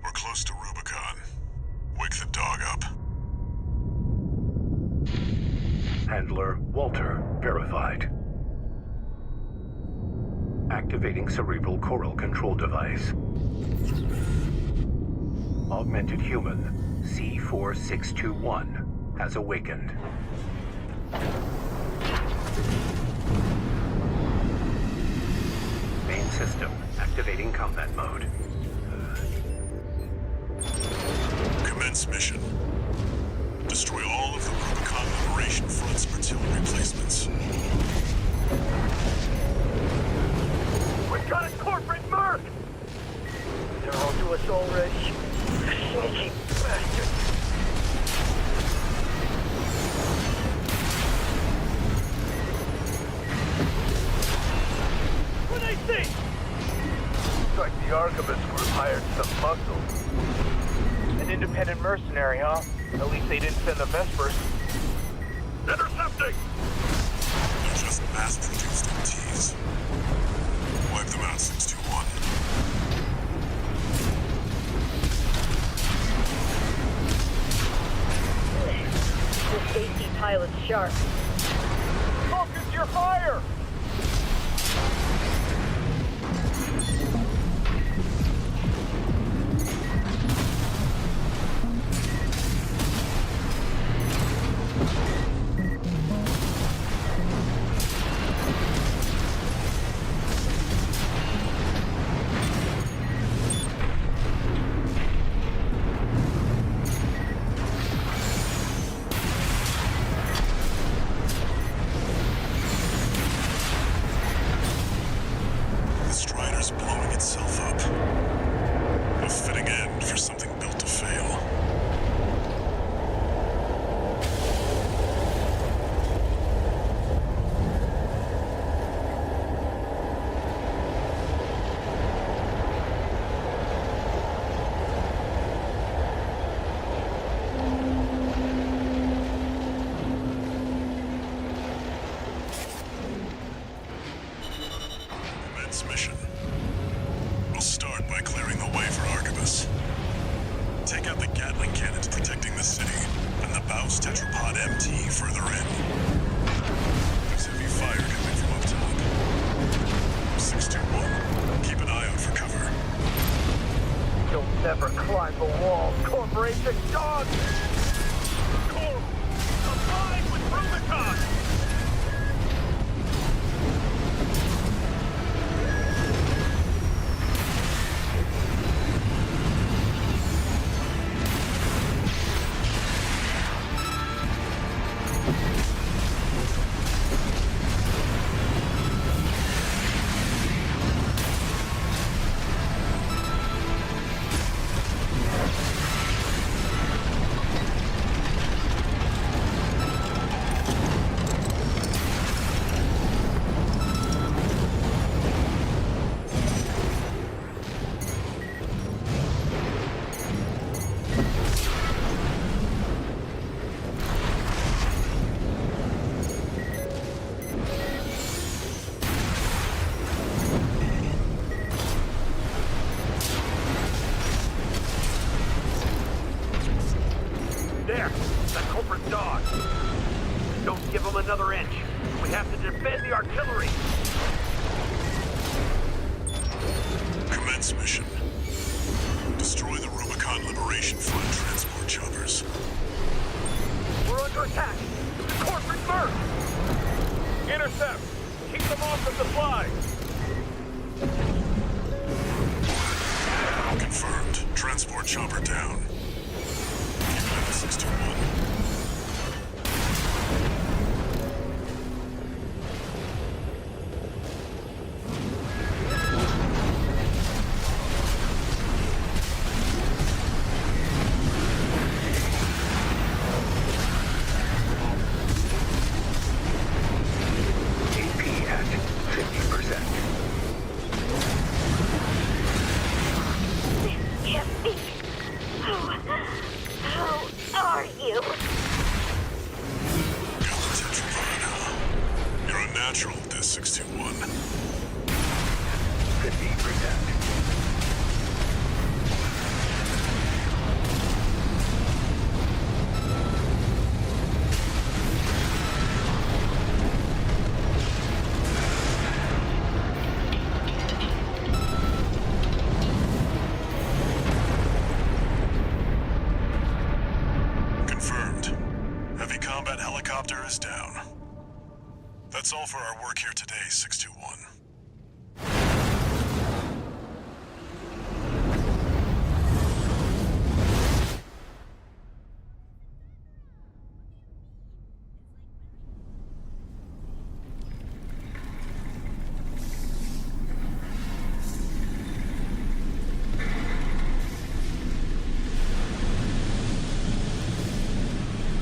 We're close to Rubicon. Wake the dog up. Handler Walter verified. Activating cerebral coral control device. Augmented human C4621 has awakened. Main system activating combat mode. Commence mission. Destroy all of the Rubicon Liberation Front's artillery replacements. We've got a corporate merc! They're onto us already. Sneaky bastard. What do they think? Looks like the Archivist group hired some muscle. An independent mercenary, huh? At least they didn't send the Vespers. Intercepting! They're just mass-produced MTs. Wipe them out, 621. This AC pilot's sharp. Focus your fire! Mission. We'll start by clearing the way for Archivist. Take out the Gatling cannons protecting the city, and the Baus Tetrapod MT further in. There's heavy fire coming from up top. 621, keep an eye out for cover. You'll never climb the wall, Corporation dog! Corp! Alive with Rubicon! There! That culprit dog! Don't give him another inch! We have to defend the artillery! Commence mission. Destroy the Rubicon Liberation Front transport choppers. We're under attack! The corporate merc! Intercept! Keep them off the supplies! Confirmed. Transport chopper down. Keep it at 621. AP at 50%. This can't be. How are you? is down. That's all for our work here today, 621.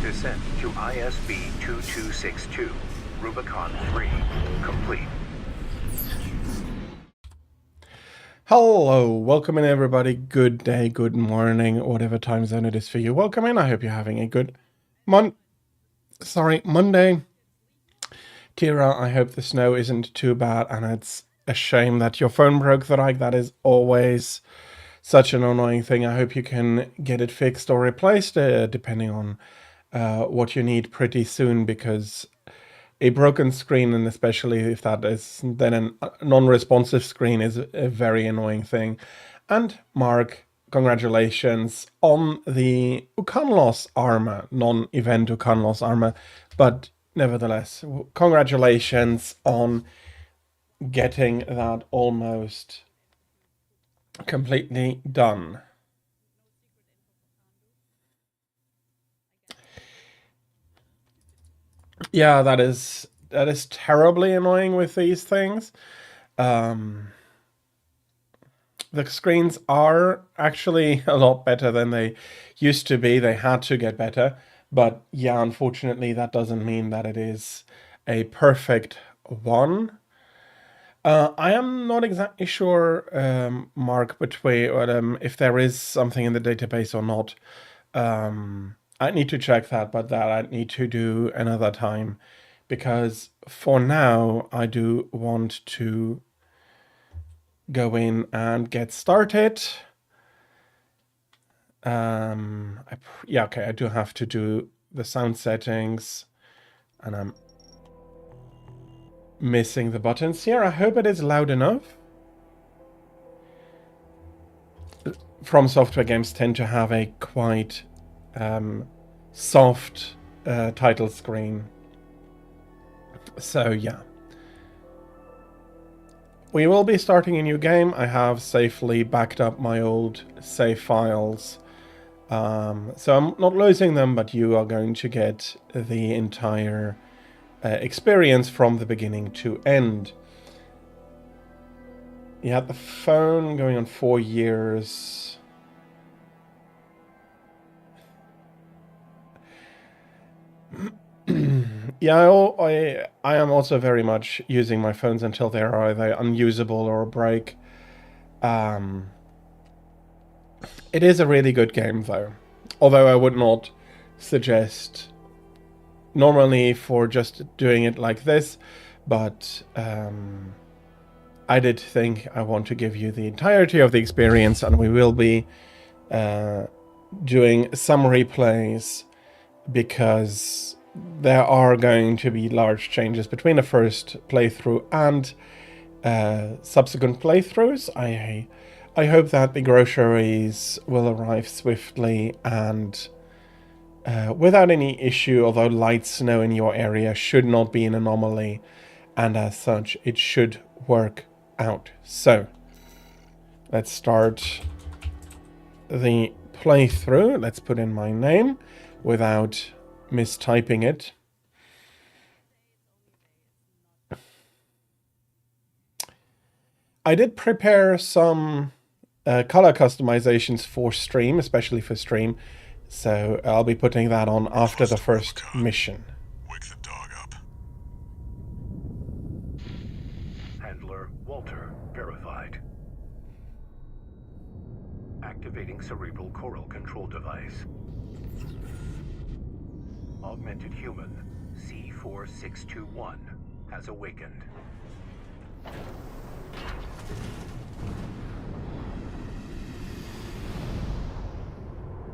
Descent to ISB 2262, Rubicon 3, complete. Hello, welcome in everybody. Good day, good morning, whatever time zone it is for you. Welcome in. I hope you're having a good Monday. Tira, I hope the snow isn't too bad, and it's a shame that your phone broke, Thorike. That is always such an annoying thing. I hope you can get it fixed or replaced, depending on what you need pretty soon, because a broken screen, and especially if that is then a non-responsive screen, is a very annoying thing. And Mark, congratulations on the Ukanlos armor, non-event Ukanlos armor, but nevertheless, congratulations on getting that almost completely done. Yeah, that is terribly annoying with these things. The screens are actually a lot better than they used to be. They had to get better. But yeah, unfortunately, that doesn't mean that it is a perfect one. I am not exactly sure, Mark, between if there is something in the database or not. I need to check that, but that I need to do another time, because for now I do want to go in and get started. Yeah, okay, I do have to do the sound settings, and I'm missing the buttons here. I hope it is loud enough. From Software games tend to have a quite soft title screen. So yeah. We will be starting a new game. I have safely backed up my old save files. So I'm not losing them, but you are going to get the entire experience from the beginning to end. You had the phone going on 4 years. Yeah, I am also very much using my phones until they are either unusable or break. It is a really good game, though. Although I would not suggest normally for just doing it like this, but I did think I want to give you the entirety of the experience, and we will be doing some replays, because there are going to be large changes between the first playthrough and subsequent playthroughs. I hope that the groceries will arrive swiftly and without any issue, although light snow in your area should not be an anomaly, and as such it should work out. So let's start the playthrough. Let's put in my name without mistyping it. I did prepare some color customizations for stream, especially for stream, so I'll be putting that on after the first mission. Wake the dog up. Handler Walter verified. Activating cerebral coral control device. Augmented human C4621 has awakened.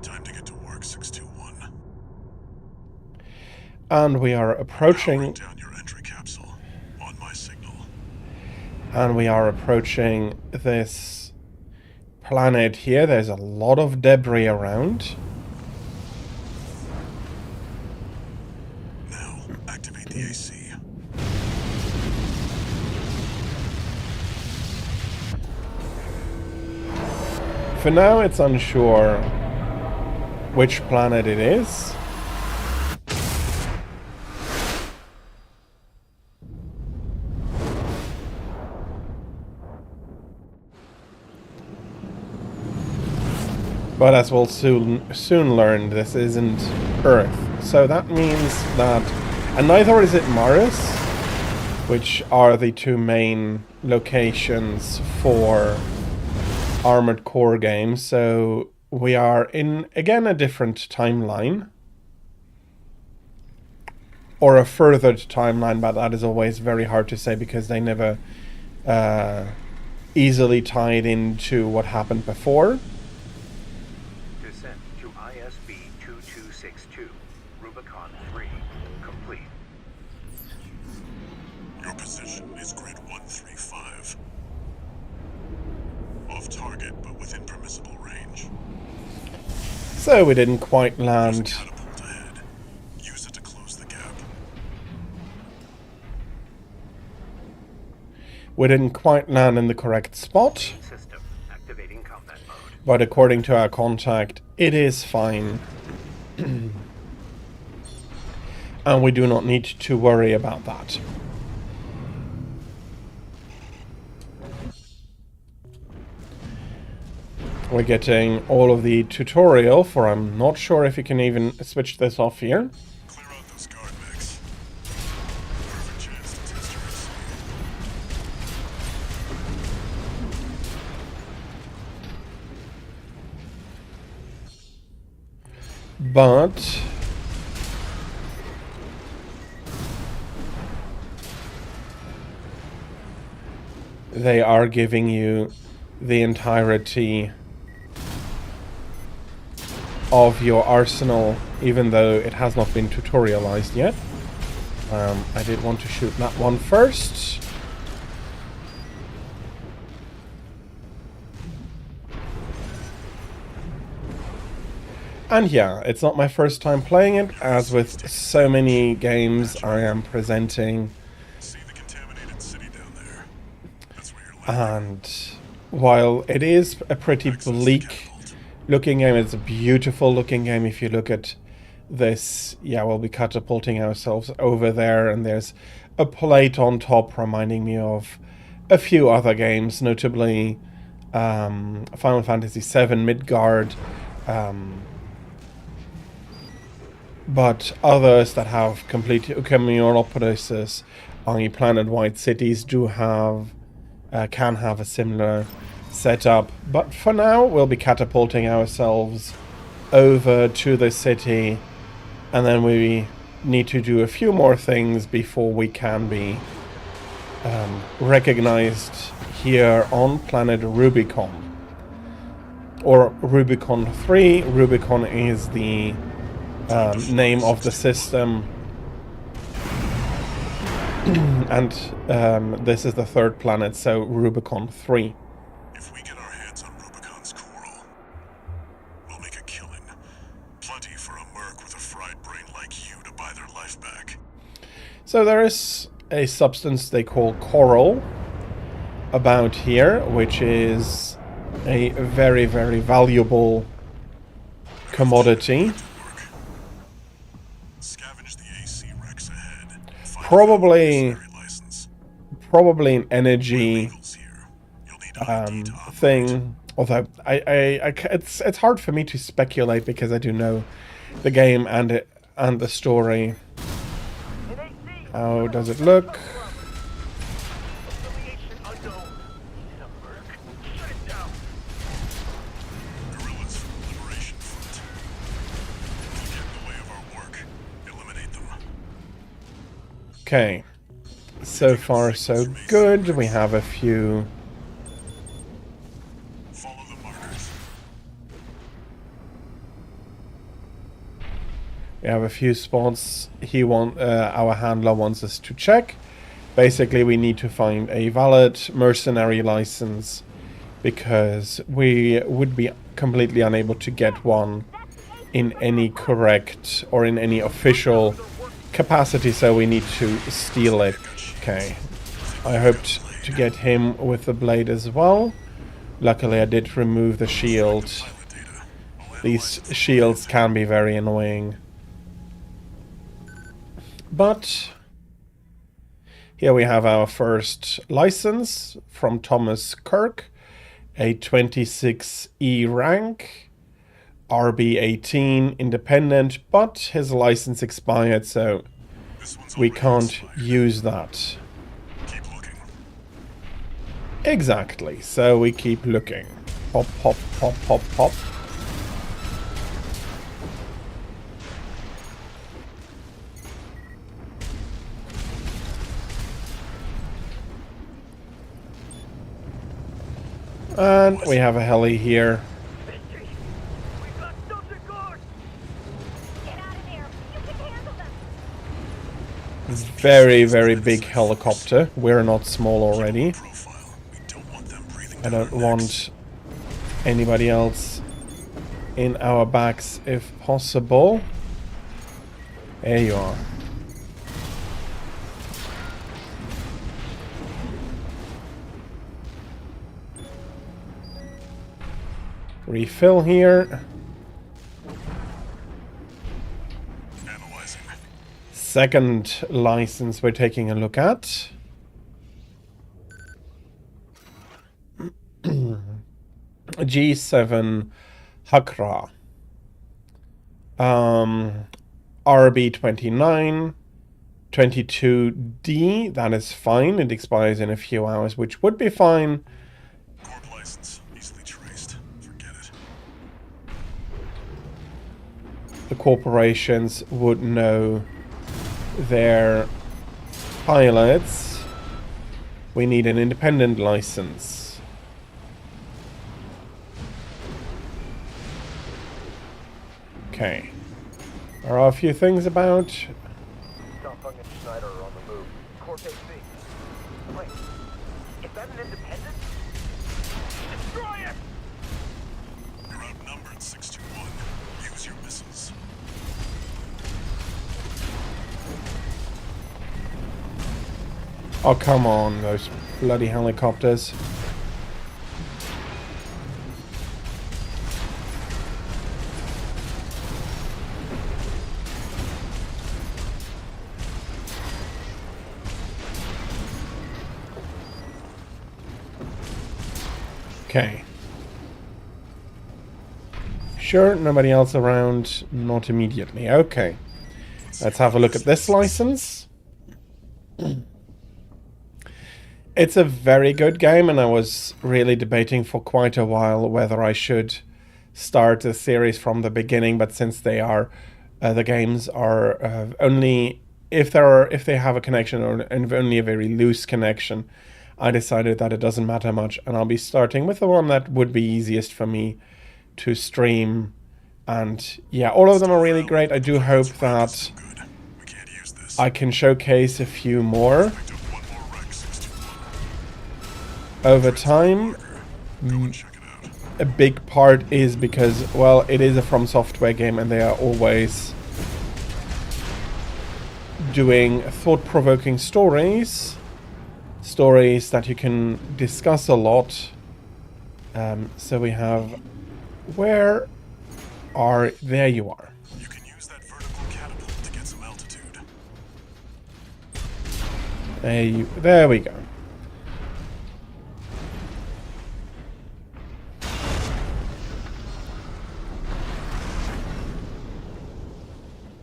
Time to get to work, 621. And we are approaching. Powering down your entry capsule on my signal. And we are approaching this planet here. There's a lot of debris around. Now, activate the AC. For now, it's unsure which planet it is. But as we'll soon learn, this isn't Earth. So that means that... And neither is it Mars, which are the two main locations for Armored Core games. So we are in, again, a different timeline. Or a furthered timeline, but that is always very hard to say because they never easily tied into what happened before. Descent to ISB 2262, Rubicon 3, complete. Your position is grid 135. Off target, but within permissible range. So we didn't quite land. Catapult ahead. Use it to close the gap. We didn't quite land in the correct spot. System activating combat mode. But according to our contact, it is fine. And we do not need to worry about that. We're getting all of the tutorial for... I'm not sure if you can even switch this off here. Clear out those guard mechs. Perfect chance to test your AC. But... they are giving you the entirety of your arsenal, even though it has not been tutorialized yet. I did want to shoot that one first. And yeah, it's not my first time playing it. As with so many games I am presenting. See the contaminated city down there? That's where you're landing. And while it is a pretty bleak looking game, it's a beautiful looking game. If you look at this, yeah, we'll be catapulting ourselves over there, and there's a plate on top reminding me of a few other games, notably Final Fantasy VII Midgard, but others that have complete Camionopolises, i.e. planet-wide cities, do have can have a similar setup. But for now, we'll be catapulting ourselves over to the city, and then we need to do a few more things before we can be recognized here on planet Rubicon. Or Rubicon 3. Rubicon is the name of the system. And this is the third planet, so Rubicon 3. If we get our hands on Rubicon's coral, we'll make a killing. Plenty for a merc with a fried brain like you to buy their life back. So there is a substance they call coral about here, which is a very, very valuable commodity. Scavenge the AC Rex ahead. Find Probably a license. an energy Illegals here. You'll need ID to operate. thing. Although it's hard for me to speculate because I do know the game and the story. How does it look? Affiliation unknown. He's a merc. Shut it down. Guerrillas from the Liberation Front. They'll get in the way of our work. Eliminate them. Okay. So far, so good. We have a few... Follow the markers. We have a few spots our handler wants us to check. Basically, we need to find a valid mercenary license because we would be completely unable to get one in any correct or in any official capacity, so we need to steal it. Okay. I hoped to get him with the blade as well. Luckily, I did remove the shield. These shields can be very annoying. But here we have our first license from Thomas Kirk, a 26E rank, RB18 independent, but his license expired, so we can't use that. Keep looking. Exactly, so we keep looking. Pop, pop, pop, pop, pop. And we have a heli here. We've got something guard! Get out of there. You can handle them. Very, very big helicopter. We're not small already. Profile. We don't want them breathing I down don't our necks. want anybody else in our backs if possible. There you are. Refill here. Analyzing. Second license we're taking a look at. G7 Hakra. RB29. 22D. That is fine. It expires in a few hours, which would be fine. Corp license. Easily traced. Forget it. The corporations would know their pilots. We need an independent license. Okay. There are a few things about. Dumpung and Schneider are on the move. Corp AC. Wait, is that an independent? Destroy it! You're outnumbered 6-1. Use your missiles. Oh, come on, those bloody helicopters. Okay. Sure, nobody else around? Not immediately. Okay. Let's have a look at this license. It's a very good game, and I was really debating for quite a while whether I should start the series from the beginning, but since they are, the games are only if they have a connection or only a very loose connection, I decided that it doesn't matter much, and I'll be starting with the one that would be easiest for me to stream. And yeah, all of them are really great. I do hope that Good. We can't use this. I can showcase a few more Picked up one more wreck, 6-1. over time. Go and check it out. A big part is because, well, it is a From Software game, and they are always doing thought-provoking stories that you can discuss a lot. So we have, there you are. You can use that vertical catapult to get some altitude. There we go.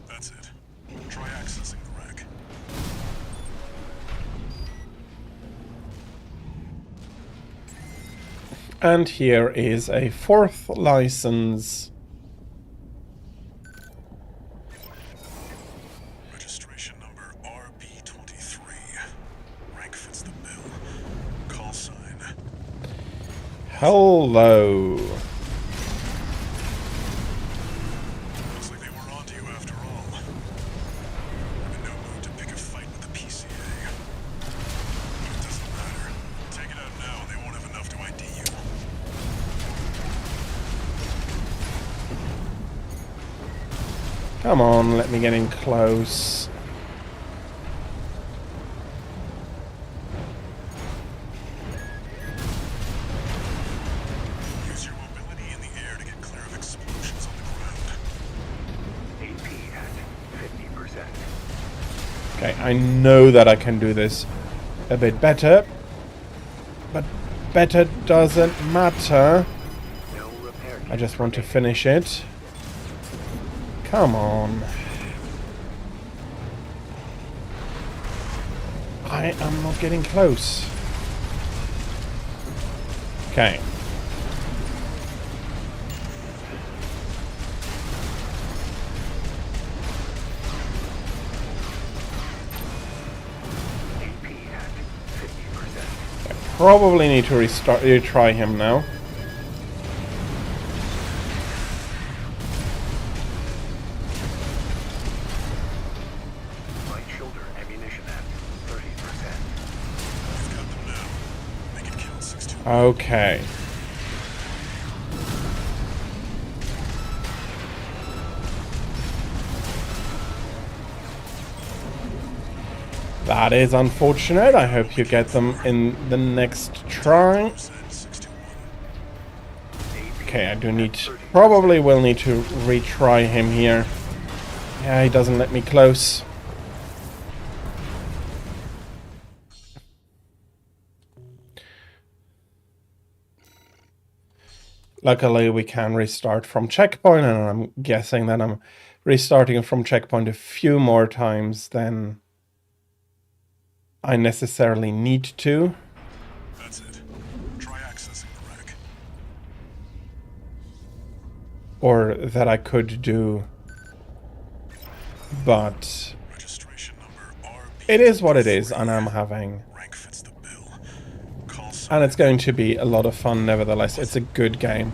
That's it. Try accessing the wreck. And here is a fourth license. Registration number RB23. Rank fits the bill. Call sign. Hello. Looks like they were onto you after all. I'm in no mood to pick a fight with the PCA. But it doesn't matter. Take it out now and they won't have enough to ID you. Come on, let me get in close. I know that I can do this a bit better, but better doesn't matter. No repair I kits just want to remaining. finish it. Come on. I am not getting close. Okay. AP at 50%. Probably need to retry him now. Right shoulder ammunition at 30%. We've got them now. Make it count, 6-2. Okay. That is unfortunate. I hope you get them in the next try. 6-1. Okay, I do need... Probably will need to retry him here. Yeah, he doesn't let me close. Luckily, we can restart from checkpoint, and I'm guessing that I'm restarting from checkpoint a few more times than I necessarily need to. That's it. Try accessing the wreck. Or that I could do. But Registration number RB. it is what it is, and I'm having... Rank fits the bill. Call And it's going to be a lot of fun nevertheless. It's a good game.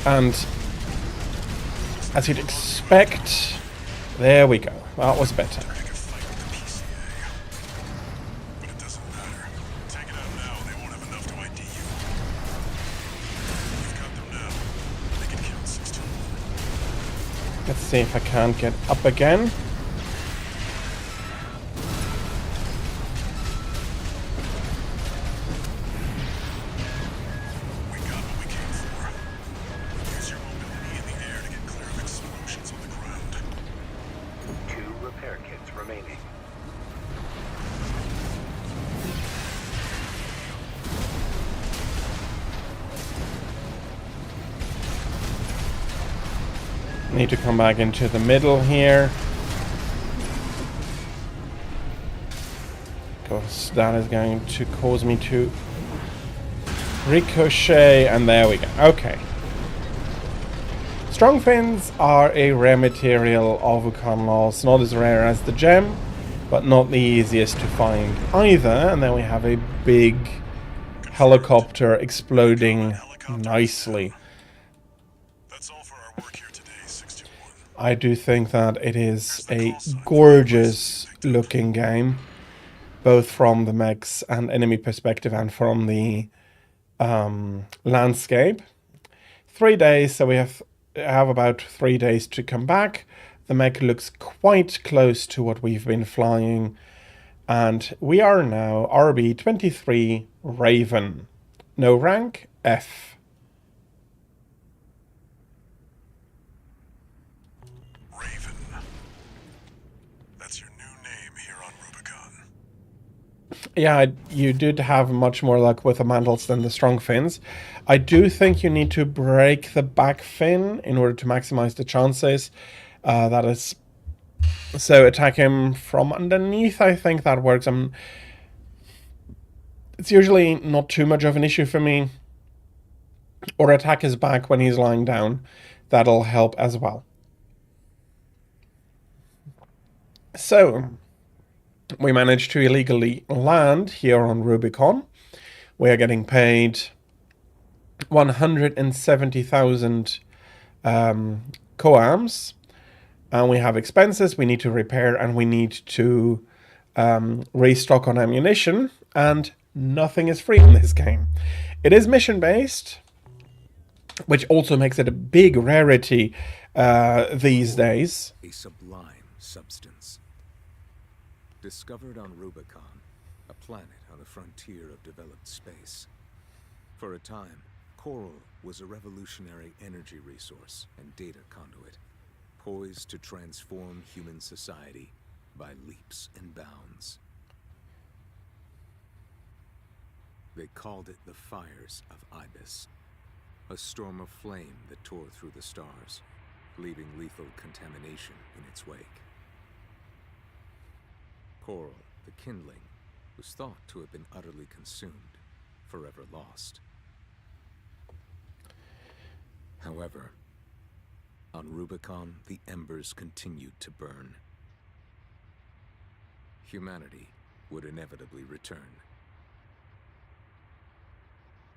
And as you'd expect, there we go. That was better. Pick a fight with the PCA. But it doesn't matter. Take it out now, they won't have enough to ID you. You've got them now. Make it count, 6-2. Let's see if I can't get up again. We got what we came for. Use your mobility in the air to get clear of explosions on the ground. 2 repair kits remaining. Need to come back into the middle here. Because that is going to cause me to ricochet, and there we go. Okay. Strong fins are a rare material of Rubicon laws, not as rare as the gem, but not the easiest to find either. And then we have a big helicopter exploding nicely. That's all for our work here today, 6-1. I do think that it is a gorgeous looking game, both from the mechs and enemy perspective and from the landscape. 3 days, so we have about 3 days to come back. The mech looks quite close to what we've been flying, and we are now RB-23 Raven. No rank, F. Raven. That's your new name here on Rubicon. Yeah, you did have much more luck with the mantles than the strong fins. I do think you need to break the back fin in order to maximize the chances. That is... So attack him from underneath, I think that works. It's usually not too much of an issue for me. Or attack his back when he's lying down. That'll help as well. So, we managed to illegally land here on Rubicon. We are getting paid 170,000 coams. And we have expenses we need to repair, and we need to restock on ammunition. And nothing is free in this game. It is mission-based, which also makes it a big rarity these days. A sublime substance. Discovered on Rubicon, a planet on the frontier of developed space. For a time, coral was a revolutionary energy resource and data conduit, poised to transform human society by leaps and bounds. They called it the Fires of Ibis, a storm of flame that tore through the stars, leaving lethal contamination in its wake. Coral, the kindling, was thought to have been utterly consumed, forever lost. However, on Rubicon, the embers continued to burn. Humanity would inevitably return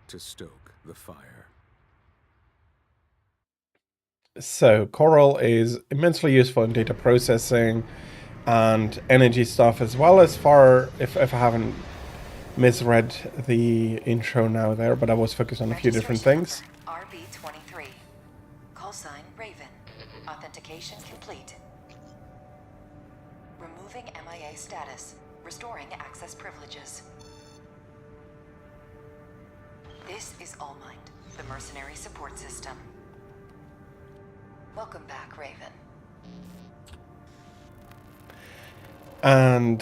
to stoke the fire. So Coral is immensely useful in data processing and energy stuff, as well as far, if I haven't misread the intro now there, but I was focused on a few different things. RB23. Call sign Raven. Authentication complete. Removing MIA status. Restoring access privileges. This is Allmind, the mercenary support system. Welcome back, Raven. And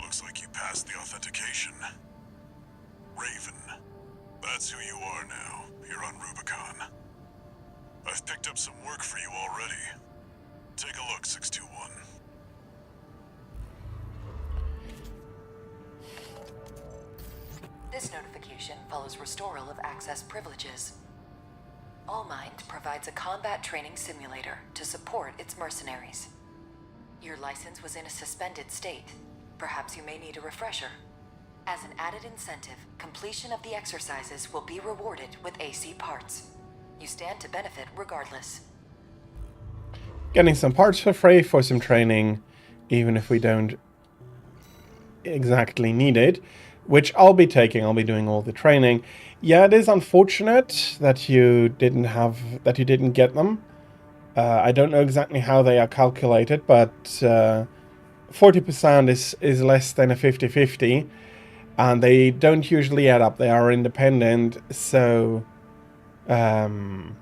Looks like you passed the authentication. Raven, that's who you are now, here on Rubicon. I've picked up some work for you already. Take a look, 621. This notification follows restoral of access privileges. Allmind provides a combat training simulator to support its mercenaries. Your license was in a suspended state. Perhaps you may need a refresher. As an added incentive, completion of the exercises will be rewarded with AC parts. You stand to benefit regardless. getting some parts for free for some training, even if we don't exactly need it, which I'll be taking. I'll be doing all the training. Yeah, it is unfortunate that you didn't get them. I don't know exactly how they are calculated, but 40% is less than a 50-50, and they don't usually add up. They are independent, so 4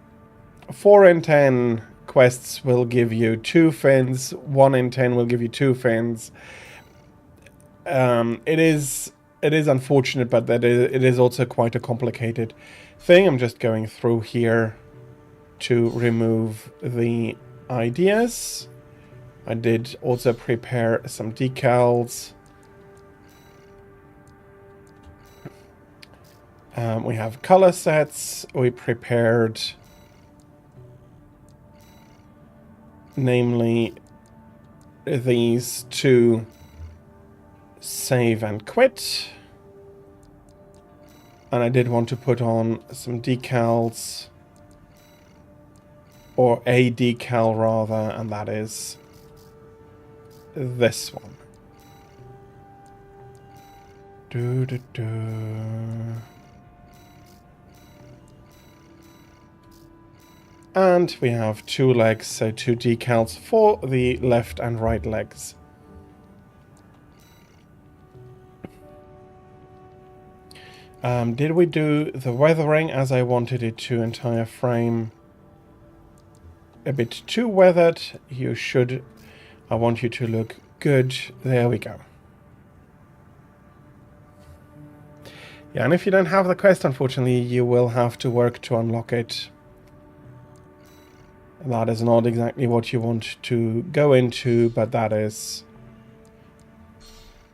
in 10 quests will give you 2 fins, 1 in 10 will give you 2 fins. It is unfortunate, but it is also quite a complicated thing. I'm just going through here to remove the ideas. I did also prepare some decals. We have color sets. We prepared, namely, these two: save and quit. And I did want to put on some decals, or a decal rather, and that is this one. And we have 2 legs, so 2 decals for the left and right legs. Did we do the weathering as I wanted it to? Entire frame a bit too weathered. I want you to look good. There we go. Yeah, and if you don't have the quest, unfortunately, you will have to work to unlock it. That is not exactly what you want to go into, but that is.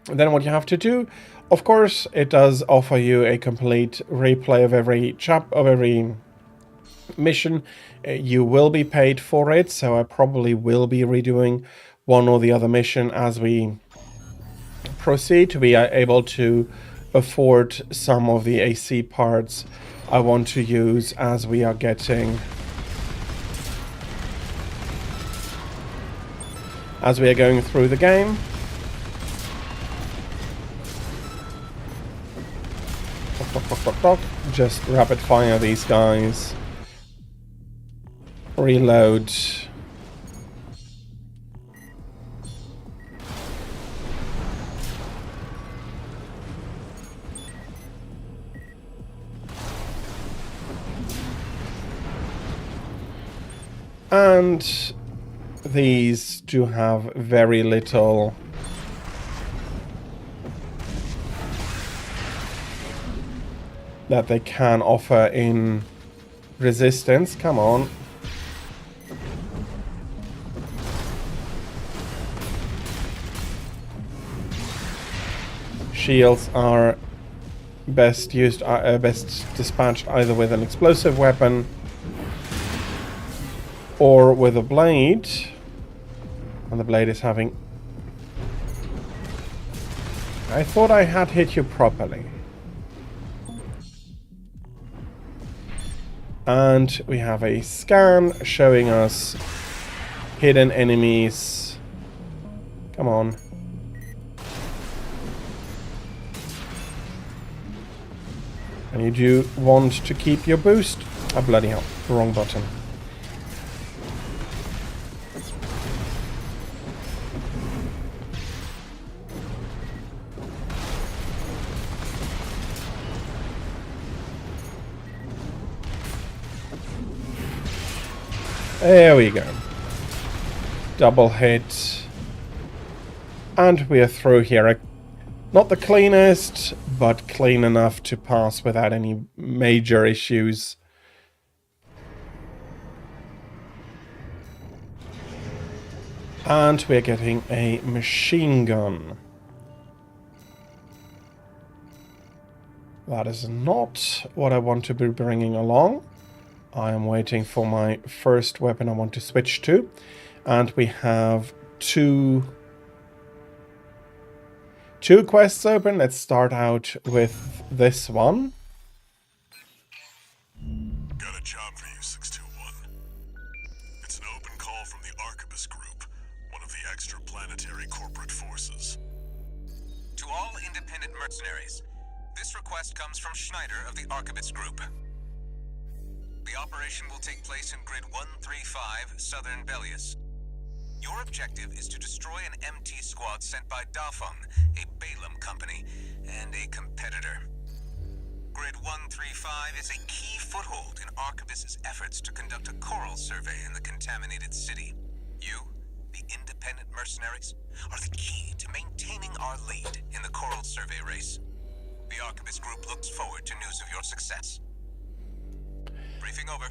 And then what you have to do, of course, it does offer you a complete replay of every mission. You will be paid for it, so I probably will be redoing one or the other mission as we proceed to be able to afford some of the AC parts I want to use as we are going through the game. Just rapid fire these guys. Reload. And these do have very little that they can offer in resistance. Come on. Shields are best dispatched either with an explosive weapon or with a blade. And the blade is having... I thought I had hit you properly. And we have a scan showing us hidden enemies. Come on. And you do want to keep your boost. Oh, bloody hell. Wrong button. There we go. Double hit. And we are through here. Not the cleanest, but clean enough to pass without any major issues. And we're getting a machine gun. That is not what I want to be bringing along. I am waiting for my first weapon I want to switch to. And we have two quests open. Let's start out with this one. Got a job for you, 621. It's an open call from the Arquebus Group, one of the extraplanetary corporate forces. To all independent mercenaries, this request comes from Schneider of the Arquebus Group. The operation will take place in Grid 135, Southern Belius. Your objective is to destroy an MT squad sent by Dafeng, a Balaam company, and a competitor. Grid 135 is a key foothold in Arquebus's efforts to conduct a coral survey in the contaminated city. You, the independent mercenaries, are the key to maintaining our lead in the coral survey race. The Arquebus Group looks forward to news of your success. Briefing over,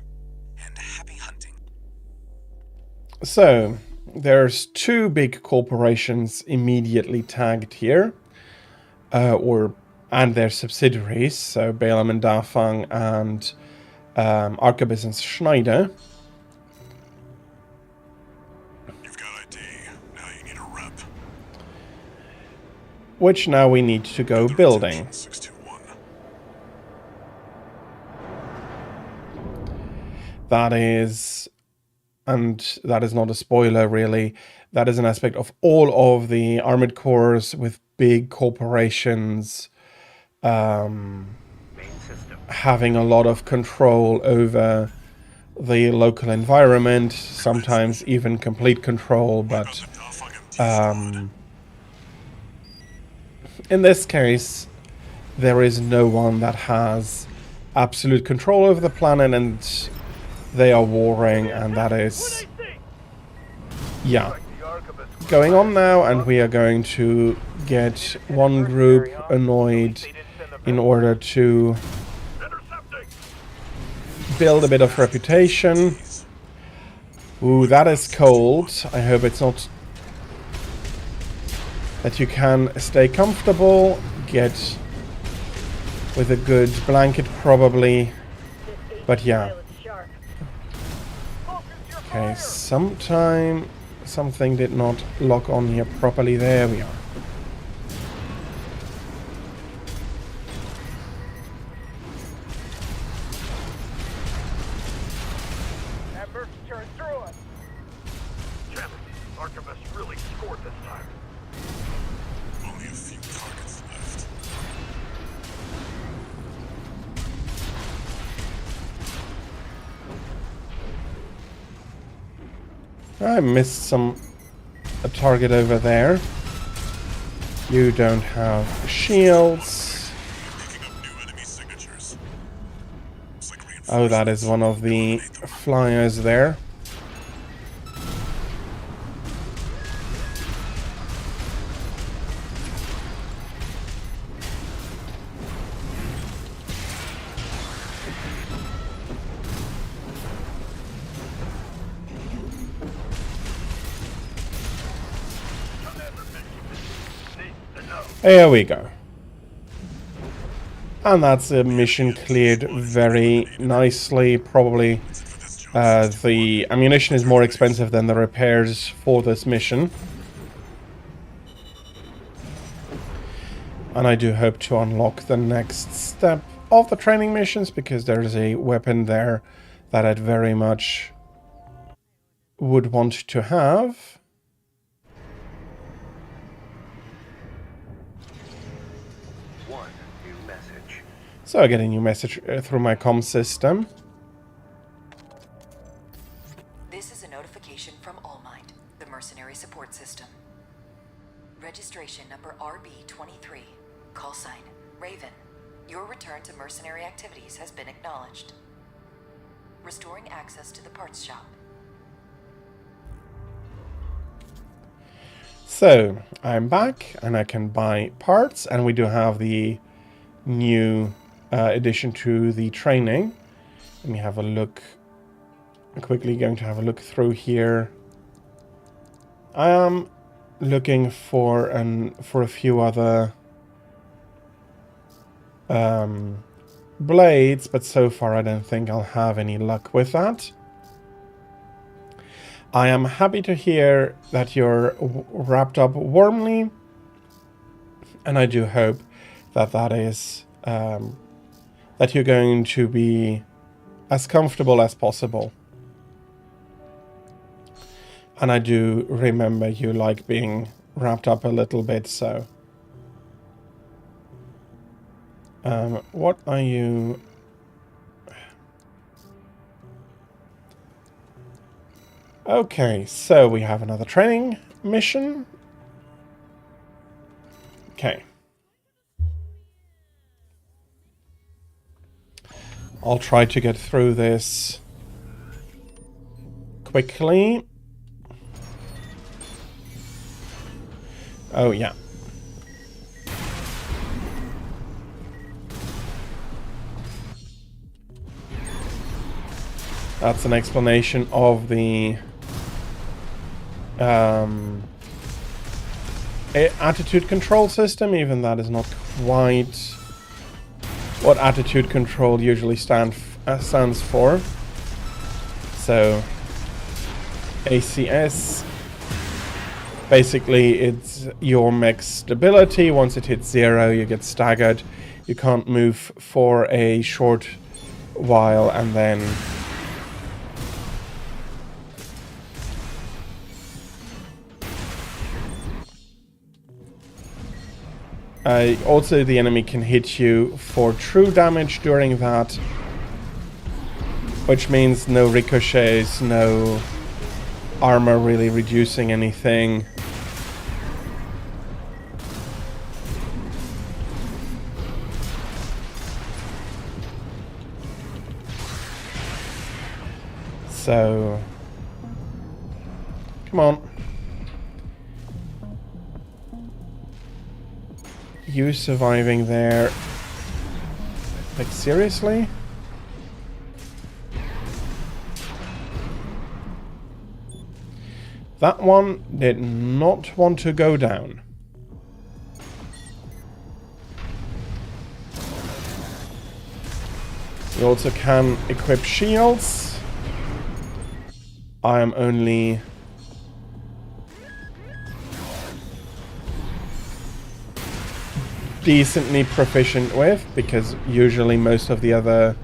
and happy hunting. So, there's two big corporations immediately tagged here, and their subsidiaries, so Balaam and Dafeng and Arquebus and Schneider. You've got ID, now you need a rep. Which now we need to go building. 621. That is, and that is not a spoiler really, that is an aspect of all of the armored cores with big corporations having a lot of control over the local environment, sometimes even complete control, but in this case there is no one that has absolute control over the planet, and they are warring, and that is, yeah, going on now. And we are going to get one group annoyed in order to build a bit of reputation. Ooh, that is cold. I hope it's not that you can stay comfortable, get with a good blanket probably, but yeah. Okay, something did not lock on here properly. There we are. That mercy turned through us. Damn it, Arquebus really scored this time. Only a few targets left. I missed a target over there. You don't have shields. Picking up new enemy signatures. Looks like Oh, that is one of the flyers there. There we go. And that's a mission cleared very nicely. Probably the ammunition is more expensive than the repairs for this mission. And I do hope to unlock the next step of the training missions, because there's a weapon there that I'd very much would want to have. One new message. So I get a new message through my comm system. This is a notification from All Might, the mercenary support system. Registration number RB23. Call sign Raven. Your return to mercenary activities has been acknowledged. Restoring access to the parts shop. So I'm back and I can buy parts, and we do have the new addition to the training. Let me have a look. I'm quickly going to have a look through here. I am looking for a few other blades, but so far I don't think I'll have any luck with that. I am happy to hear that you're wrapped up warmly, and I do hope that that is that you're going to be as comfortable as possible. And I do remember you like being wrapped up a little bit, so what are you? Okay, so we have another training mission. Okay. I'll try to get through this quickly. Oh, yeah. That's an explanation of the attitude control system, even that is not quite what attitude control usually stands for. So ACS, basically it's your mech stability. Once it hits 0, you get staggered. You can't move for a short while, and then also the enemy can hit you for true damage during that, which means no ricochets, no armor really reducing anything. So, come on. You surviving there? Like, seriously? That one did not want to go down. You also can equip shields. I am only decently proficient with, because usually most of the other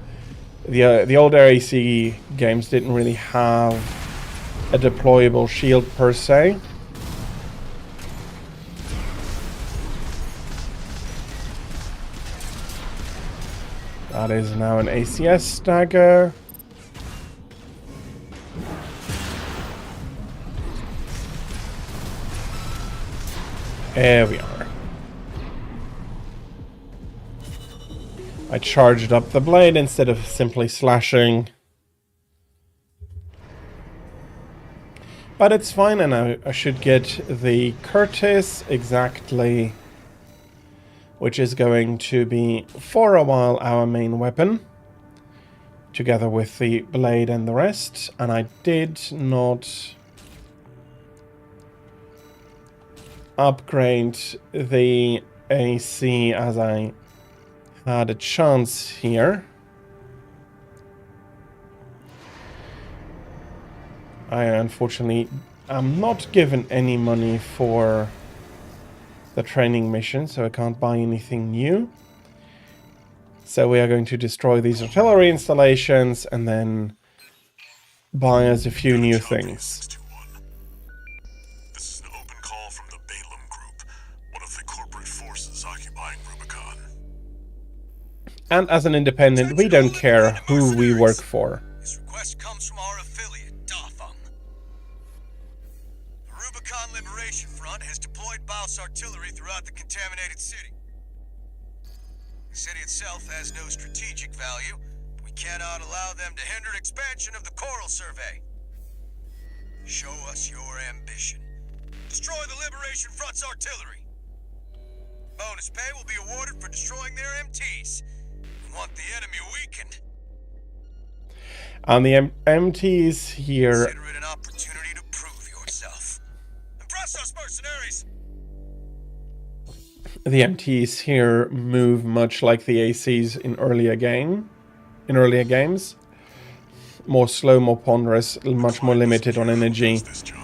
the older AC games didn't really have a deployable shield per se. That is now an ACS stagger. There we are. I charged up the blade instead of simply slashing. But it's fine, and I should get the Curtis exactly, which is going to be, for a while, our main weapon, together with the blade and the rest. And I did not upgrade the AC as I had a chance here. I unfortunately am not given any money for the training mission, so I can't buy anything new. So we are going to destroy these artillery installations and then buy us a few new things. 621. This is an open call from the Balaam Group, one of the corporate forces occupying Rubicon. And as an independent, we don't care who we work for. This request comes from our affiliate, Dafeng. The Rubicon Liberation Front has deployed Baus artillery throughout the contaminated city. The city itself has no strategic value. We cannot allow them to hinder expansion of the Coral Survey. Show us your ambition. Destroy the Liberation Front's artillery. Bonus pay will be awarded for destroying their MTs. We want the enemy weakened. And the MTs here, Consider it an opportunity to prove yourself. Impress us, mercenaries! the MTs here move much like the ACs in earlier games. More slow, more ponderous, much more limited on energy. This job.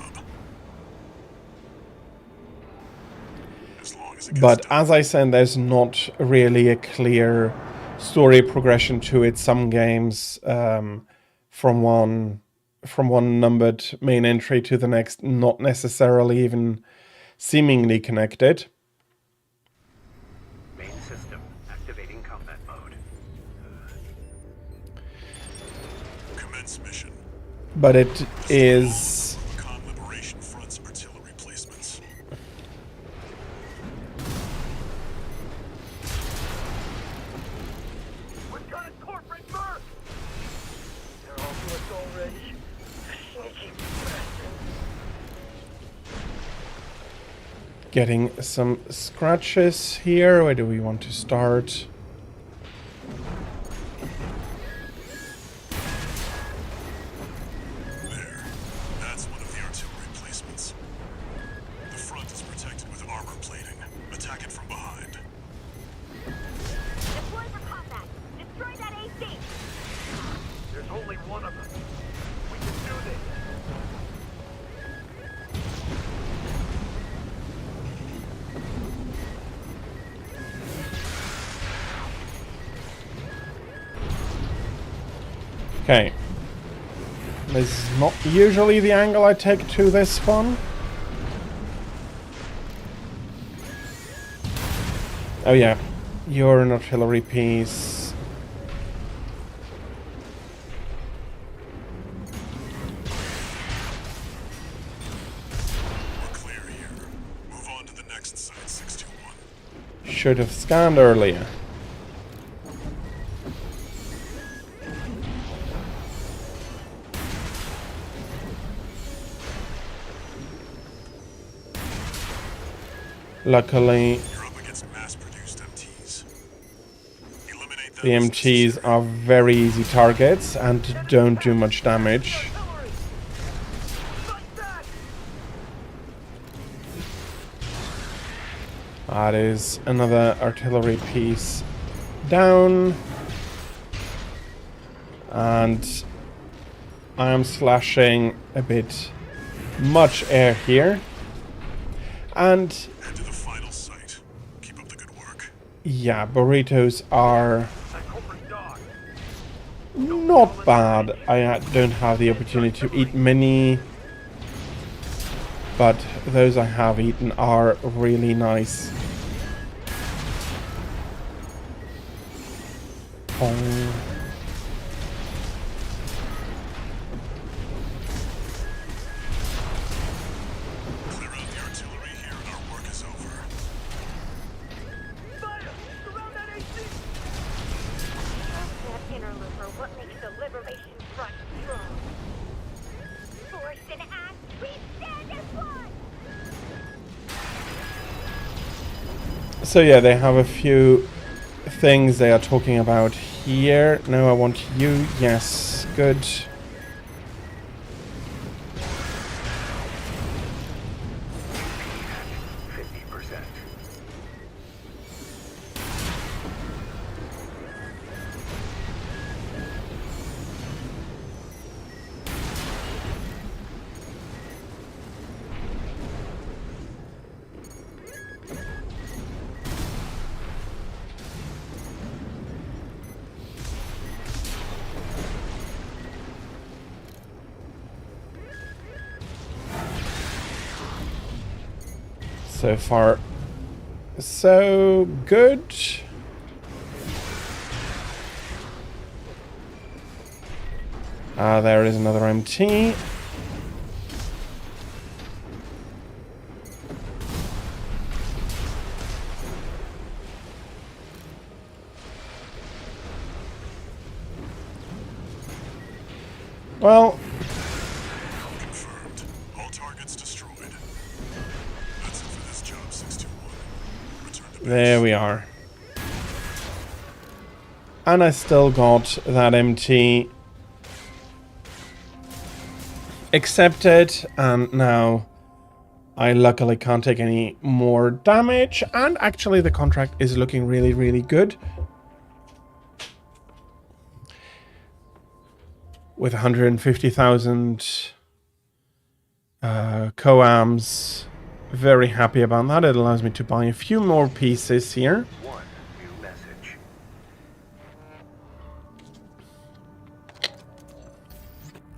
As long as it gets But done. as I said, there's not really a clear story progression to it. Some games from one numbered main entry to the next, not necessarily even seemingly connected. Main system activating combat mode. Commence mission. But it is Rubicon Liberation Front's artillery placements. We've got a corporate merc! They're all to us already. Sneaky bastards. getting some scratches here. Where do we want to start? There. That's one of the artillery placements. The front is protected with armor plating. Attack it from behind. Deploy for combat. Destroy that AC. There's only one of us. We can do this. Okay. This is not usually the angle I take to this one. Oh yeah, you're an artillery piece. We're clear here. Move on to the next site, 621. Should have scanned earlier. Luckily, You're up against mass-produced MTs. Eliminate them. the MTs are very easy targets and don't do much damage. Artillery! Fight back! That is another artillery piece down. And I am slashing a bit much air here. And Head to the final site. Keep up the good work. yeah, burritos are That corporate dog. not bad. I don't have the opportunity to eat many, but those I have eaten are really nice. Pong. Clear out the artillery here and our work is over. Fire! Surround that AC! That interloper, what makes the Liberation Front strong? Force and act, we stand as one! So yeah, they have a few things they are talking about here. No, I want you. Yes, good. So far, so good. There is another MT. Well, Confirmed. All targets destroyed. That's it for this job, 621. Return to base. there we are. And I still got that MT accepted, and now I luckily can't take any more damage, and actually the contract is looking really, really good. With 150,000 coams, very happy about that. It allows me to buy a few more pieces here. One new message.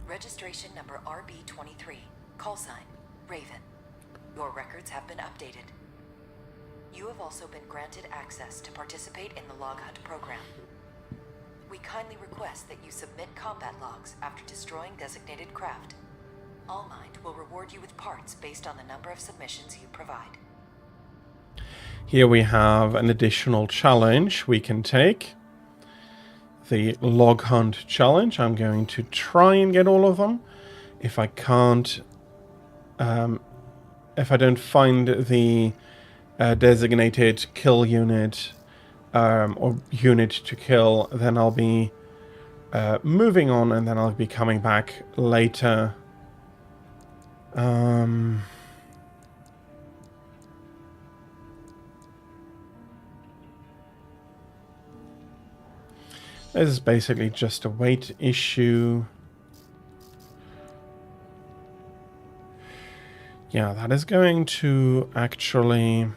Registration number RB23, call sign, Raven. Your records have been updated. You have also been granted access to participate in the log hunt program. We kindly request that you submit combat logs after destroying designated craft. Allmind will reward you with parts based on the number of submissions you provide. Here we have an additional challenge we can take. The log hunt challenge. I'm going to try and get all of them. If I can't, if I don't find the designated kill unit or unit to kill, then I'll be moving on, and then I'll be coming back later. This is basically just a weight issue. Yeah, that is going to actually...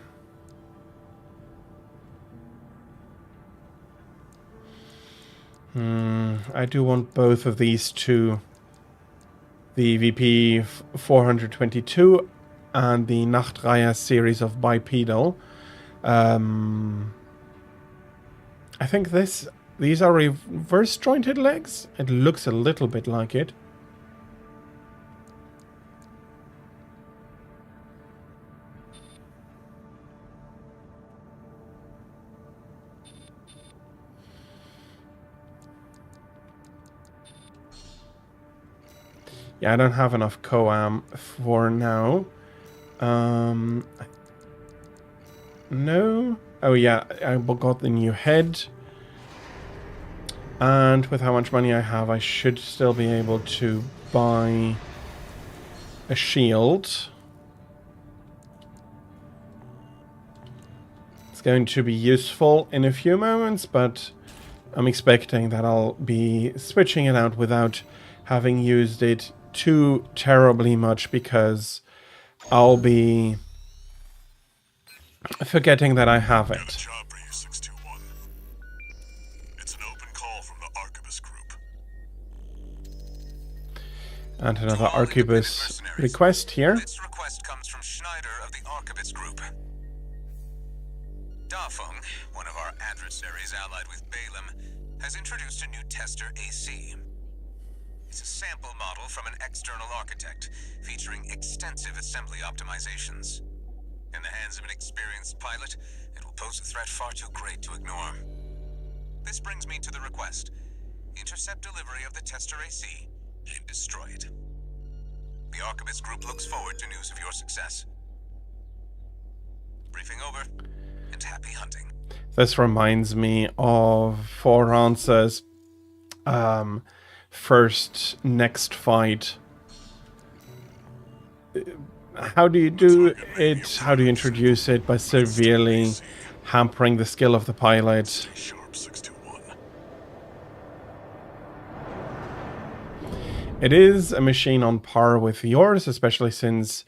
I do want both of these two. The VP 422 and the Nachtreiher series of bipedal. I think these are reverse jointed legs. It looks a little bit like it. Yeah, I don't have enough coam for now. No. Oh yeah, I got the new head. And with how much money I have, I should still be able to buy a shield. It's going to be useful in a few moments, but I'm expecting that I'll be switching it out without having used it too terribly much, because I'll be forgetting that I have Got a it. job for you, 621. It's an open call from the Arquebus Group. And another To all independent Arquebus mercenaries, request here. This request comes from Schneider of the Arquebus Group. Dafeng, one of our adversaries allied with Balaam, has introduced a new tester AC. It's a sample model from an external architect, featuring extensive assembly optimizations. In the hands of an experienced pilot, it will pose a threat far too great to ignore. This brings me to the request. Intercept delivery of the tester AC and destroy it. The Arquebus Group looks forward to news of your success. Briefing over, and happy hunting. This reminds me of For Answer's first next fight. How do you do it? How do you introduce it? By severely hampering the skill of the pilot. Stay sharp, 621. It is a machine on par with yours, especially since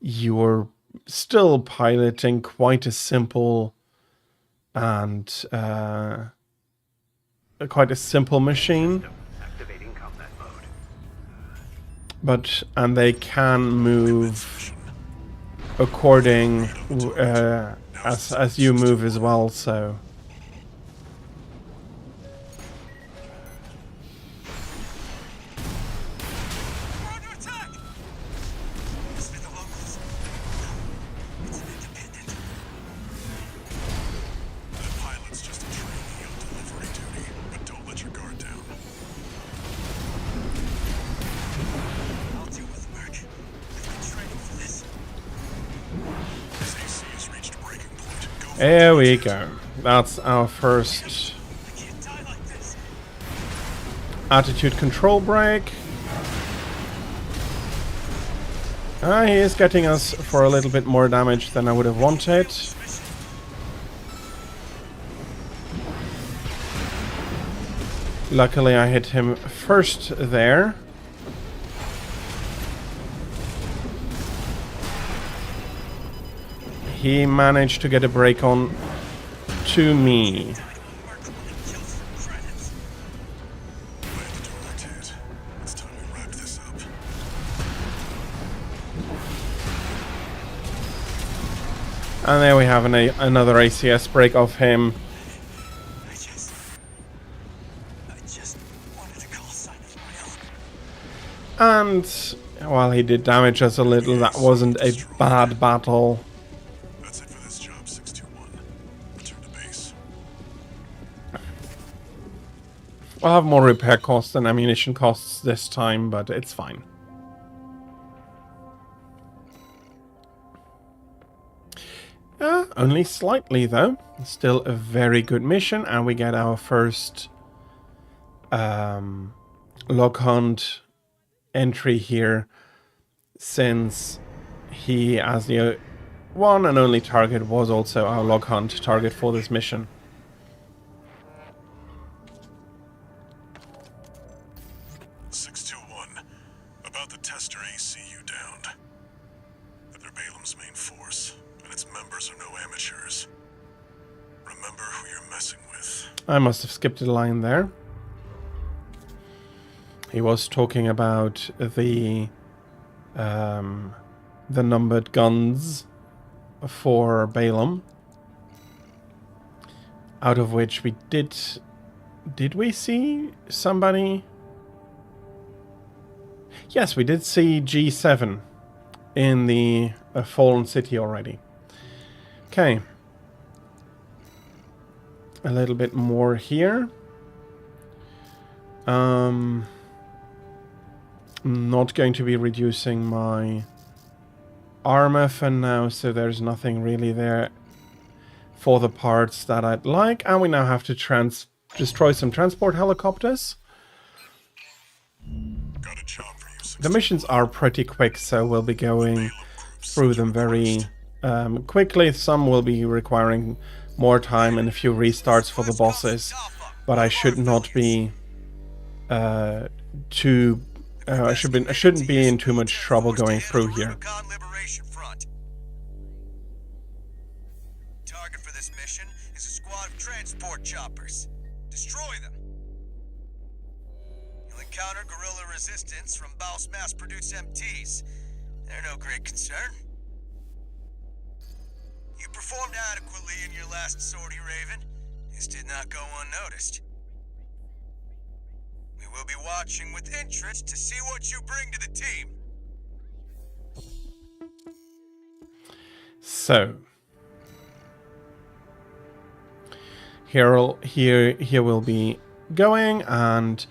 you're still piloting quite a simple and quite a simple machine. Activating combat mode. And they can move according as you move as well, so... We're under attack! This is the locals. It's an independent. That pilot's just a trainee on delivery duty, but don't let your guard down. I'll deal with Merc. I've been training for this. This AC has reached breaking point. Go for There we go. That's our first I can't die like this. attitude control break. He is getting us for a little bit more damage than I would have wanted. Luckily I hit him first there. He managed to get a break on to me. It's time we wrap this up. And there we have another ACS break off him. I just wanted to call sign of my own. And while he did damage us a little, that wasn't a bad battle. That's it for this job, 621. Return to base. We'll have more repair costs and ammunition costs this time, but it's fine. Only slightly though. Still a very good mission, and we get our first log hunt entry here, since he, as the one and only target, was also our log hunt target for this mission. About the tester AC you downed. That they're Balaam's main force, and its members are no amateurs. Remember who you're messing with. I must have skipped a line there. He was talking about the numbered guns for Balaam, out of which we did we see somebody? Yes, we did see G7 in the Fallen City already. Okay. A little bit more here. I'm not going to be reducing my armor for now, so there's nothing really there for the parts that I'd like. And we now have to destroy some transport helicopters. Got a job for you, The missions are pretty quick, so we'll be going through them very quickly. Some will be requiring more time and a few restarts for the bosses, but I should not be I shouldn't be in too much trouble going through here. Rubicon Liberation Front. Target for this mission is a squad of transport choppers. Destroy them. You'll encounter guerrilla resistance from Baus mass-produced MTs. They're no great concern. You performed adequately in your last sortie, Raven. This did not go unnoticed. We will be watching with interest to see what you bring to the team. So here we'll be going, and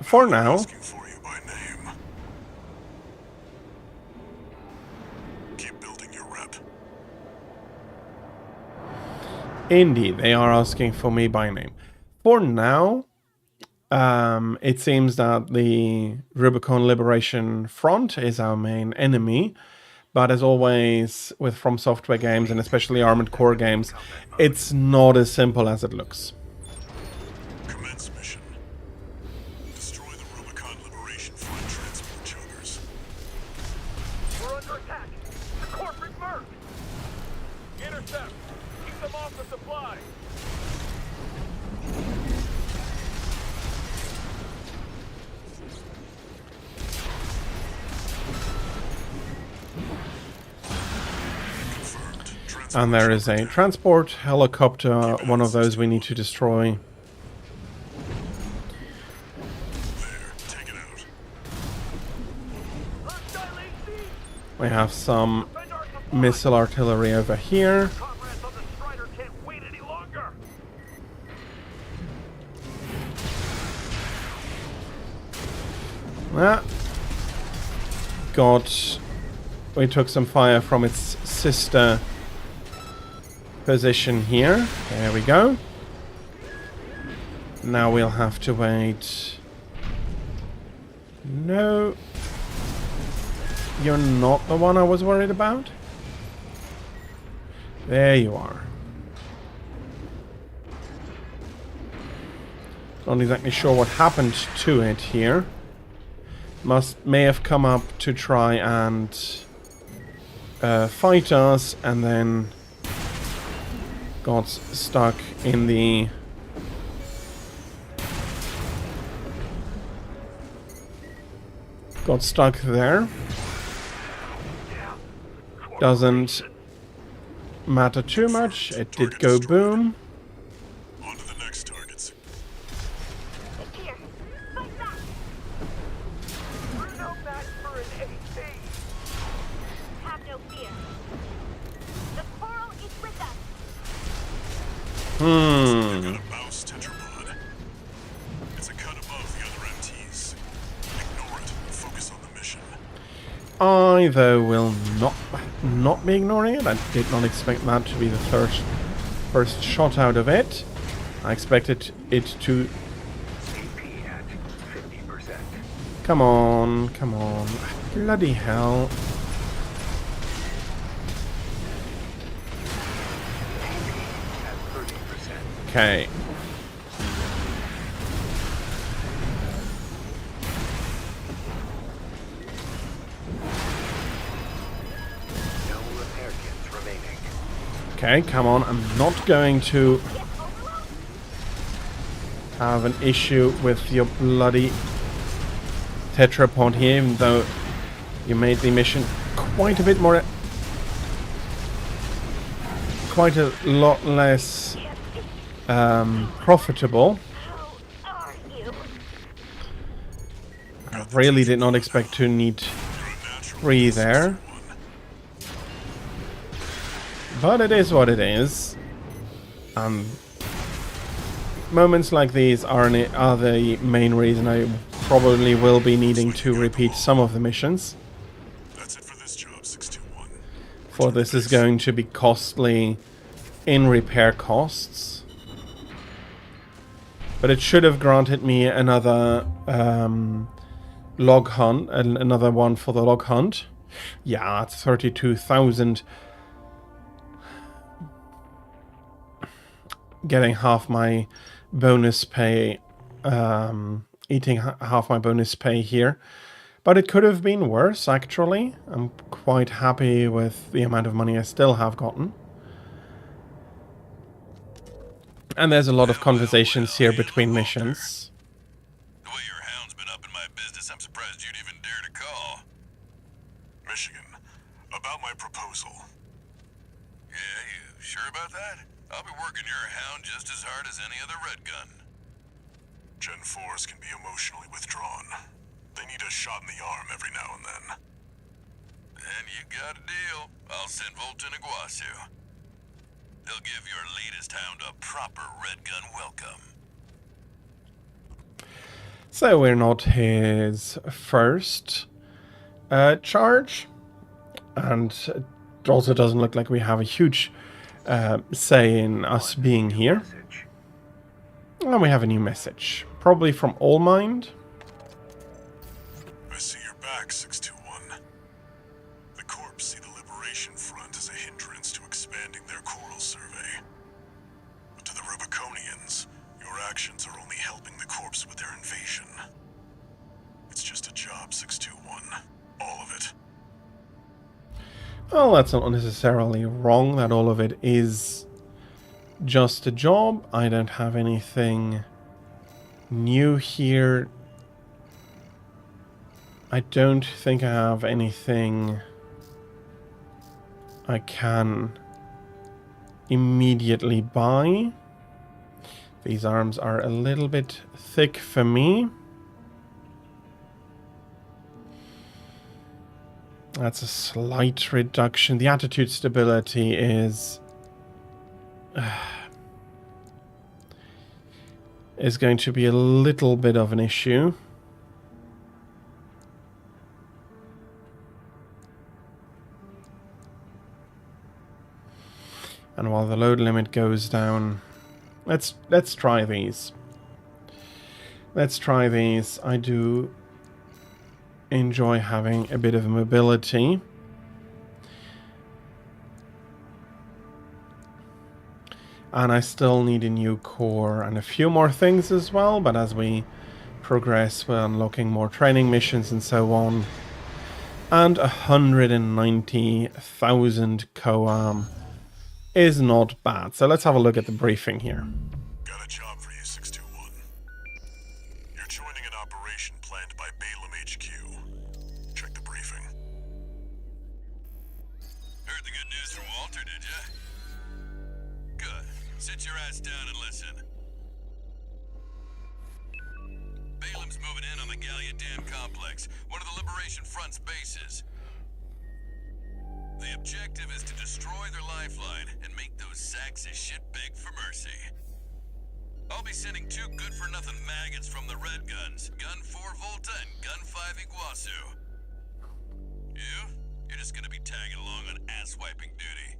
for now, Asking for you by name. Keep building your rep. indeed, they are asking for me by name. For now, it seems that the Rubicon Liberation Front is our main enemy, but as always with From Software games, and especially Armored Core games, it's not as simple as it looks. Commence mission. Destroy the Rubicon Liberation Front transport chuggers. We're under attack. The corporate merc. Intercept. Keep them off the supply. And there is a transport helicopter, one of those we need to destroy. There, take it out. Hostile AC! We have some Defend our supply! missile artillery over here. Comrades on the Strider can't wait any longer! Ah. We took some fire from its sister position here. There we go. Now we'll have to wait. No. You're not the one I was worried about. There you are. Not exactly sure what happened to it here. May have come up to try and fight us, and then got stuck in the there. Doesn't matter too much. It did go boom. On to the next targets. It's here. Fight back. We're no match for an AC! Have no fear. The coral is with us. Got a Baus tetrapod. It's a cut above the other MTs. Ignore it and focus on the mission. I, though, will not be ignoring it. I did not expect that to be the first shot out of it. I expected it to... AP at 50%. Come on, come on. Bloody hell. At 30%. Okay. No repair kits remaining. Okay, come on. I'm not going to have an issue with your bloody tetrapod here, even though you made the mission quite a bit more... quite a lot less profitable. How are you? I really did not expect to need 3 there. But it is what it is. Moments like these are the main reason I probably will be needing to repeat some of the missions. That's it for this job, 621. For this is going to be costly in repair costs. But it should have granted me another log hunt, another one for the log hunt. Yeah, it's 32,000. Getting half my bonus pay, eating half my bonus pay here. But it could have been worse, actually. I'm quite happy with the amount of money I still have gotten. And there's a lot of conversations here between missions. The way your hound's been up in my business, I'm surprised you'd even dare to call. Michigan, about my proposal. Yeah, you sure about that? I'll be working your hound just as hard as any other red gun. Gen 4s can be emotionally withdrawn. They need a shot in the arm every now and then. Then you got a deal. I'll send Volt and Iguazu. They'll give your latest hound a proper red gun welcome. So we're not his first charge. And it also doesn't look like we have a huge say in us being here. Message. And we have a new message. Probably from Allmind. I see your back, 621. The Corps see the Liberation Front as a hindrance to expanding their coral survey. But to the Rubiconians, your actions are only helping the Corps with their invasion. It's just a job, 621. All of it. Well, that's not necessarily wrong, that all of it is just a job. I don't have anything new here. I don't think I have anything I can immediately by. These arms are a little bit thick for me. That's a slight reduction. The attitude stability is going to be a little bit of an issue. And while the load limit goes down, let's try these. Let's try these. I do enjoy having a bit of mobility. And I still need a new core and a few more things as well, but as we progress, we're unlocking more training missions and so on. And 190,000 coam is not bad. So let's have a look at the briefing here. Got a job for you, 621. You're joining an operation planned by Balaam HQ. Check the briefing. Heard the good news from Walter, did ya? Good. Sit your ass down and listen. Balaam's moving in on the Gallia Dam complex, one of the Liberation Front's bases. The objective is to destroy their lifeline and make those sacks of shit beg for mercy. I'll be sending 2 good-for-nothing maggots from the Red Guns, Gun 4 Volta and Gun 5 Iguazu. You're just gonna be tagging along on ass-wiping duty.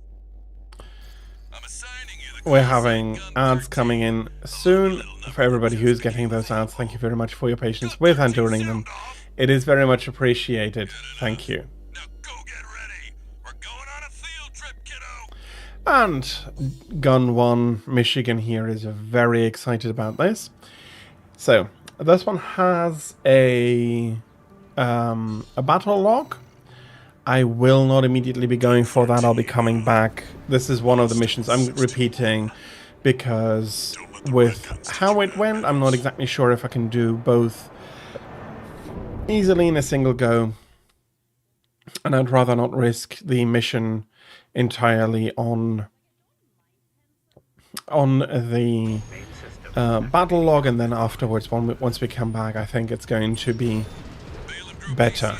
I'm assigning you the We're having ads coming in soon. For everybody who's getting those ads, thank you very much for your patience with enduring them. It is very much appreciated. Thank you. Now go get ready. We're going on a field trip, kiddo. And Gun 1 Michigan here is very excited about this. So this one has a battle log. I will not immediately be going for that. I'll be coming back. This is one of the missions I'm repeating because with how it went, I'm not exactly sure if I can do both easily in a single go. And I'd rather not risk the mission entirely on the battle log, and then afterwards, once we come back, I think it's going to be better.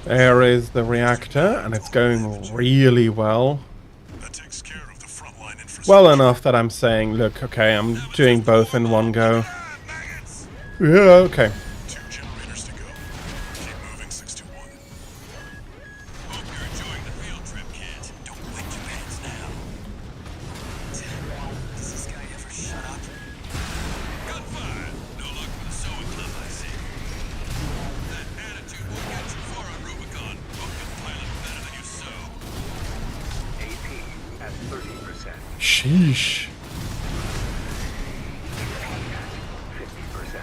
There is the reactor, and it's going really well. That takes care of the frontline infrastructure. Well enough that I'm saying, look, okay, I'm doing both in one go. Yeah, okay. 2 generators to go. Keep moving, 621. Hope you're enjoying the field trip, kid. Don't wet your pants now. Does this guy ever shut up? Gunfire! No luck with the sewing club, I see. That attitude won't get you far on Rubicon. Book a pilot better than you sew. AP at 30%. Sheesh. 50%.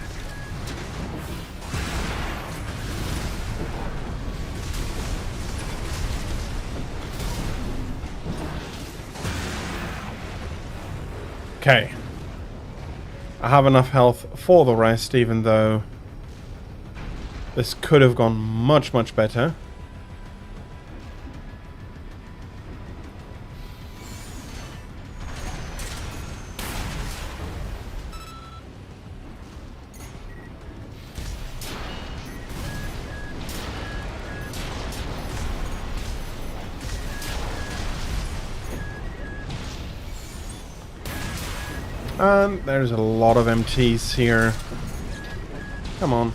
Okay. I have enough health for the rest, even though this could have gone much, much better. And there's a lot of MTs here. Come on.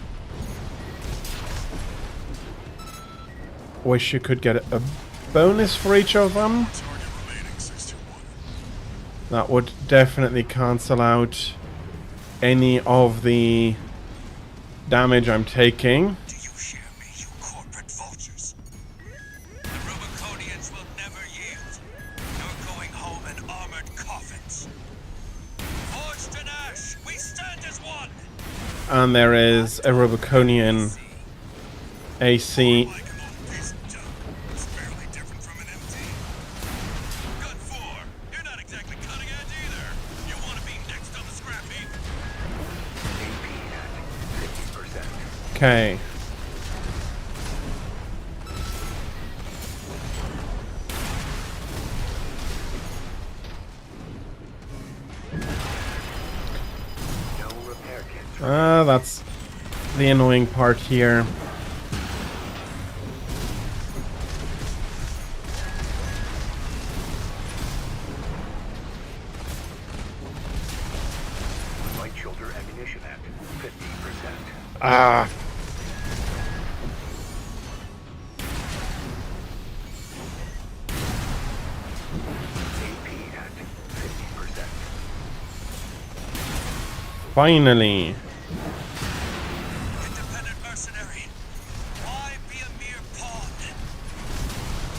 Wish you could get a bonus for each of them. Target remaining 621. That would definitely cancel out any of the damage I'm taking. Do you hear me, you corporate vultures? The Rubiconians will never yield. You're going home in armored coffins. Forged in ash, we stand as one! And there is a Rubiconian AC. Like an old piece of junk. It's barely different from an MT. Gun 4, you're not exactly cutting edge either. You want to be next on the scrap heap? AP at 50%. Okay. No repair kits. That's the annoying part here. Light shoulder ammunition at 50%. Ah. AP at 50%. Finally. Independent mercenary, why be a mere pawn?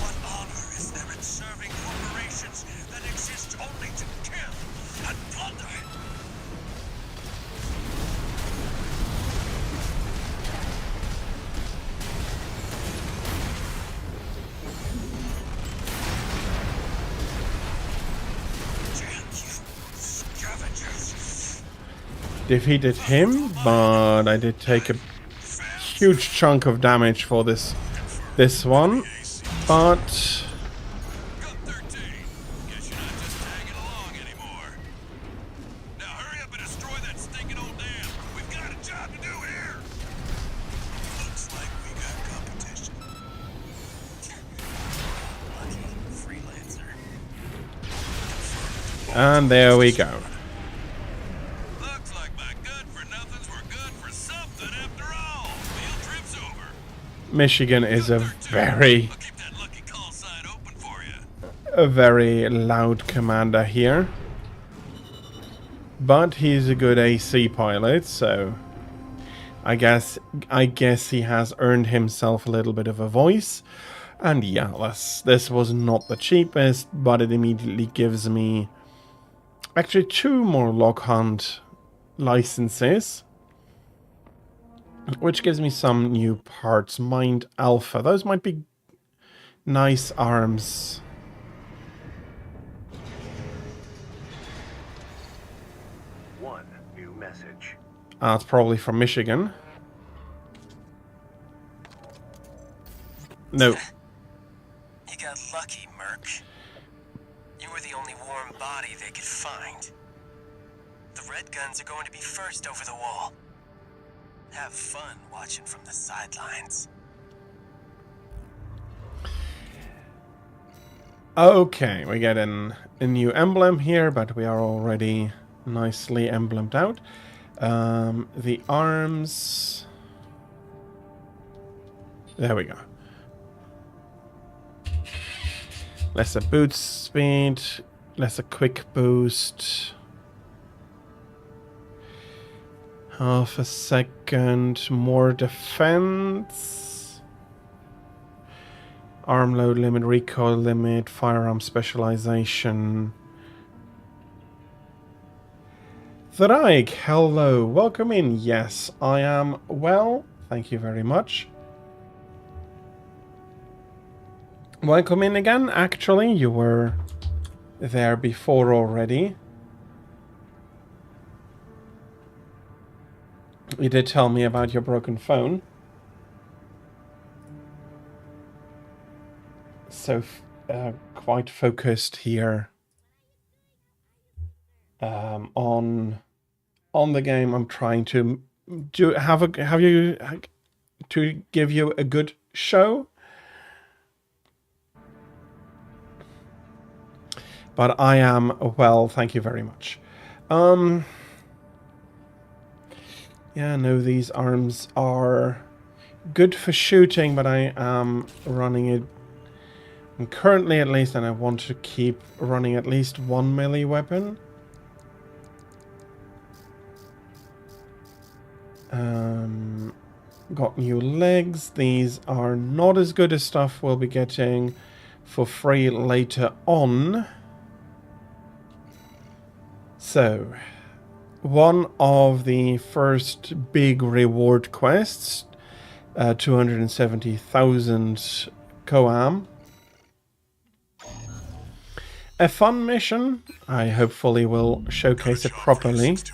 What honor is there in serving corporations that exist only to kill and plunder? Damn you, scavengers! Defeated him, but I did take a huge chunk of damage for this one. But Gun 13, guess you're not just tagging along anymore. Now hurry up and destroy that stinking old dam. We've got a job to do here. Looks like we got competition. Lucky freelancer. and there we go. Looks like my good-for-nothings were good for something after all. Field trip's over. Michigan is a I'll very keep that lucky call sign open for you. a very loud commander here. But he's a good AC pilot, so I guess he has earned himself a little bit of a voice. And yeah, this was not the cheapest, but it immediately gives me actually 2 more Log Hunt licenses, which gives me some new parts. Mind Alpha, those might be nice arms. One new message. It's probably from Michigan. No. You got lucky, Merc. You were the only warm body they could find. The Red Guns are going to be first over the wall. Have fun watching from the sidelines. Okay, we get a new emblem here, but we are already nicely emblemed out. The arms... There we go. Lesser boot speed, lesser quick boost. Half a second more defense. Arm load limit, recoil limit, firearm specialization. Thraig, hello, welcome in. Yes, I am well, thank you very much. Welcome in again. Actually, you were there before already. You did tell me about your broken phone. So, quite focused here on the game. I'm trying to give you a good show. But I am well, thank you very much. Yeah, no, these arms are good for shooting, but I am running it currently at least, and I want to keep running at least one melee weapon. Got new legs. These are not as good as stuff we'll be getting for free later on. So, one of the first big reward quests, 270,000 Koam. A fun mission. I hopefully will showcase it properly. This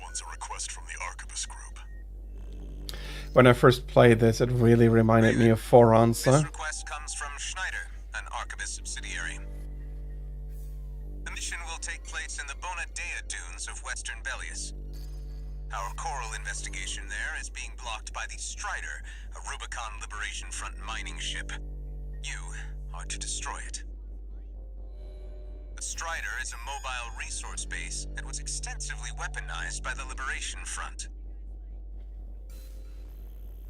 one's a request from the Arquebus group. When I first played this, it really reminded me of This Foranza. request comes from Schneider, an Arquebus subsidiary. The mission will take place in the Bonadea dunes of Western Bellius. Our coral investigation there is being blocked by the Strider, a Rubicon Liberation Front mining ship. You are to destroy it. The Strider is a mobile resource base that was extensively weaponized by the Liberation Front.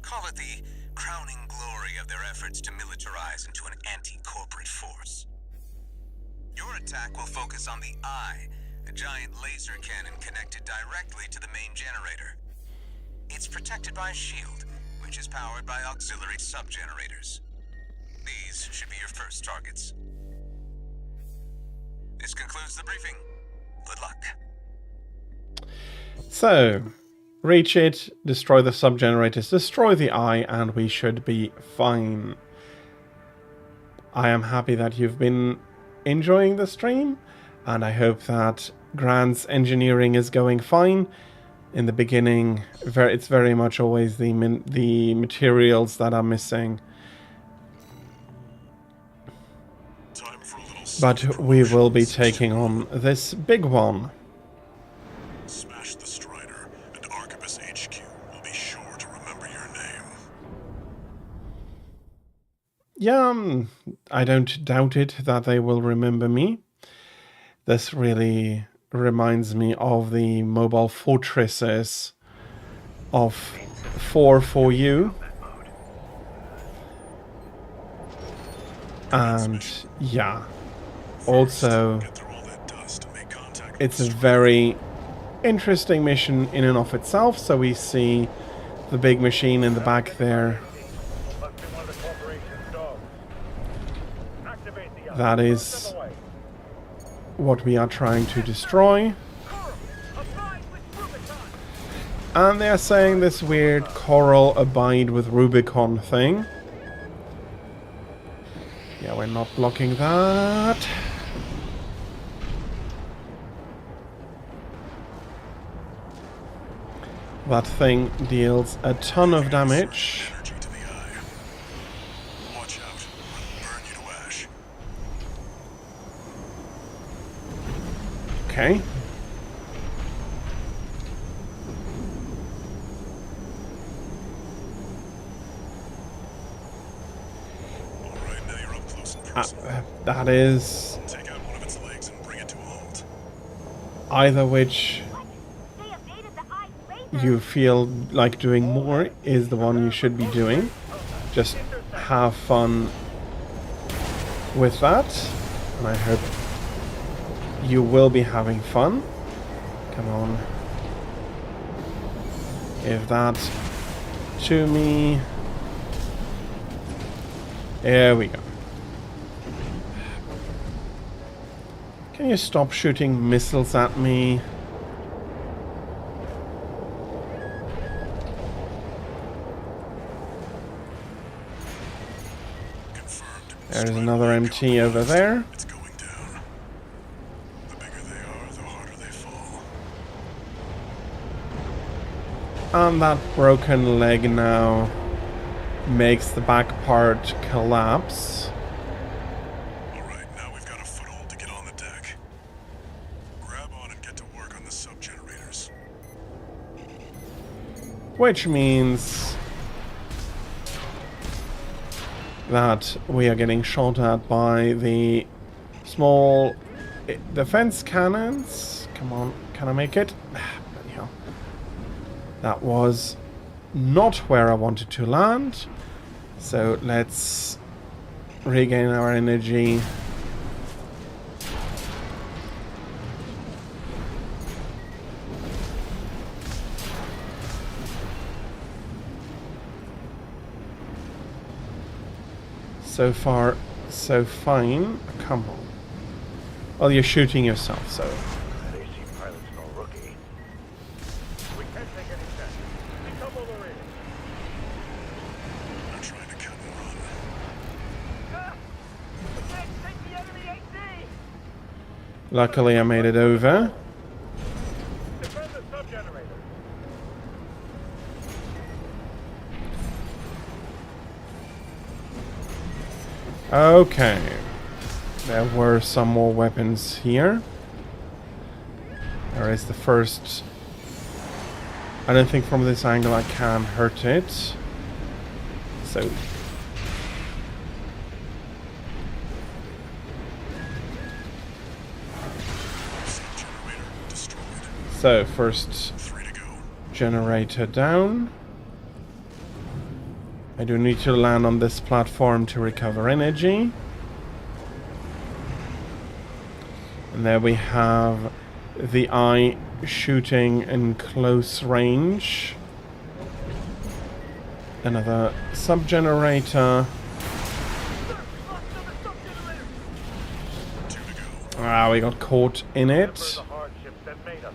Call it the crowning glory of their efforts to militarize into an anti-corporate force. Your attack will focus on the Eye, a giant laser cannon connected directly to the main generator. It's protected by a shield, which is powered by auxiliary sub-generators. These should be your first targets. This concludes the briefing. Good luck. So, reach it, destroy the sub-generators, destroy the Eye, and we should be fine. I am happy that you've been enjoying the stream, and I hope that Grant's engineering is going fine. In the beginning, it's very much always the materials that are missing. Time for a little But we will be taking on this big one. Smash the Strider, and Arquebus HQ will be sure to remember your name. Yeah, I don't doubt it that they will remember me. This really reminds me of the mobile fortresses of 4U. And yeah, also Get through all that dust and make contact with it's the a Strider. very interesting mission in and of itself. So we see the big machine in the back there. Must be one of the corporation's dogs. Activate the That is what we are trying to destroy. And they're saying this weird coral abide with Rubicon thing. Yeah, we're not blocking that. That thing deals a ton of damage. Energy to the eye. Watch out, or it'll burn you to ash. Okay. Alright, now you're up close and personal. That is Take out one of its legs and bring it to a halt. either which They evaded the Eye's laser. you feel like doing more is the one you should be doing. Just have fun with that, and I hope you will be having fun. Come on. Give that to me. There we go. Can you stop shooting missiles at me? Confirmed. There's Strider another line MT over there. It's going down. The bigger they are, the harder they fall. And that broken leg now makes the back part collapse. Alright, now we've got a foothold to get on the deck. Grab on and get to work on the sub-generators. Which means that we are getting shot at by the small defense cannons. Come on, can I make it? Bloody hell. That was not where I wanted to land. So let's regain our energy. So far, so fine. Come on. Well, you're shooting yourself, so. That AC pilot's no rookie. We can't take any chances. Become overrated. I'm trying to cut and run. Ah! We can't take the enemy AC! Luckily, I made it over. Defend the sub-generator. Okay. There were some more weapons here. There is the first. I don't think from this angle I can hurt it. So. Generator destroyed. So, first 3 to go. generator down. I do need to land on this platform to recover energy. And there we have the eye shooting in close range. Another sub-generator. 2 to go. Ah, we got caught in Remember it. the hardships that made us.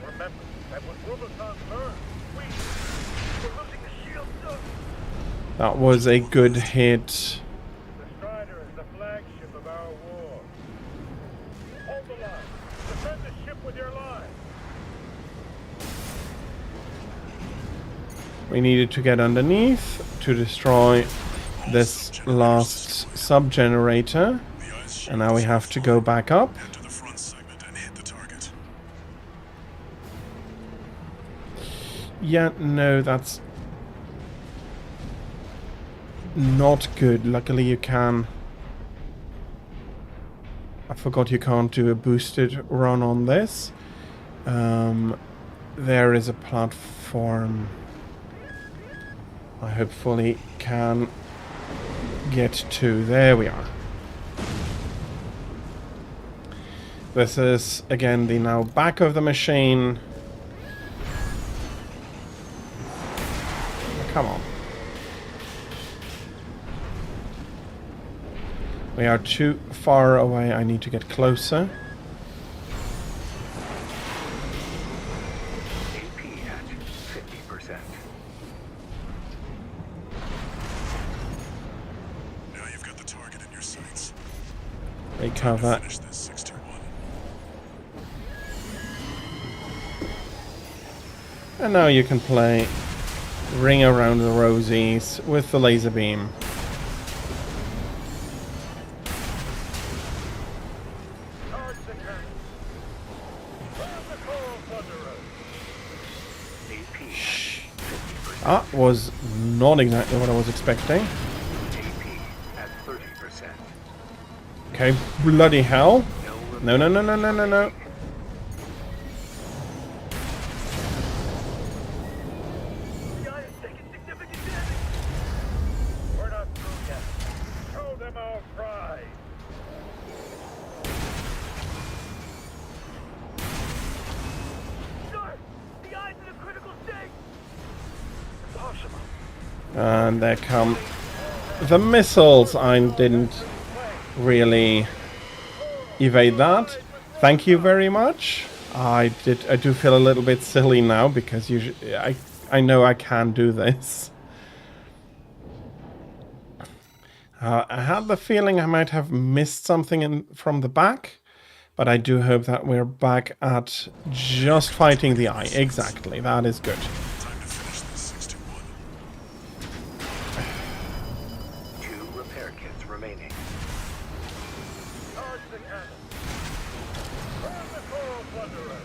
Remember that when Rubicon burned, we were losing the shield too. That was a good hit. The Strider is the flagship of our war. Hold the line. Defend the ship with your line. We needed to get underneath to destroy this last sub-generator. The ice sheet And now we have to go back up. head to the front segment and hit the target. Yeah, no, that's not good. Luckily you can. I forgot you can't do a boosted run on this. There is a platform I hopefully can get to. There we are. This is again the now back of the machine. Come on. We are too far away. I need to get closer. AP at 50%. Now you've got the target in your sights. Recover. Finish this 6-2-1. And now you can play Ring Around the Rosies with the laser beam. Charge the cannon. Grab the coral plunderer. AP at 50%. That was not exactly what I was expecting. AP at 30%. Okay, bloody hell. No, no, no, no, no, no, no. The eye is taking significant damage. We're not through yet. Show them our pride. Sir, the eye's in a critical state. Impossible. And there come the missiles. I didn't really evade that. Thank you very much. I do feel a little bit silly now because usually I know I can do this. I had the feeling I might have missed something from the back, but I do hope that we're back at just fighting the eye. Exactly, that is good. Time to finish this 6-2-1. 2 repair kits remaining. Charge the cannon. Grab the coral plunderer.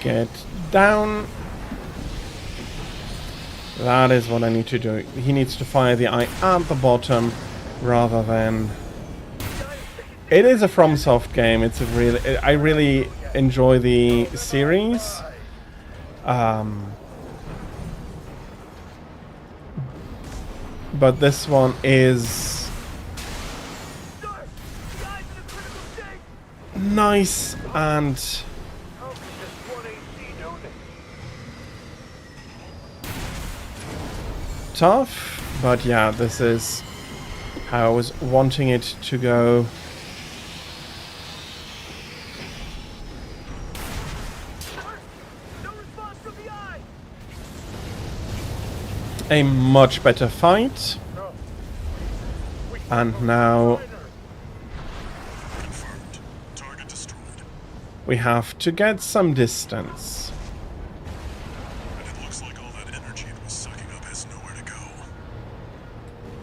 Get down. That is what I need to do. He needs to fire the eye at the bottom rather than... It is a FromSoft game. It's a really... I really enjoy the series. But this one is... nice and... tough, but yeah, this is how I was wanting it to go. A much better fight. And now Confirmed. Target destroyed. we have to get some distance. And it looks like all that energy it was sucking up has nowhere to go.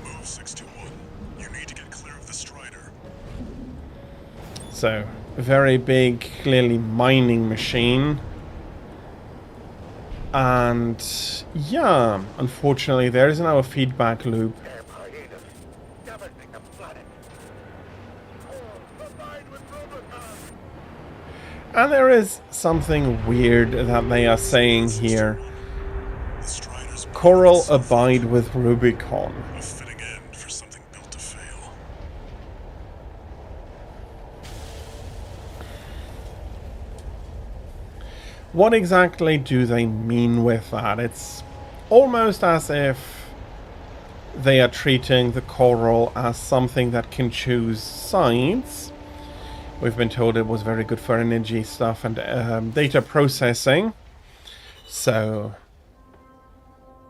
Move 621. You need to get clear of the Strider. So, a very big, clearly mining machine. And yeah, unfortunately there is now a feedback loop. And there is something weird that they are saying here. The Strider's Coral abide with Rubicon. a fitting end for something built to fail. What exactly do they mean with that? It's almost as if they are treating the coral as something that can choose sides. We've been told it was very good for energy stuff and data processing. So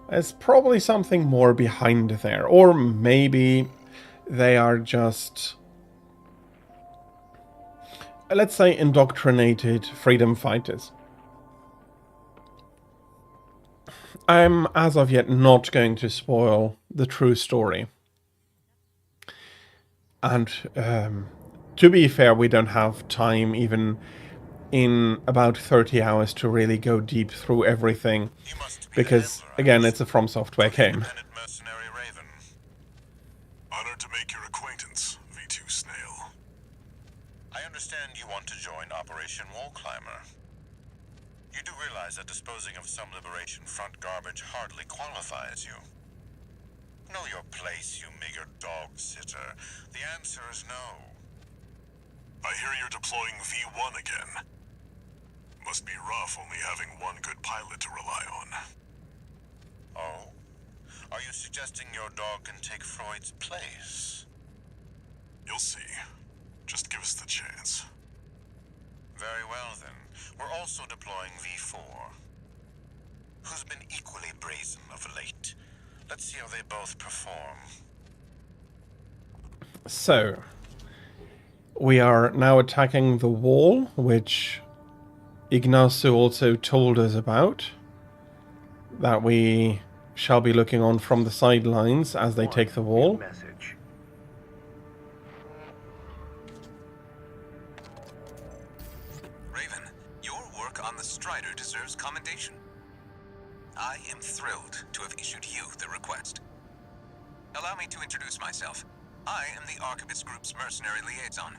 there's probably something more behind there. Or maybe they are just, let's say, indoctrinated freedom fighters. I'm, as of yet, not going to spoil the true story. And to be fair, we don't have time even in about 30 hours to really go deep through everything. You must be Because, the again, it's a From Software game. independent mercenary Raven. Honored to make your acquaintance, V2 Snail. I understand you want to join Operation Wall Climber. You do realize that disposing of some Liberation Front garbage hardly qualifies you. Know your place, you meager dog sitter. The answer is no. I hear you're deploying V1 again. Must be rough only having one good pilot to rely on. Oh? Are you suggesting your dog can take Freud's place? You'll see. Just give us the chance. Very well, then. We're also deploying V4. Who's been equally brazen of late. Let's see how they both perform. So, we are now attacking the wall, which Ignacio also told us about. That we shall be looking on from the sidelines as they take the wall. Message. Raven, your work on the Strider deserves commendation. I am thrilled to have issued you the request. Allow me to introduce myself. I am the Archibus Group's mercenary liaison.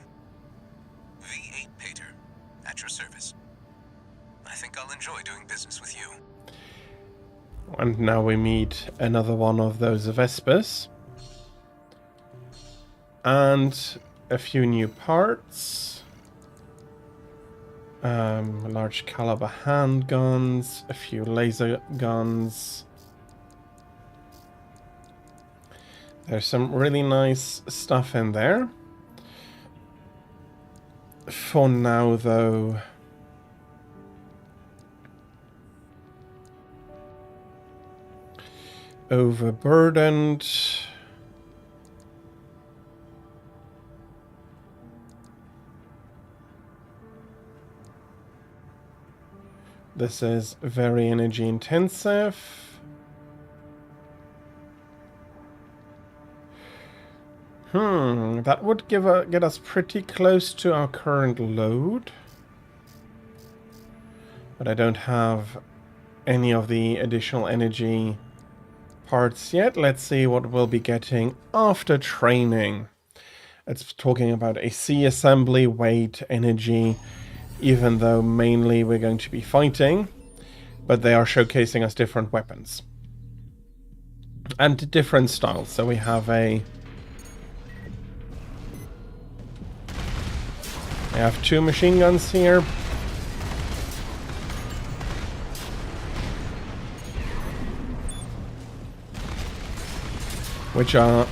V8 Pater, at your service. I think I'll enjoy doing business with you. And now we meet another one of those Vespers. And a few new parts. Large caliber handguns, a few laser guns. There's some really nice stuff in there. For now, though, overburdened. This is very energy intensive. That would get us pretty close to our current load. But I don't have any of the additional energy parts yet. Let's see what we'll be getting after training. It's talking about AC assembly, weight, energy, even though mainly we're going to be fighting, but they are showcasing us different weapons and different styles. So we have we have 2 machine guns here. Which are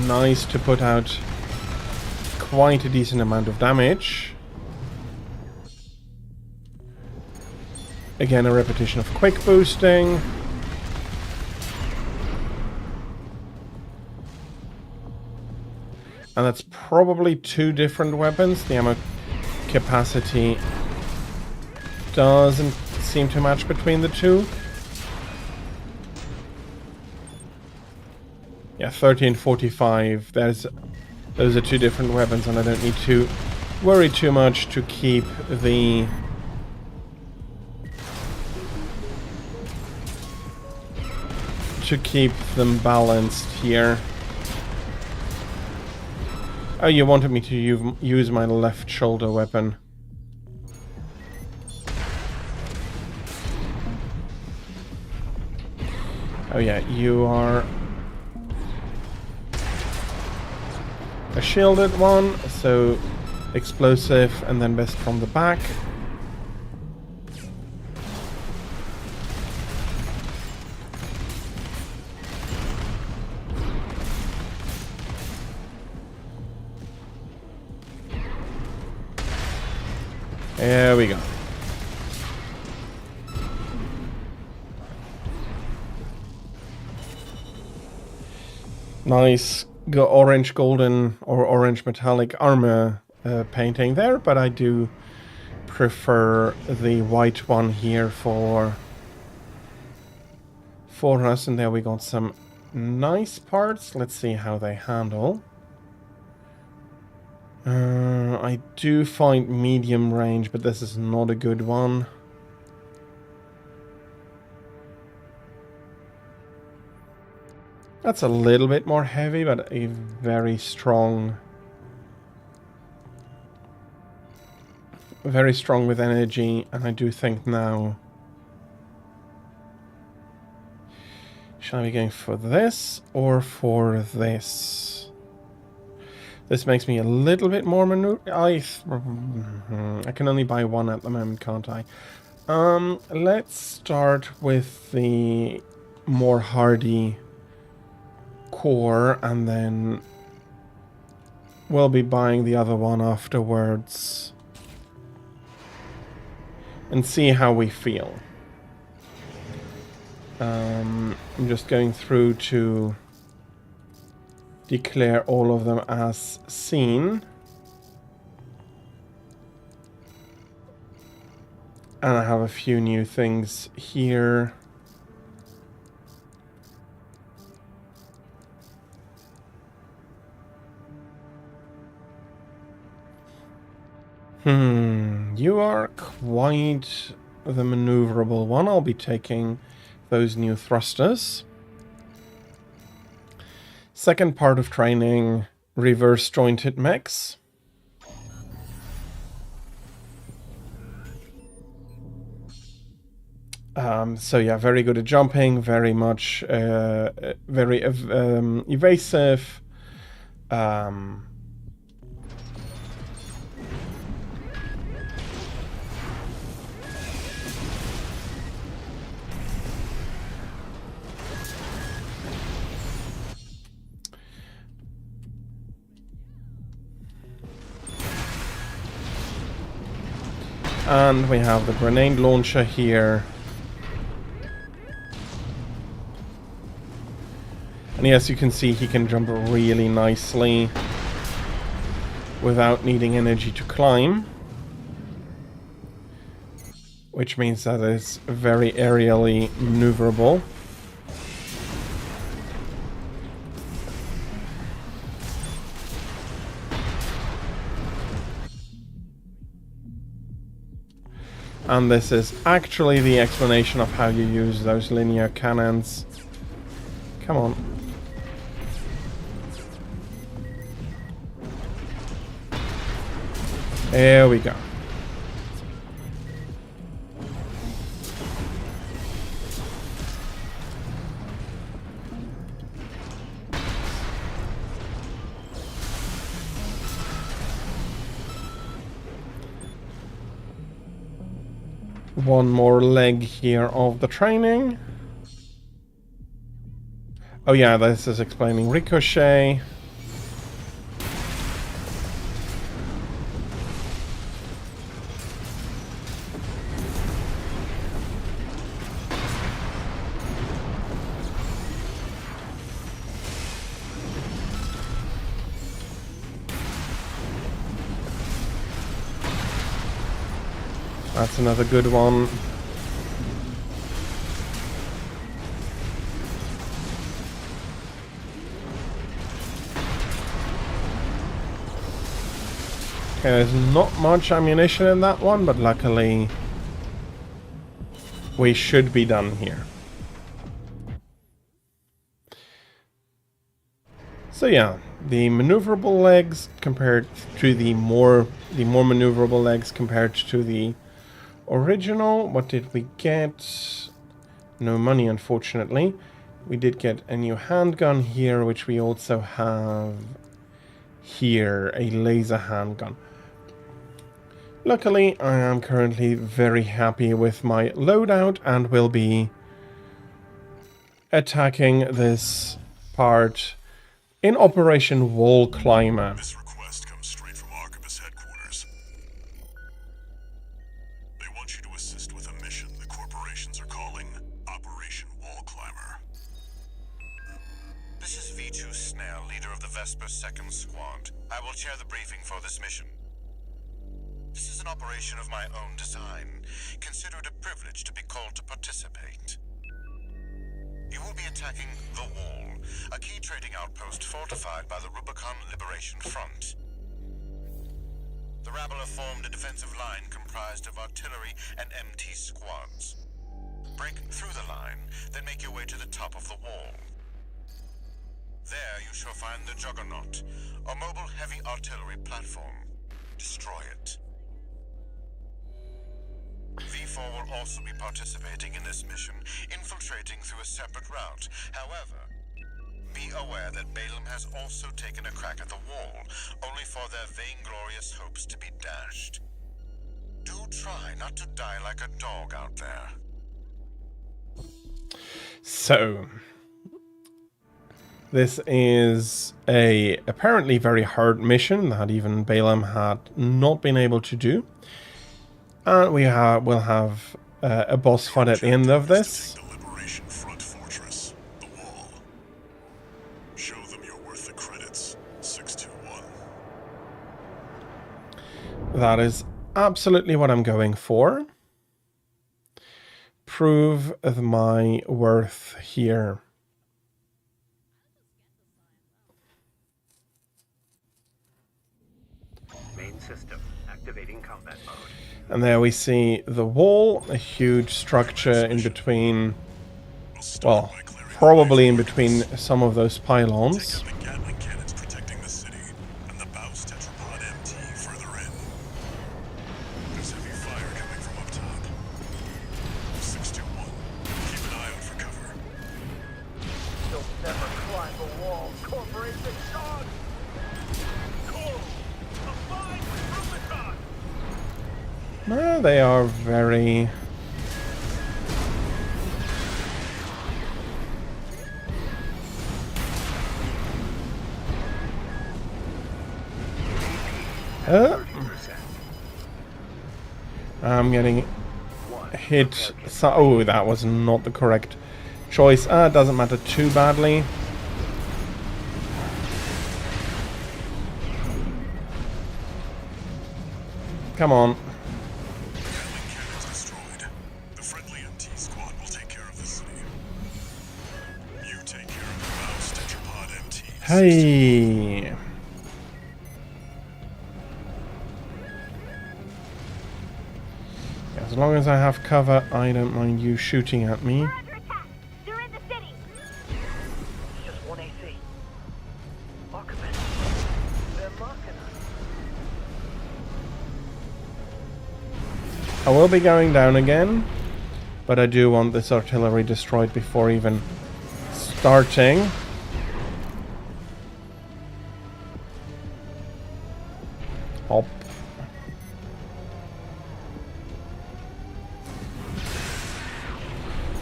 nice to put out quite a decent amount of damage. Again, a repetition of quick boosting. And that's probably 2 different weapons. The ammo capacity doesn't seem to match between the 2. Yeah, 1345. Those are 2 different weapons, and I don't need to worry too much to keep them balanced here. Oh, you wanted me to use my left shoulder weapon. Oh yeah, you are a shielded one, so explosive and then best from the back. There we go. Nice orange golden or orange metallic armor painting there, but I do prefer the white one here for us. And there we got some nice parts. Let's see how they handle. I do find medium range, but this is not a good one. That's a little bit more heavy, but a very strong with energy, and I do think now... Shall I be going for this or for this? This makes me a little bit more I can only buy one at the moment, can't I? Let's start with the more hardy core, and then we'll be buying the other one afterwards and see how we feel. I'm just going through to declare all of them as seen. And I have a few new things here. You are quite the maneuverable one. I'll be taking those new thrusters. Second part of training, reverse jointed mechs. So yeah, very good at jumping, very much, very evasive. And we have the grenade launcher here. And as you can see, he can jump really nicely without needing energy to climb. Which means that it's very aerially maneuverable. And this is actually the explanation of how you use those linear cannons Come on. There we go. One more leg here of the training. Oh yeah, this is explaining Ricochet. That's another good one. Okay, there's not much ammunition in that one, but luckily we should be done here. So yeah, the maneuverable legs compared to the more maneuverable legs compared to the original. What did we get? No money, unfortunately. We did get a new handgun here, which we also have here, a laser handgun. Luckily, I am currently very happy with my loadout and will be attacking this part in Operation Wall Climber. This request comes straight from Arquebus headquarters. They want you to assist with a mission the corporations are calling Operation Wall Climber. This is V2 Snell, leader of the Vesper 2nd Squad. I will chair the briefing for this mission. This is an operation of my own design. Consider it a privilege to be called to participate. You will be attacking The Wall, a key trading outpost fortified by the Rubicon Liberation Front. The rabble have formed a defensive line comprised of artillery and MT squads. Break through the line, then make your way to the top of the wall. There you shall find the Juggernaut, a mobile heavy artillery platform. Destroy it. V4 will also be participating in this mission, infiltrating through a separate route. However, be aware that Balaam has also taken a crack at the wall, only for their vainglorious hopes to be dashed. Do try not to die like a dog out there. So, this is a apparently very hard mission that even Balaam had not been able to do. And we will have a boss fight at the end of this. The Liberation Front Fortress, the Wall. Show them you're worth the credits. 621. That is absolutely what I'm going for. Prove my worth here. Main system activating combat mode. And there we see the wall, a huge structure in between, well, probably in between some of those pylons. Take out the Gatling cannons protecting the city, and the Baus Tetrapod MT further in. There's heavy fire coming from up top. 621. Keep an eye out for cover. You'll never climb the wall, corporation dog! Cool! A fight with Rubicon! Well, they are very... I'm getting hit. So, oh, that was not the correct choice. It doesn't matter too badly. Come on. Gatling cannons destroyed. The friendly MT squad will take care of the city. You take care of the Baus Tetrapod MT. Hey. As long as I have cover, I don't mind you shooting at me. We're under attack. They're in the city. will be going down again, but I do want this artillery destroyed before even starting. Hop.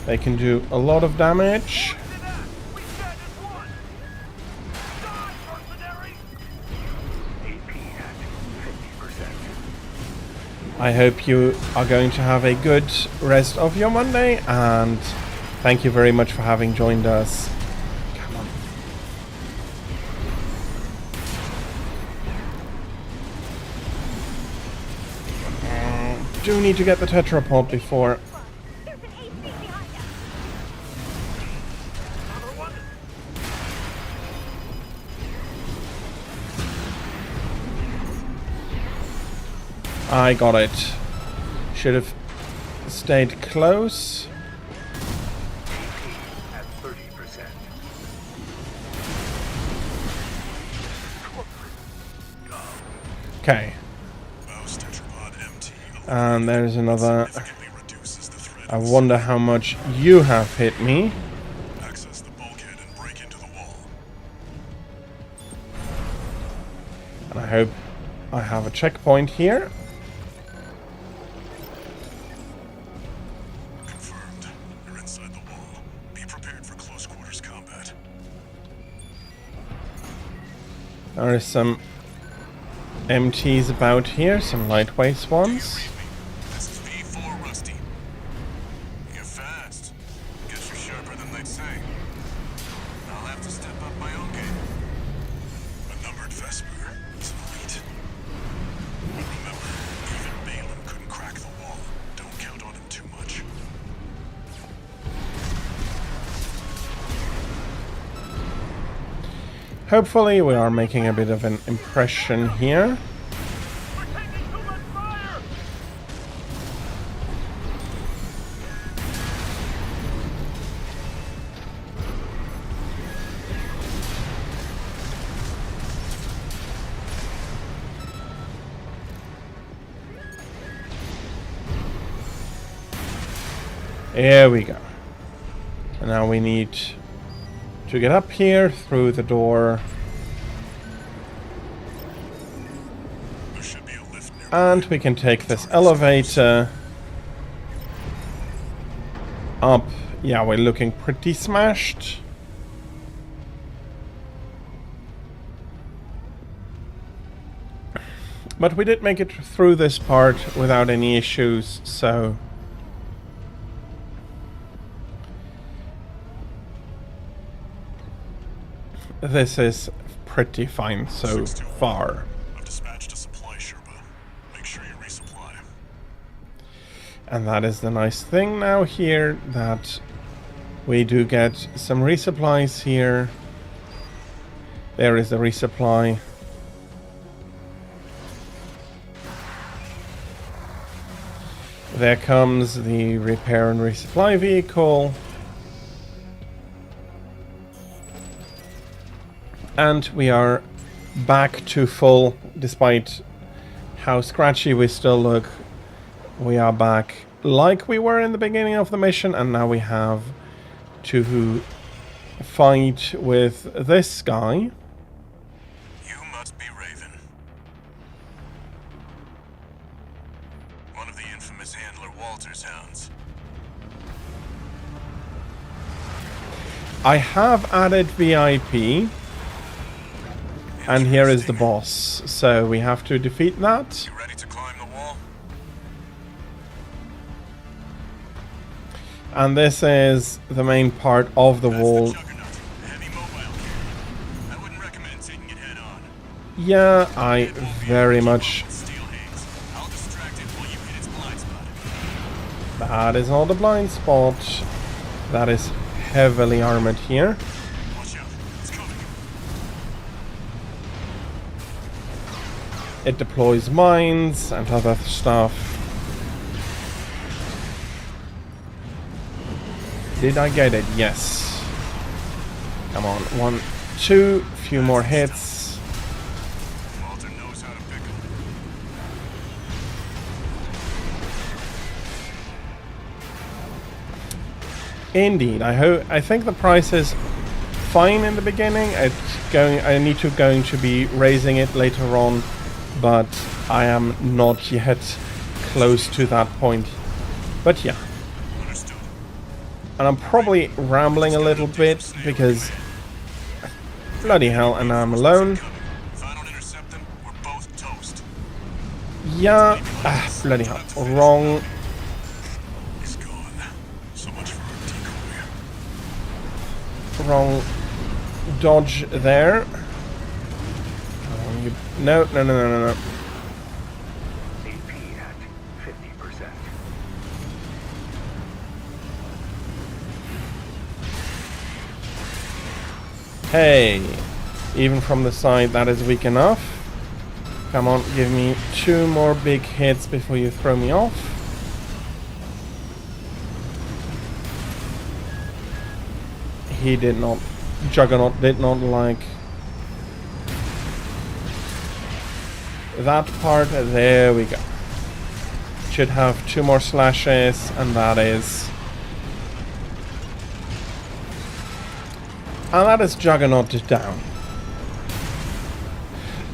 They can do a lot of damage. I hope you are going to have a good rest of your Monday, and thank you very much for having joined us. Come on. Do need to get the tetrapod before. There's an AC behind us. I got it. Should have stayed close. At 30%. Okay. Bow's tetrapod MT And there's another. significantly reduces the threat I of wonder how much you have hit me. access the bulkhead and break into the wall. And I hope I have a checkpoint here. Confirmed. You're inside the wall. Be prepared for close quarters combat. There is some MTs about here, some lightweight ones. This is V4 Rusty. You're fast. Guess you're sharper than they'd say. I'll have to step up my own game. A numbered Vesper is an elite. But remember, even Balin couldn't crack the wall. Don't count on him too much. Hopefully we are making a bit of an impression here. We're taking too much fire! There we go. And now we need to get up here through the door. There should be a lift nearby. And we can take this elevator up. Yeah, we're looking pretty smashed. But we did make it through this part without any issues, so... This is pretty fine so 6 to 1. far. I've dispatched a supply Sherpa. Make sure you resupply. And that is the nice thing now here, that we do get some resupplies here. There is the resupply. There comes the repair and resupply vehicle. And we are back to full, despite how scratchy we still look. We are back like we were in the beginning of the mission, and now we have to fight with this guy. You must be Raven. One of the infamous handler Walter's hounds. I have added VIP, and here is the boss, so we have to defeat that. You ready to climb the wall? And this is the main part of the That's wall. the Juggernaut. Heavy mobile here. I wouldn't recommend taking it head on. Yeah, I very much... Steel hands. I'll distract it while you hit its blind spot. That is not a blind spot. That is heavily armored here. Watch out. It's coming. It deploys mines and other stuff. Did I get it? Yes. Come on. 1, 2, few more hits. Walter knows how to pick 'em. Indeed, I think the price is fine in the beginning. I need to be raising it later on, but I am not yet close to that point. But yeah. Understood. And I'm probably rambling a little bit because bloody hell, and I'm alone. If I don't intercept them, we're both toast. Yeah, bloody hell. Wrong. He's gone. So much for our decoy. Wrong dodge there. No. AP at 50%. Hey, even from the side that is weak enough. Come on, give me 2 more big hits before you throw me off. He did not. Juggernaut did not like that part. There we go. Should have 2 more slashes, and that is Juggernaut down.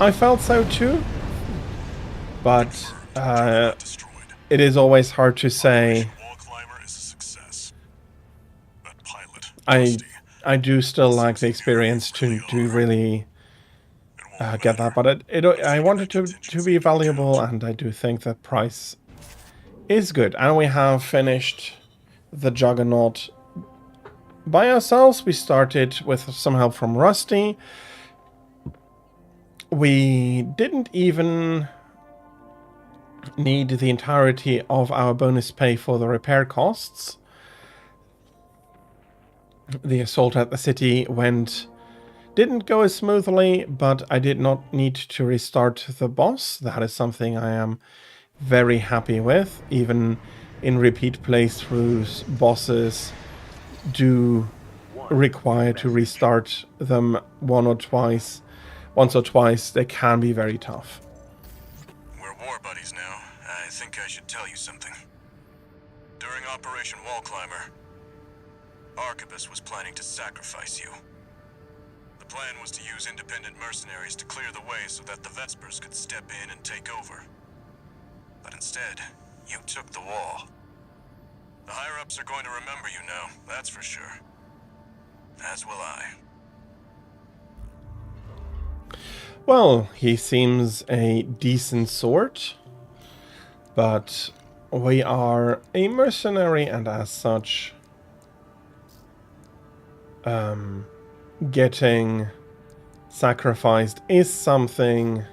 I felt so too, but it is always hard to say. Wall climber is a success. That pilot, I do still like the experience to really get that, but I want it to be valuable, and I do think the price is good. And we have finished the Juggernaut by ourselves. We started with some help from Rusty. We didn't even need the entirety of our bonus pay for the repair costs. The assault at the city didn't go as smoothly, but I did not need to restart the boss. That is something I am very happy with. Even in repeat playthroughs, bosses do require to restart them once or twice. They can be very tough. We're war buddies now. I think I should tell you something. During Operation Wall Climber, Arquebus was planning to sacrifice you. The plan was to use independent mercenaries to clear the way so that the Vespers could step in and take over. But instead, you took the wall. The higher-ups are going to remember you now, that's for sure. As will I. Well, he seems a decent sort, but we are a mercenary, and as such, getting sacrificed is something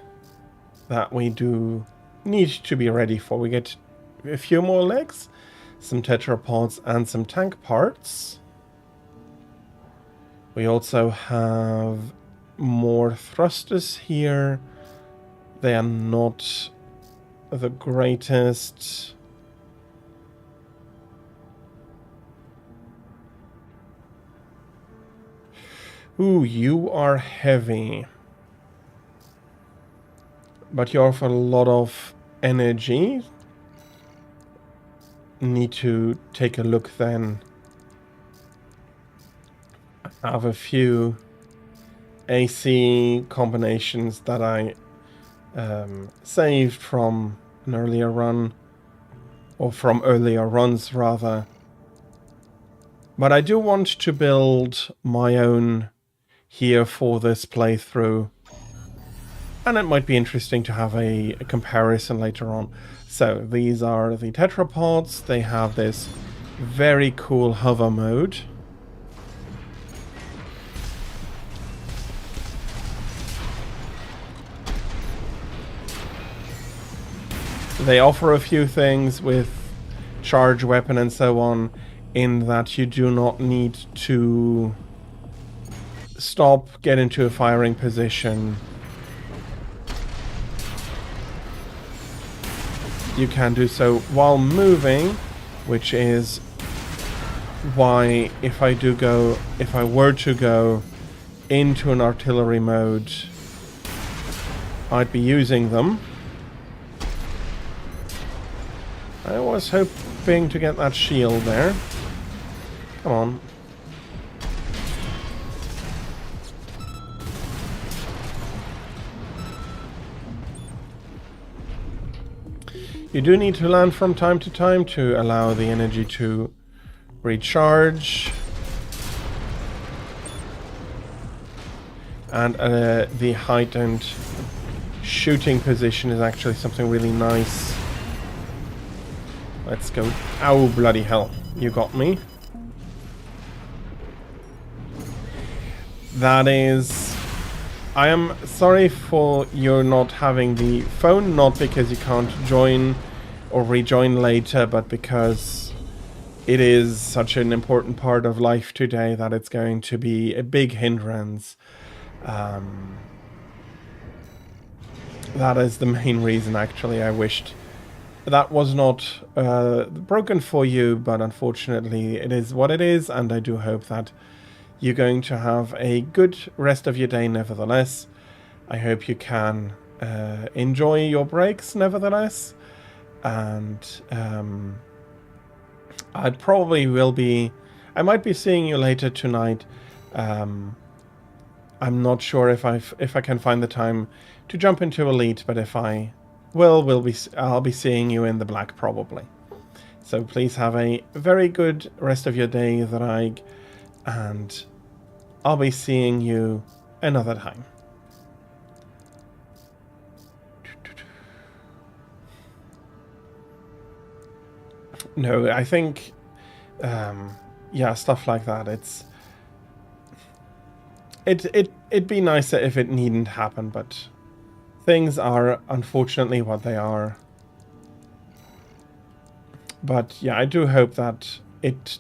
that we do need to be ready for. We get a few more legs, some tetrapods, and some tank parts. We also have more thrusters here. They are not the greatest. Ooh, you are heavy. But you offer a lot of energy. Need to take a look then. I have a few AC combinations that I saved from an earlier run, or from earlier runs rather. But I do want to build my own here for this playthrough, and it might be interesting to have a comparison later on. So these are the tetrapods. They have this very cool hover mode. They offer a few things with charge weapon and so on, in that you do not need to stop, get into a firing position. You can do so while moving, which is why if I were to go into an artillery mode, I'd be using them. I was hoping to get that shield there. Come on. You do need to land from time to time to allow the energy to recharge. And the heightened shooting position is actually something really nice. Let's go. Oh, bloody hell. You got me. That is... I am sorry for you not having the phone, not because you can't join or rejoin later, but because it is such an important part of life today that it's going to be a big hindrance. That is the main reason, actually. I wished that was not broken for you, but unfortunately it is what it is, and I do hope that you're going to have a good rest of your day nevertheless. I hope you can enjoy your breaks nevertheless, and I might be seeing you later tonight. I'm not sure if I can find the time to jump into Elite, but if I will, I'll be seeing you in the Black probably. So please have a very good rest of your day, Draig, and I'll be seeing you another time. No, I think, yeah, stuff like that. It'd be nicer if it needn't happen, but things are unfortunately what they are. But yeah, I do hope that it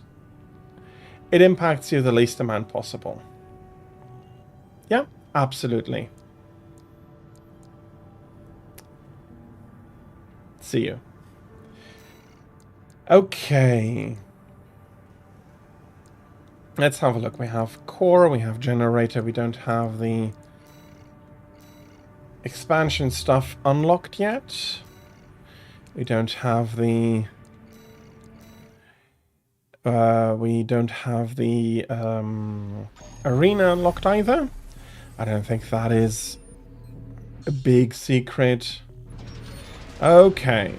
impacts you the least amount possible. Yeah, absolutely. See you. Okay. Let's have a look. We have core, we have generator, we don't have the expansion stuff unlocked yet. We don't have the arena unlocked either. I don't think that is a big secret. Okay.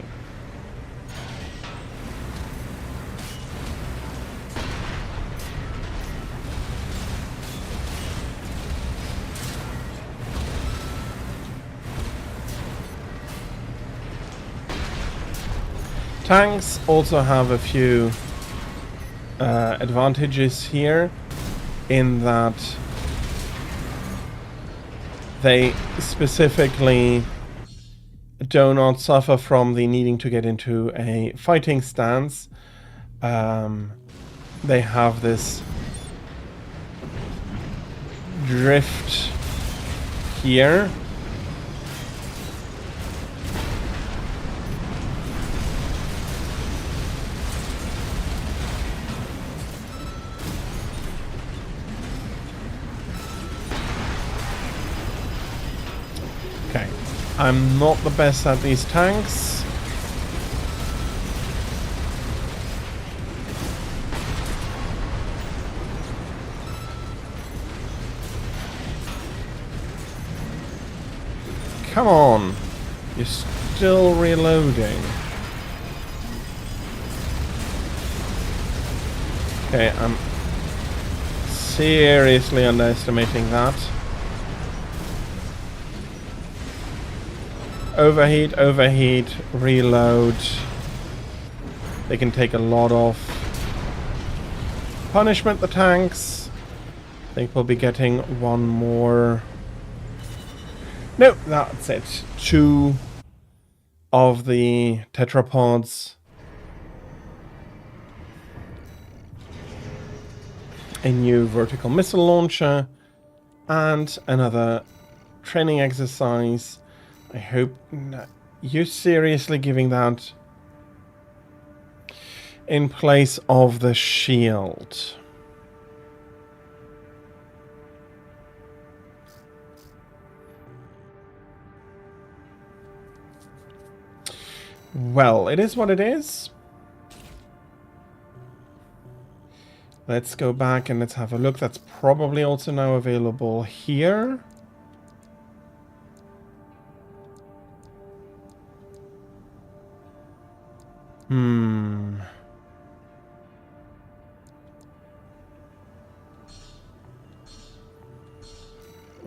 Tanks also have a few advantages here, in that they specifically do not suffer from the needing to get into a fighting stance. They have this drift here. I'm not the best at these tanks. Come on. You're still reloading. Okay, I'm seriously underestimating that. Overheat, overheat, reload. They can take a lot of punishment, the tanks. I think we'll be getting one more. No, that's it. 2 of the tetrapods. A new vertical missile launcher. And another training exercise. I hope you're seriously giving that in place of the shield. Well, it is what it is. Let's go back and let's have a look. That's probably also now available here.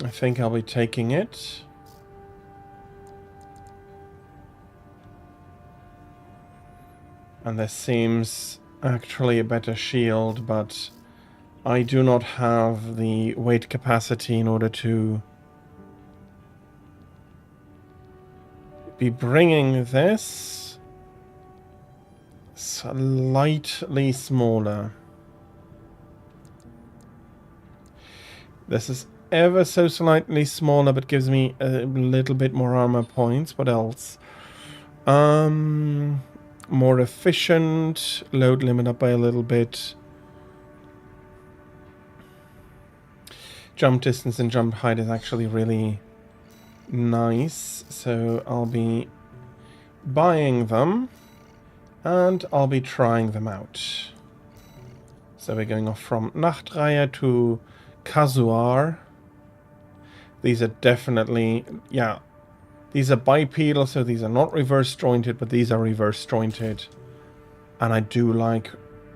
I think I'll be taking it. And this seems actually a better shield, but I do not have the weight capacity in order to be bringing this slightly smaller. This is ever so slightly smaller, but gives me a little bit more armor points. What else? More efficient. Load limit up by a little bit. Jump distance and jump height is actually really nice. So I'll be buying them. And I'll be trying them out. So we're going off from Nachtreihe to Kazuar. These are definitely, yeah, these are bipedal, so these are not reverse jointed, but these are reverse jointed. And I do like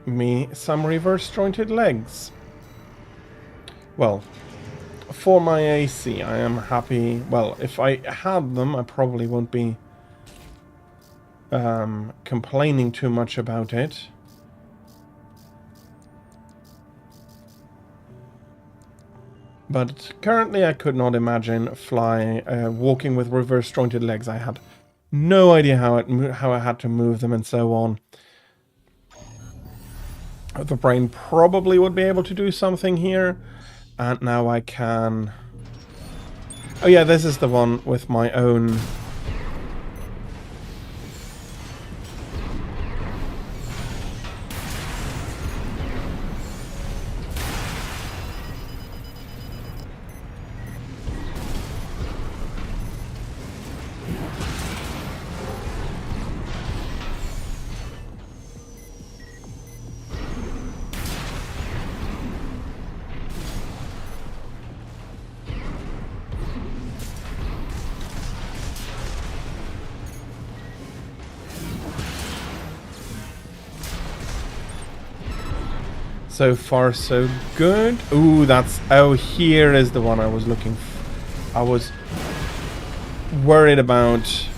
me some reverse jointed legs. Well, for my AC, I am happy. Well, if I had them, I probably won't be complaining too much about it. But currently I could not imagine walking with reverse jointed legs. I had no idea how I had to move them and so on. The brain probably would be able to do something here. And now I can... Oh yeah, this is the one with my own... So far, so good. Ooh, that's... Oh, here is the one I was looking for. I was worried about...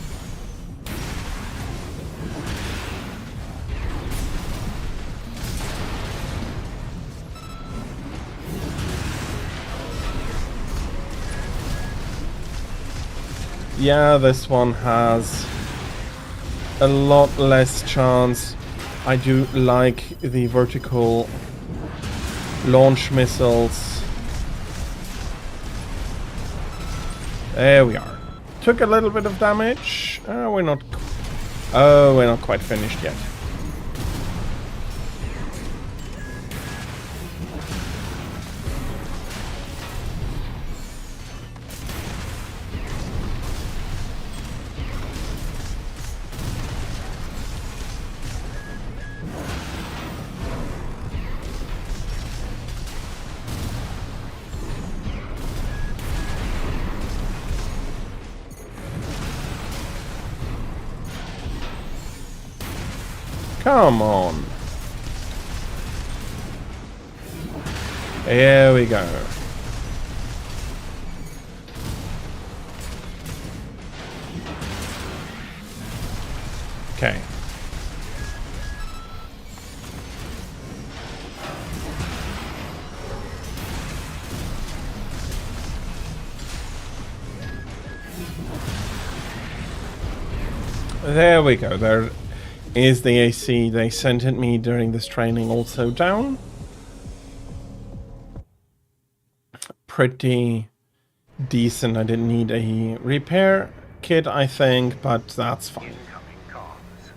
Yeah, this one has a lot less chance. I do like the vertical launch missiles. There we are. Took a little bit of damage. We're not quite finished yet. Come on. Here we go. Okay. There we go. There is the AC they sent at me during this training also down. Pretty decent. I didn't need a repair kit, I think, but that's fine. Incoming comms.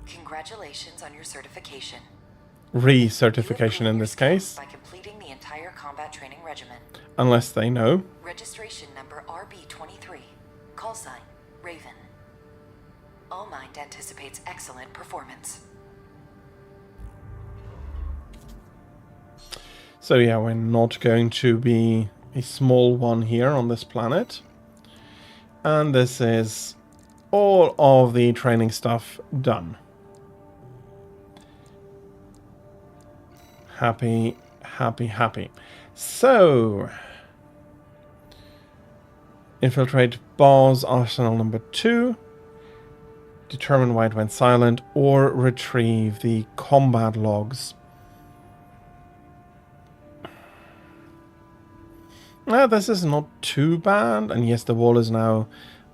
Congratulations on your certification. Recertification in this case. By completing the entire combat training regimen. Unless they know. Registration number RB23. Call sign, Raven. All Mind anticipates excellent performance. So yeah, we're not going to be a small one here on this planet. And this is all of the training stuff done. Happy, happy, happy. So, infiltrate Ball's arsenal number 2. Determine why it went silent, or retrieve the combat logs. This is not too bad. And yes, the wall is now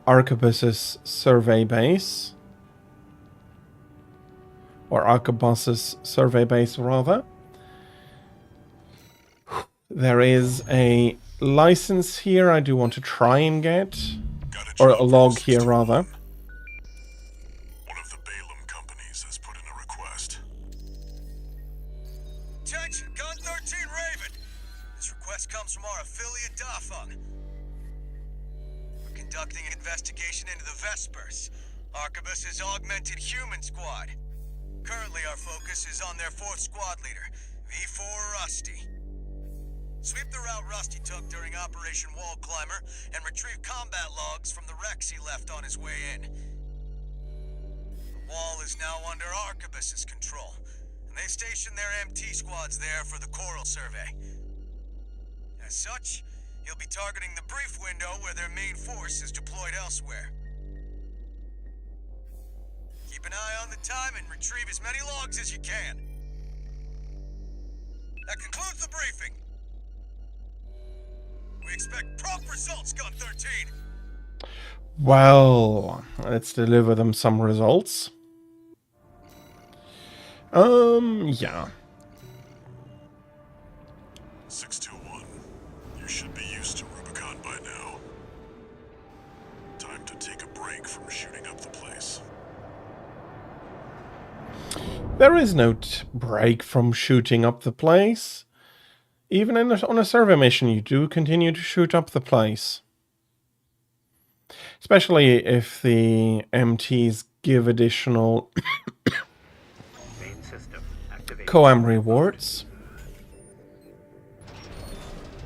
Arquebus's survey base. Or Arquebus's survey base, rather. There is a license here I do want to try and get. Or a log here, rather. One of the Balaam companies has put in a request. Attention, Gun 13 Raven! This request comes from our affiliate Dafeng. We're conducting an investigation into the Vespers, Arquebus's augmented human squad. Currently our focus is on their 4th squad leader, V4 Rusty. Sweep the route Rusty took during Operation Wall Climber and retrieve combat logs from the wrecks he left on his way in. The wall is now under Arquebus's control, and they've stationed their MT squads there for the Coral survey. As such, you'll be targeting the brief window where their main force is deployed elsewhere. Keep an eye on the time and retrieve as many logs as you can. That concludes the briefing. We expect prompt results, Gun 13. Well, let's deliver them some results. Yeah. 621. You should be used to Rubicon by now. Time to take a break from shooting up the place. There is no break from shooting up the place. Even on a survey mission, you do continue to shoot up the place. Especially if the MTs give additional Main system activated. Coam rewards.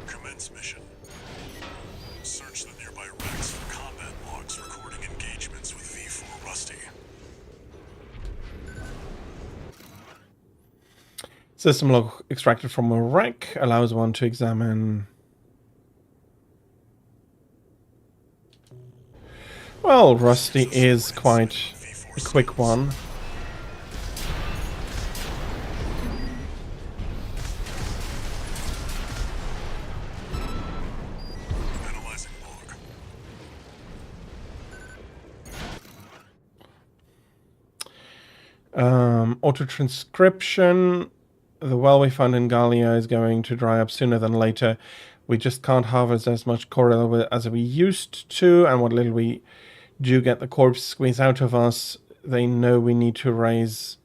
Commence mission. Search the nearby wrecks for combat logs recording engagements with V4 Rusty. System log extracted from a wreck allows one to examine. Well, Rusty is quite a quick one. Analyzing log. Auto-transcription. The well we found in Gallia is going to dry up sooner than later. We just can't harvest as much coral as we used to, and what little we do get the corpse squeeze out of us, they know we need to raise...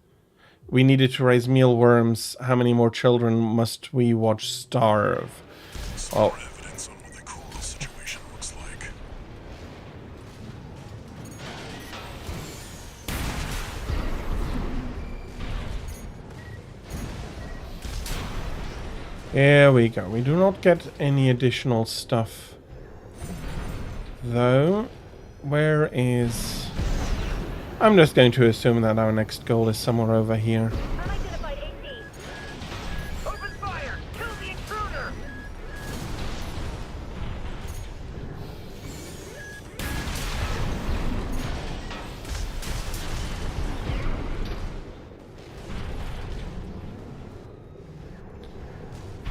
We needed to raise mealworms. How many more children must we watch starve? Some more evidence on what the coral situation looks like. Here we go. We do not get any additional stuff, though. Where is... I'm just going to assume that our next goal is somewhere over here. Unidentified AT. Open fire! Kill the intruder!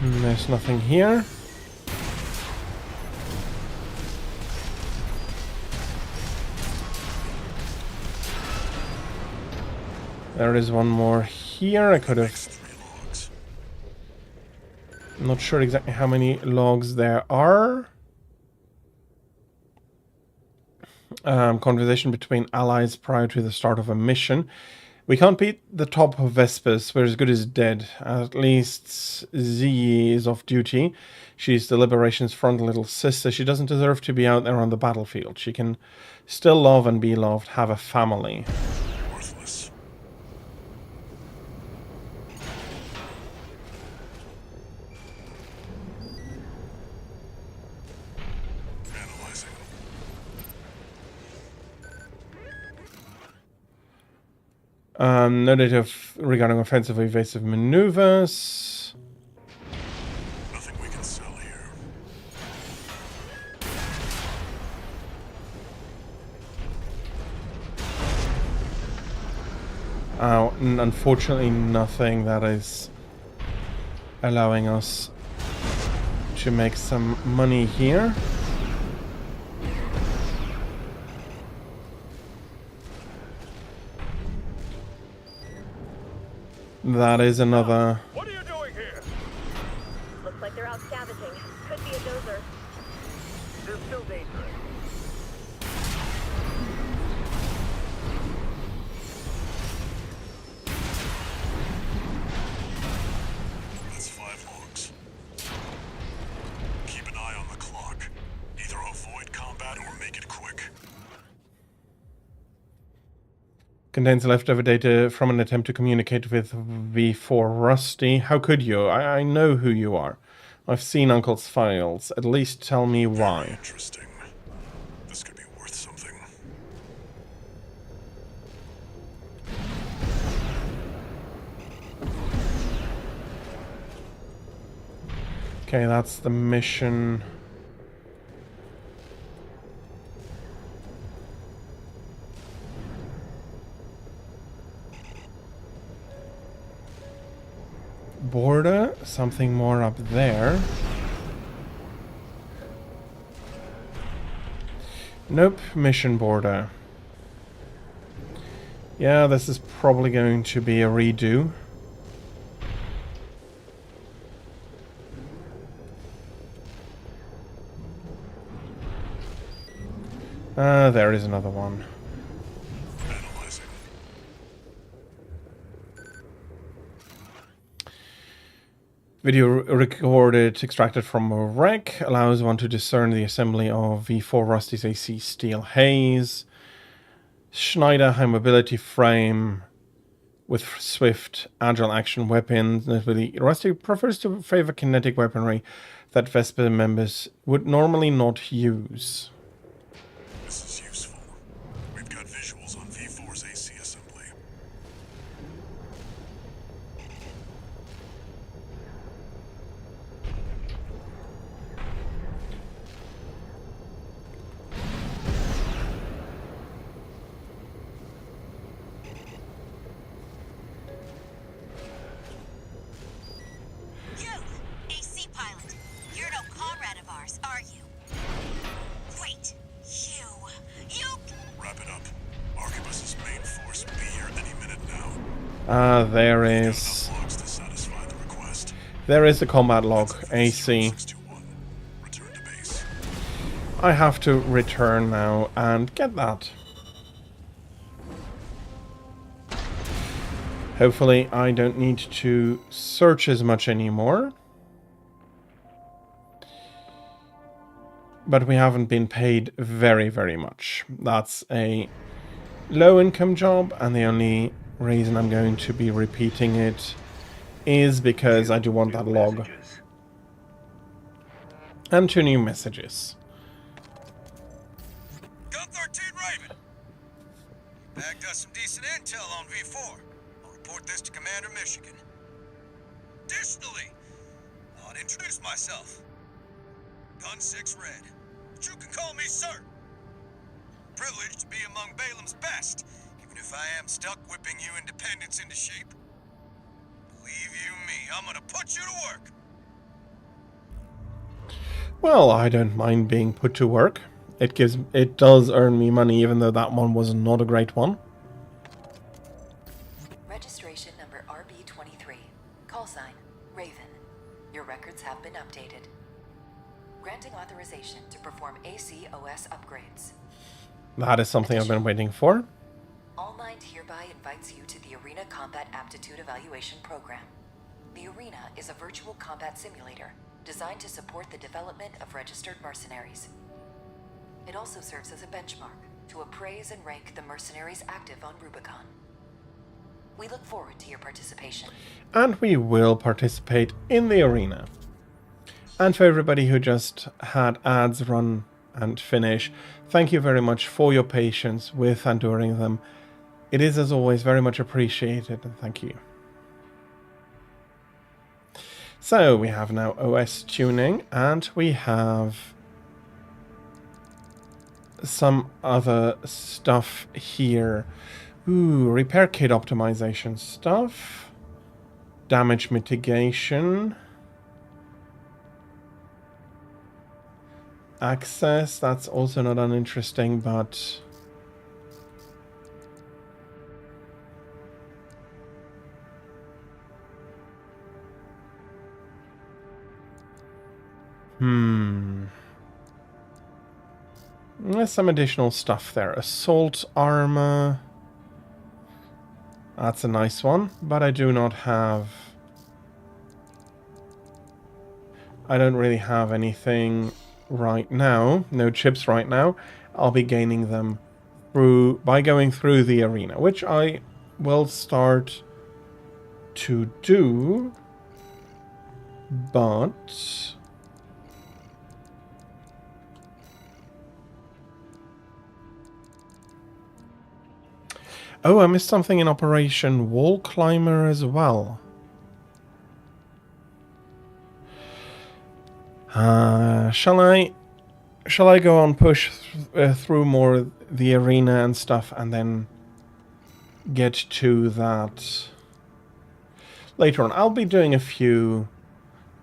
There's nothing here. There is one more here. I could have... 3 logs. I'm not sure exactly how many logs there are. Conversation between allies prior to the start of a mission. We can't beat the top of Vespers. We're as good as dead. At least Z is off duty. She's the Liberation's front little sister. She doesn't deserve to be out there on the battlefield. She can still love and be loved, have a family. Worthless. Analyzing. No data regarding offensive or evasive maneuvers. Nothing we can sell here. Unfortunately, nothing that is allowing us to make some money here. That is another. What are you doing here? Looks like they're out scavenging. Could be a dozer. They're still dangerous. That's 5 logs. Keep an eye on the clock. Either avoid combat or make it quick. Contains leftover data from an attempt to communicate with V4 Rusty. How could you? I know who you are. I've seen Uncle's files. At least tell me why. Interesting. This could be worth something. Okay, that's the mission. Border, something more up there. Nope, mission border. Yeah, this is probably going to be a redo. There is another one. Analyzing. Video recorded, extracted from a wreck, allows one to discern the assembly of V4 Rusty's AC steel haze. Schneider high mobility frame with swift, agile action weapons. Notably, Rusty prefers to favor kinetic weaponry that Vesper members would normally not use. This is useful. We've got visuals on V4's AC assembly. You, AC pilot. You're no comrade of ours, are you? Wait, you... Wrap it up. Arquebus's main force will be here any minute now. There Got is... enough logs to satisfy the request. There is the combat log, AC. 621. Return to base. I have to return now and get that. Hopefully I don't need to search as much anymore. But we haven't been paid very, very much. That's a low-income job, and the only reason I'm going to be repeating it is because I do want that log. Messages. And 2 new messages. Gun 13 Raven. You bagged us some decent intel on V4. I'll report this to Commander Michigan. Additionally, I want to introduce myself. Gun 6 Red. But you can call me sir. Privileged to be among Balaam's best, even if I am stuck whipping you independents into shape. Believe you me, I'm gonna put you to work. Well, I don't mind being put to work. It does earn me money, even though that one was not a great one. Registration number RB23. Call sign, Raven. Your records have been updated. Granting authorization to perform AC OS upgrades. That is something I've been waiting for. All Mind hereby invites you to the Arena Combat Aptitude Evaluation Program. The Arena is a virtual combat simulator designed to support the development of registered mercenaries. It also serves as a benchmark to appraise and rank the mercenaries active on Rubicon. We look forward to your participation. And we will participate in the arena. And for everybody who just had ads run and finish, thank you very much for your patience with and during them. It is, as always, very much appreciated, and thank you. So we have now OS tuning, and we have some other stuff here. Ooh, repair kit optimization stuff. Damage mitigation. Access, that's also not uninteresting, but... There's some additional stuff there. Assault armor. That's a nice one, but I do not have... I don't really have anything right now. No chips right now. I'll be gaining them by going through the arena, which I will start to do, but... Oh, I missed something in Operation Wall Climber as well. Shall I go on push through more the arena and stuff, and then get to that later on? I'll be doing a few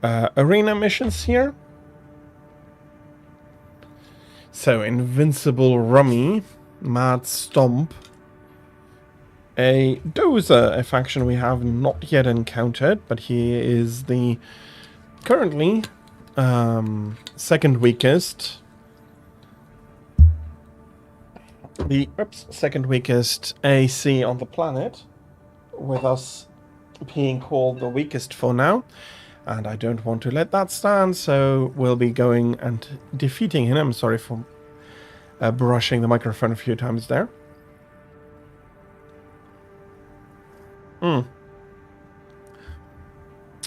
arena missions here. So, Invincible Rummy, Mad Stomp, a Dozer, a faction we have not yet encountered, but he is the currently second weakest. Second weakest AC on the planet, with us being called the weakest for now. And I don't want to let that stand, so we'll be going and defeating him. I'm sorry for brushing the microphone a few times there.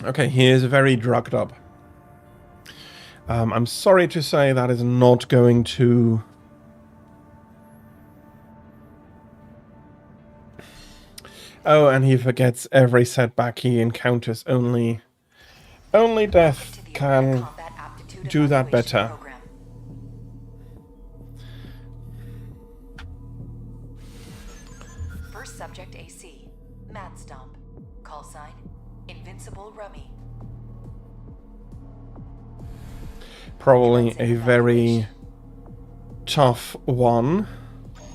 Okay, he is very drugged up. I'm sorry to say that is not going to... Oh, and he forgets every setback he encounters. Only death can do that better. First subject AC, Mad Stomp. Call sign, Invincible Rummy. Probably a very tough one.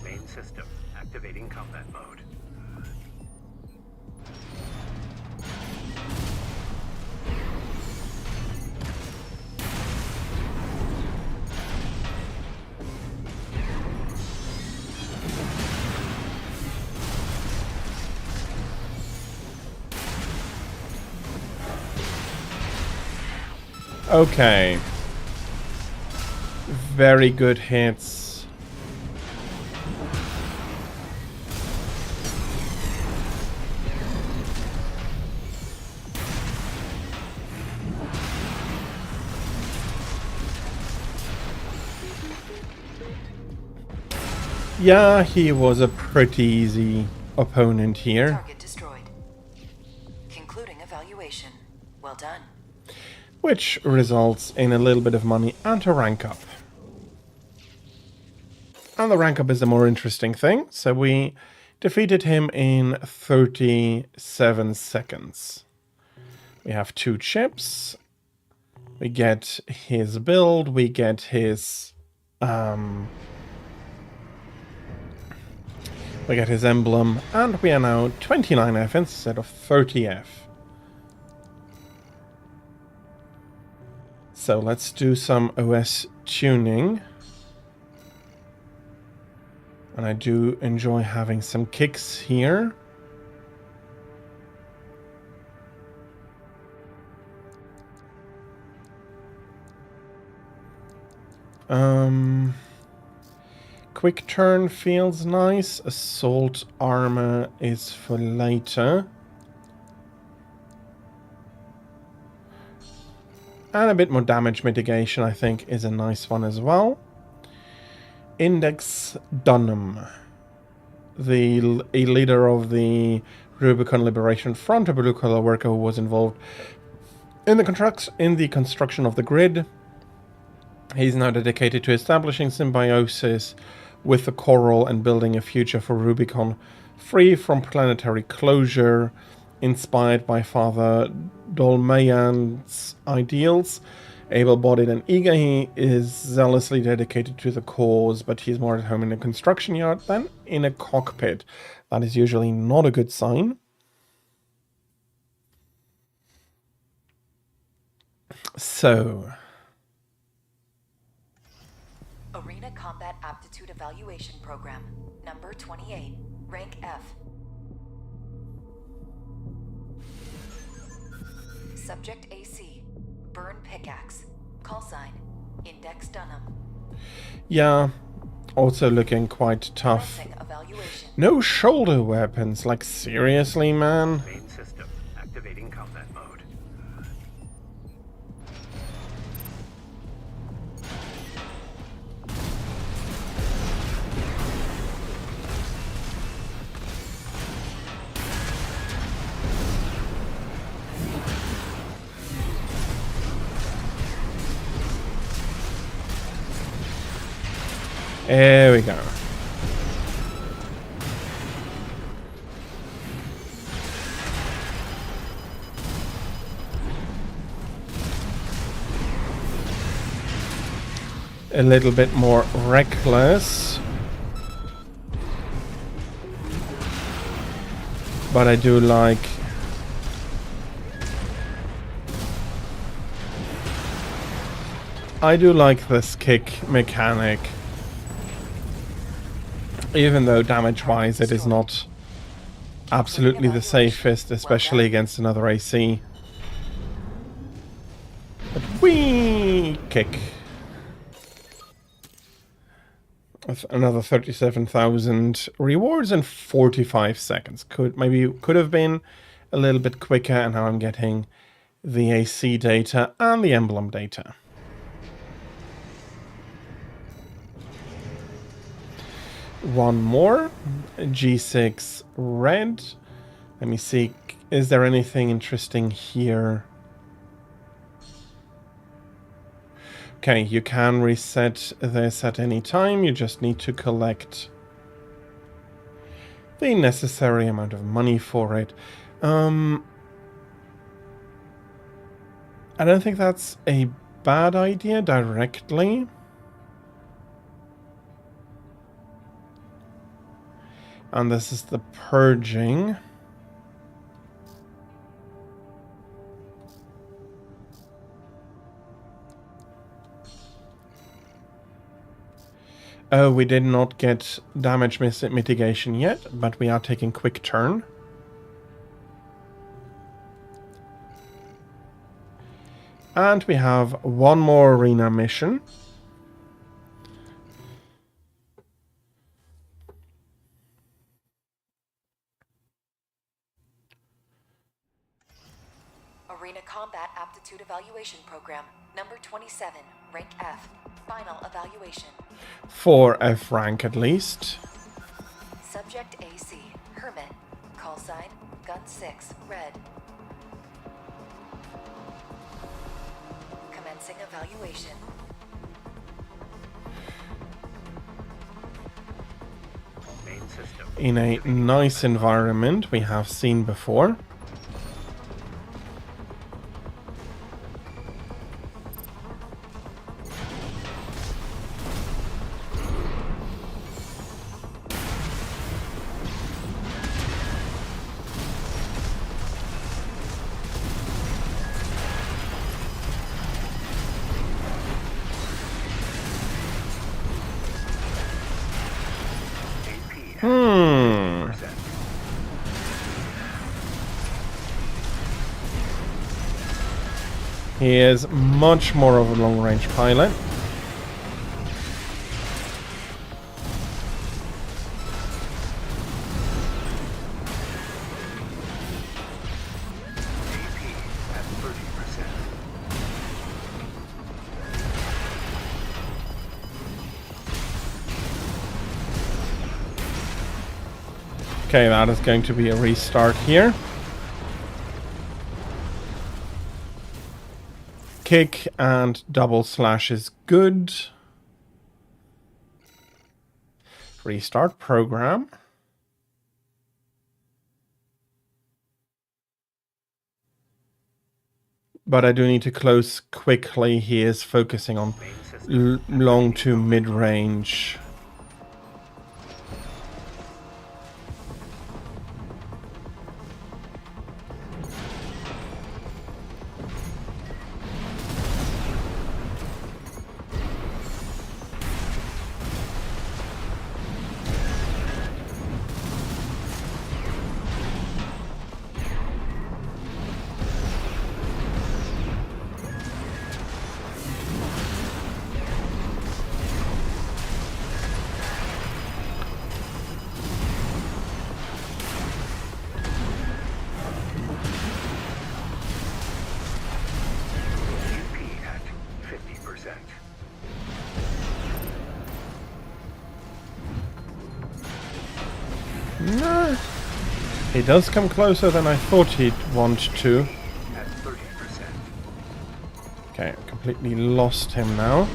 Main system activating combat mode. Okay. Very good hits. Yeah, he was a pretty easy opponent here. Target destroyed. Concluding evaluation. Well done. Which results in a little bit of money and a rank up. And the rank up is the more interesting thing. So we defeated him in 37 seconds. We have 2 chips. We get his build. We get his... we get his emblem. And we are now 29F instead of 30F. So let's do some OS tuning. And I do enjoy having some kicks here. Quick turn feels nice. Assault armor is for later. And a bit more damage mitigation, I think, is a nice one as well. Index Dunham, a leader of the Rubicon Liberation Front, a blue-collar worker who was involved in the construction of the grid. He's now dedicated to establishing symbiosis with the Coral and building a future for Rubicon, free from planetary closure, inspired by Father Dolmayan's ideals. Able-bodied and eager, he is zealously dedicated to the cause, but he's more at home in a construction yard than in a cockpit. That is usually not a good sign. So, Arena Combat Aptitude Evaluation Program, number 28, rank F. Subject AC, burn pickaxe, call sign, Index Dunham. Yeah, also looking quite tough. Evaluation. No shoulder weapons, like seriously, man? Main system activating combat mode. There we go. A little bit more reckless. But I do like this kick mechanic. Even though damage-wise it is not absolutely the safest, especially against another AC. But whee! Kick. With another 37,000 rewards in 45 seconds. Could have been a little bit quicker, and now I'm getting the AC data and the emblem data. One more. G6 red. Let me see. Is there anything interesting here? Okay, you can reset this at any time. You just need to collect the necessary amount of money for it. I don't think that's a bad idea directly. And this is the purging. Oh, we did not get damage mitigation yet, but we are taking quick turn. And we have one more arena mission. Arena Combat Aptitude Evaluation Program, number 27, rank F. Final evaluation. For F rank at least. Subject AC, Hermit. Call sign, Gun 6, red. Commencing evaluation. Main system. In a nice environment we have seen before. He is much more of a long-range pilot. Okay, that is going to be a restart here. Kick and double slash is good. Restart program. But I do need to close quickly. He is focusing on long to mid-range. No. He does come closer than I thought he'd want to. Okay, completely lost him now.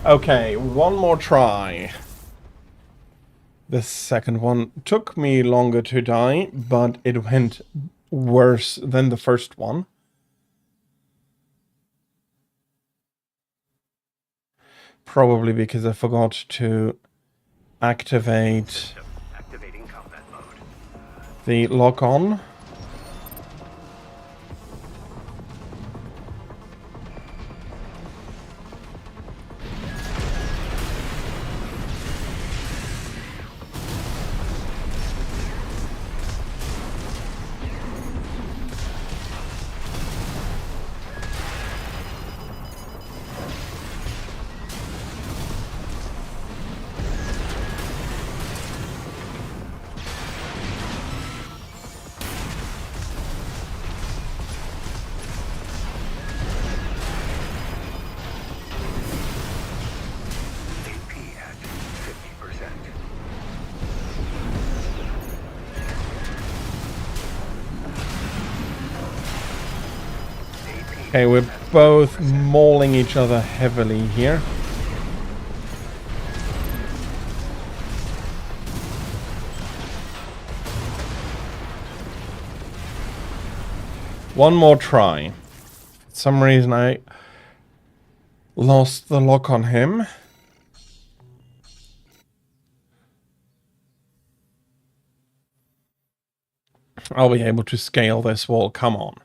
Okay, one more try. The second one took me longer to die, but it went worse than the first one. Probably because I forgot to activate the lock-on. Okay, we're both mauling each other heavily here. One more try. For some reason I lost the lock on him. I'll be able to scale this wall, come on.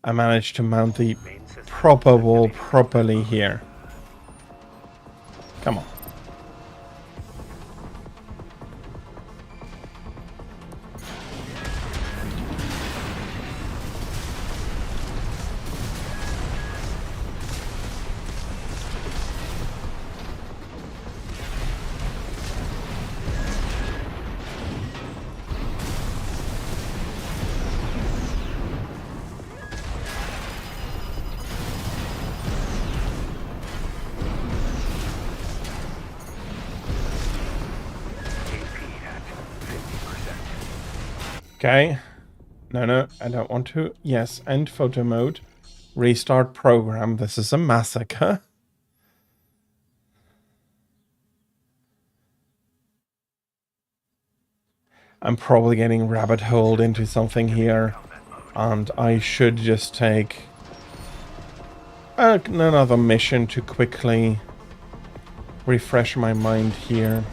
I managed to mount the proper wall properly here. Come on. Okay. No, I don't want to. Yes, end photo mode. Restart program. This is a massacre. I'm probably getting rabbit-holed into something here. And I should just take another mission to quickly refresh my mind here.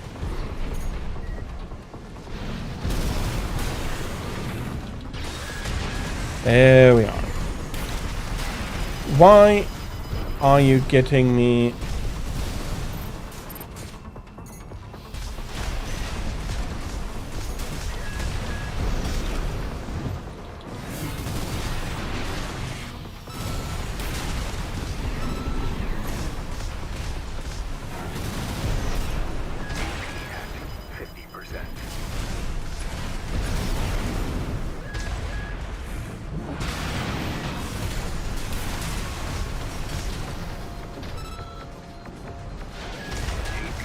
There we are. Why are you getting me?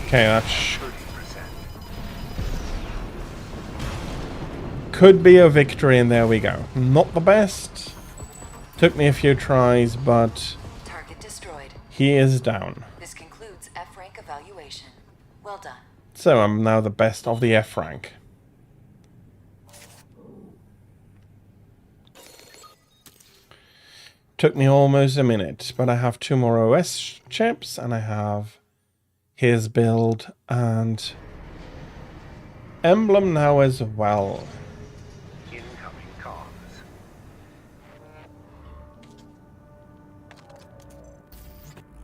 Okay, that could be a victory, and there we go. Not the best. Took me a few tries, but Target destroyed. he is down. This concludes F rank evaluation. Well done. So I'm now the best of the F rank. Took me almost a minute, but I have 2 more OS chips, and I have his build and emblem now as well. Incoming comms.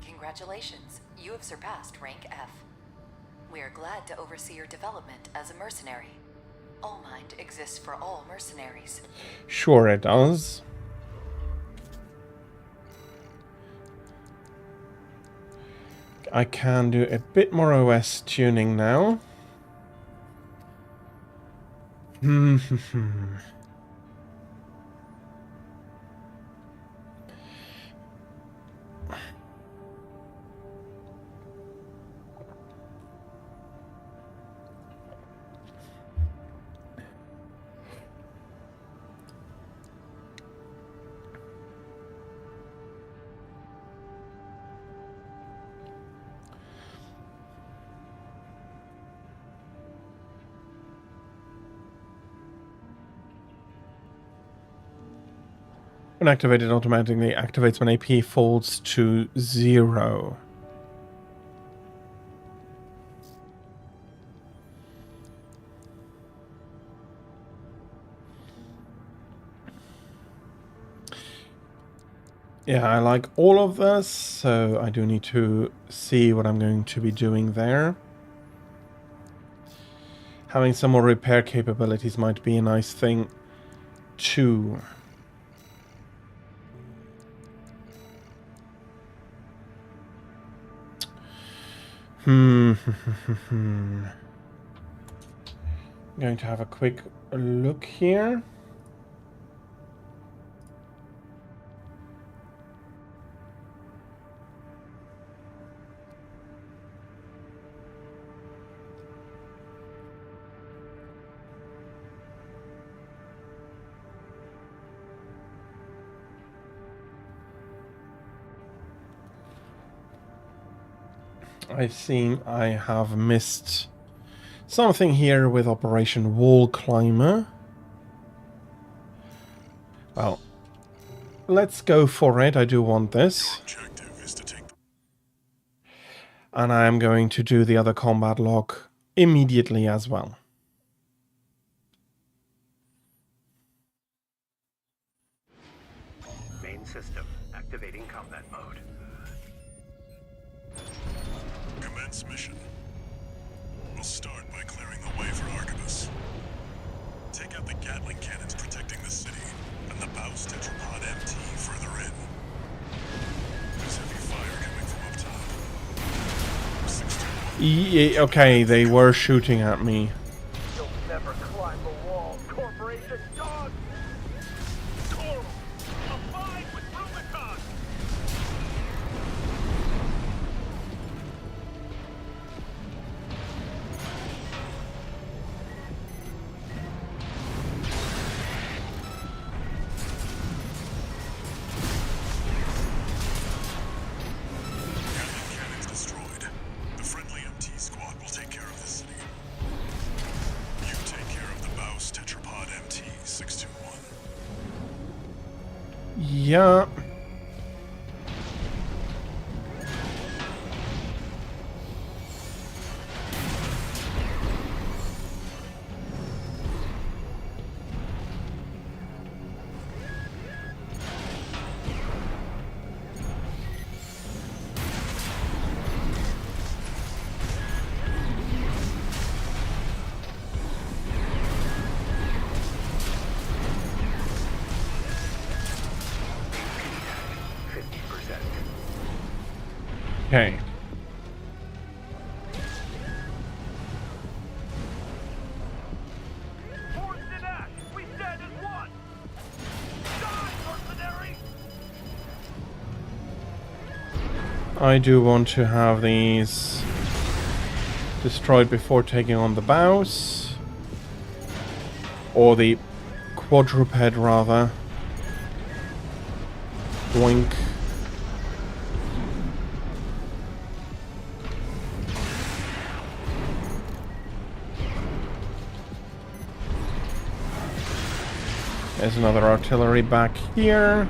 Congratulations, you have surpassed rank F. We are glad to oversee your development as a mercenary. Allmind exists for all mercenaries. Sure it does. I can do a bit more OS tuning now. When activated, automatically activates when AP falls to 0. Yeah, I like all of this, so I do need to see what I'm going to be doing there. Having some more repair capabilities might be a nice thing too. I'm going to have a quick look here. I seem I have missed something here with Operation Wall Climber. Well, let's go for it. I do want this. Objective is to take. And I am going to do the other combat log immediately as well. Main system activating combat mode. Commence mission. We'll start by clearing the way for Arquebus. Take out the Gatling cannons protecting the city, and the Baus Tetrapod MT further in. There's heavy fire coming from up top. 61. Okay, they were shooting at me. You'll never climb the wall, Corporation dog! Coral, abide with Rubicon! Gatling cannons destroyed. The friendly MT squad will take care of the city. You take care of the Baus Tetrapod MT 621. Yeah. Okay. Force and Ash, we stand as one! Die, mercenary! I do want to have these destroyed before taking on the bows. Or the quadruped, rather. Boink. There's another artillery back here.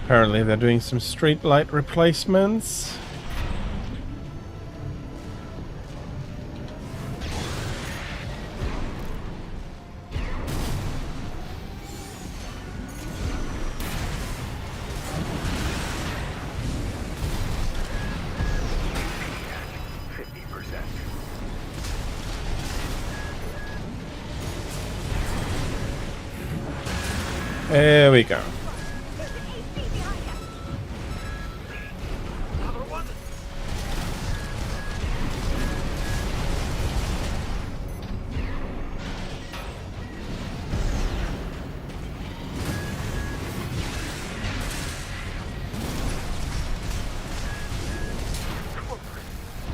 Apparently they're doing some street light replacements. There we go. There's an AC behind us. Another one!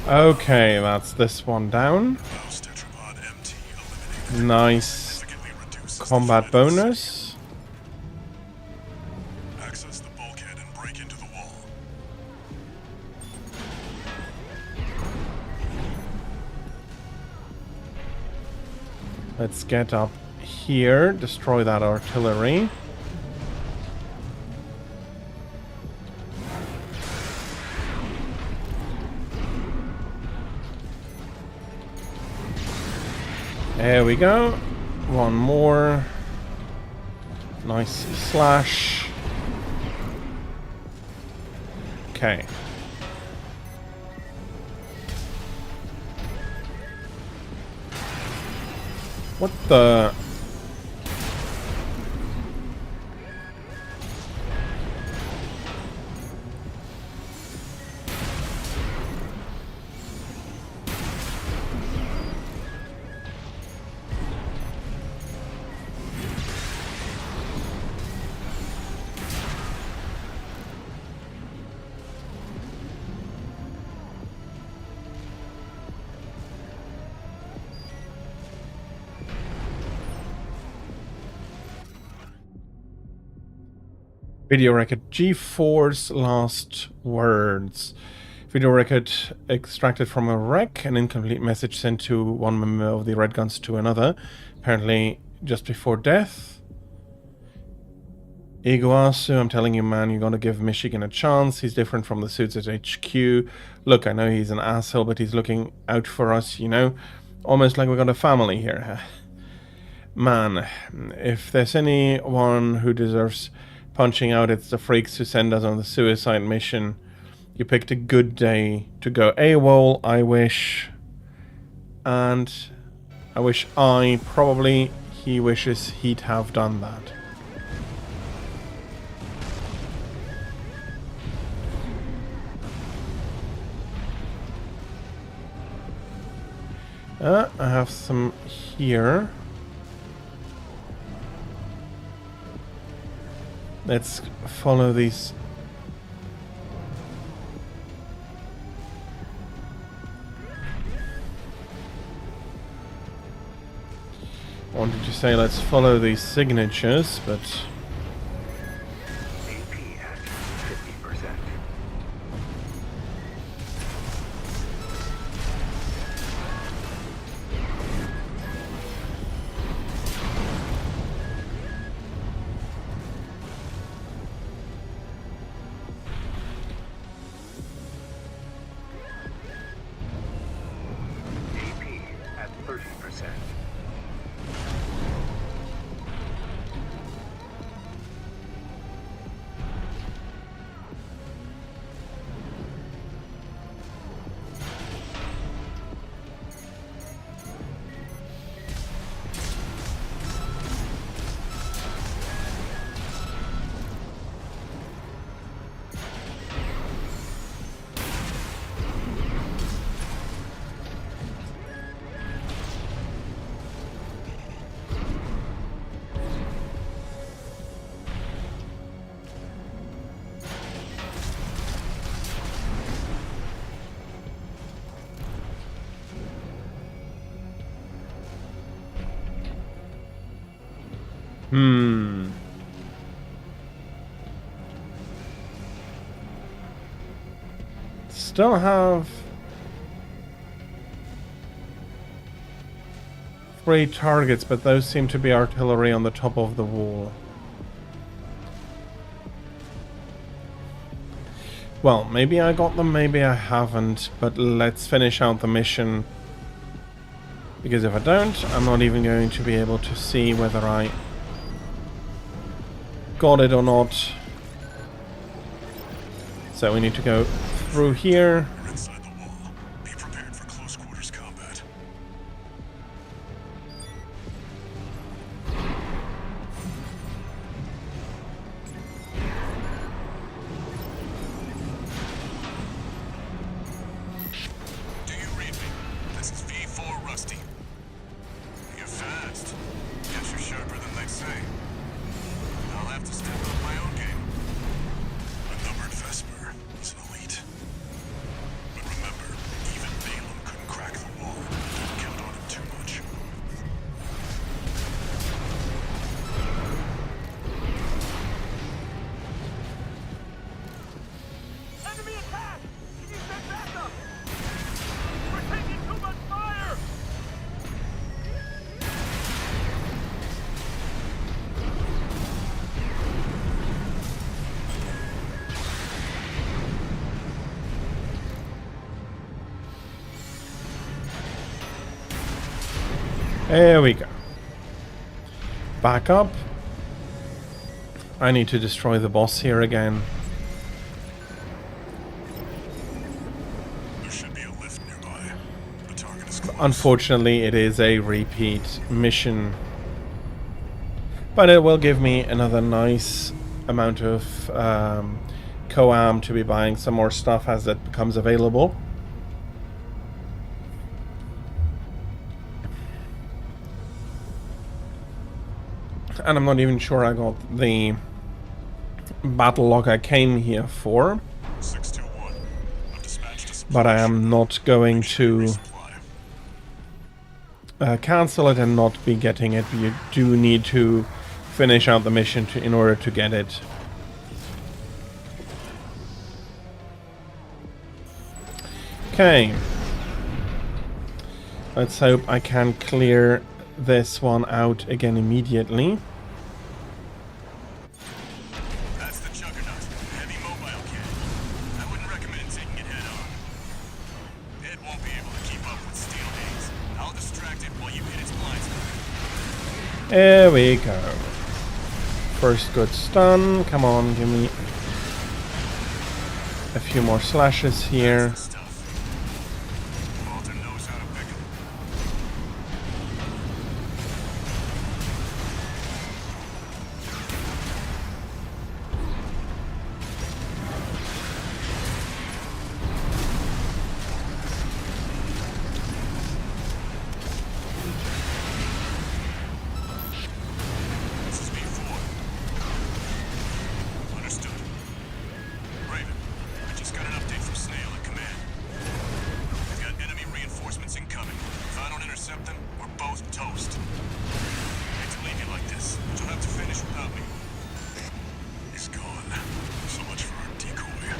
Okay, that's this one down. Bow's tetrapod MT eliminated. Nice Significantly reduces the combat threat of the bonus. Access the bulkhead and break into the wall. Let's get up here, destroy that artillery. There we go. One more. Nice slash. Okay. What the? Video record G4's last words. Video record extracted from a wreck. An incomplete message sent to one member of the Red Guns to another. Apparently just before death. Iguazu, I'm telling you, man, you're gonna give Michigan a chance. He's different from the suits at HQ. Look, I know he's an asshole, but he's looking out for us, you know? Almost like we got a family here. Man, if there's anyone who deserves punching out, it's the freaks who send us on the suicide mission. You picked a good day to go AWOL, I wish. And I wish probably he wishes he'd have done that. I have some here. Let's follow these. I wanted to say let's follow these signatures, but AP at 50%. AP at 30%. Still have 3 targets, but those seem to be artillery on the top of the wall. Well, maybe I got them, maybe I haven't, but let's finish out the mission. Because if I don't, I'm not even going to be able to see whether I got it or not. So we need to go through here. You're inside the wall. Be prepared for close quarters combat. Do you read me? This is V4 Rusty. You're fast. Guess you're sharper than they say. I'll have to step up my own game. A numbered Vesper is an elite. But remember, even Balaam couldn't crack the wall. Don't count on him too much. Enemy attack! Can you send backup? We're taking too much fire! There we go. Back up. I need to destroy the boss here again. There should be a lift nearby. The target is close. Unfortunately, it is a repeat mission. But it will give me another nice amount of coam to be buying some more stuff as it becomes available. And I'm not even sure I got the battle log I came here for. 621. I've dispatched a supply But I am ship. not going to Resupply. cancel it and not be getting it. You do need to finish out the mission in order to get it. Okay. Let's hope I can clear this one out again immediately. That's the Juggernaut. Heavy mobile cannon. I wouldn't recommend taking it head on. It won't be able to keep up with steel haze. I'll distract it while you hit its blind spot. There we go. First good stun. Come on, give me a few more slashes here. Good stuff. Walter knows how to pick 'em. This is V4. Understood. Raven, I just got an update from Snail at command. They've got enemy reinforcements incoming. If I don't intercept them, we're both toast. I hate to leave you like this, but you'll have to finish without me. He's gone. So much for our decoy.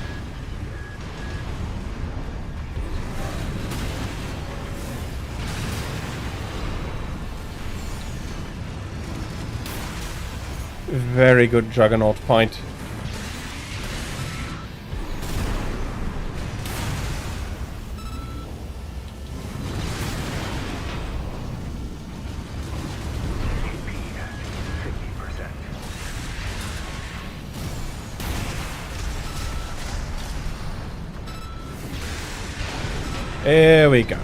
Very good Juggernaut fight. AP at 50%. There we go.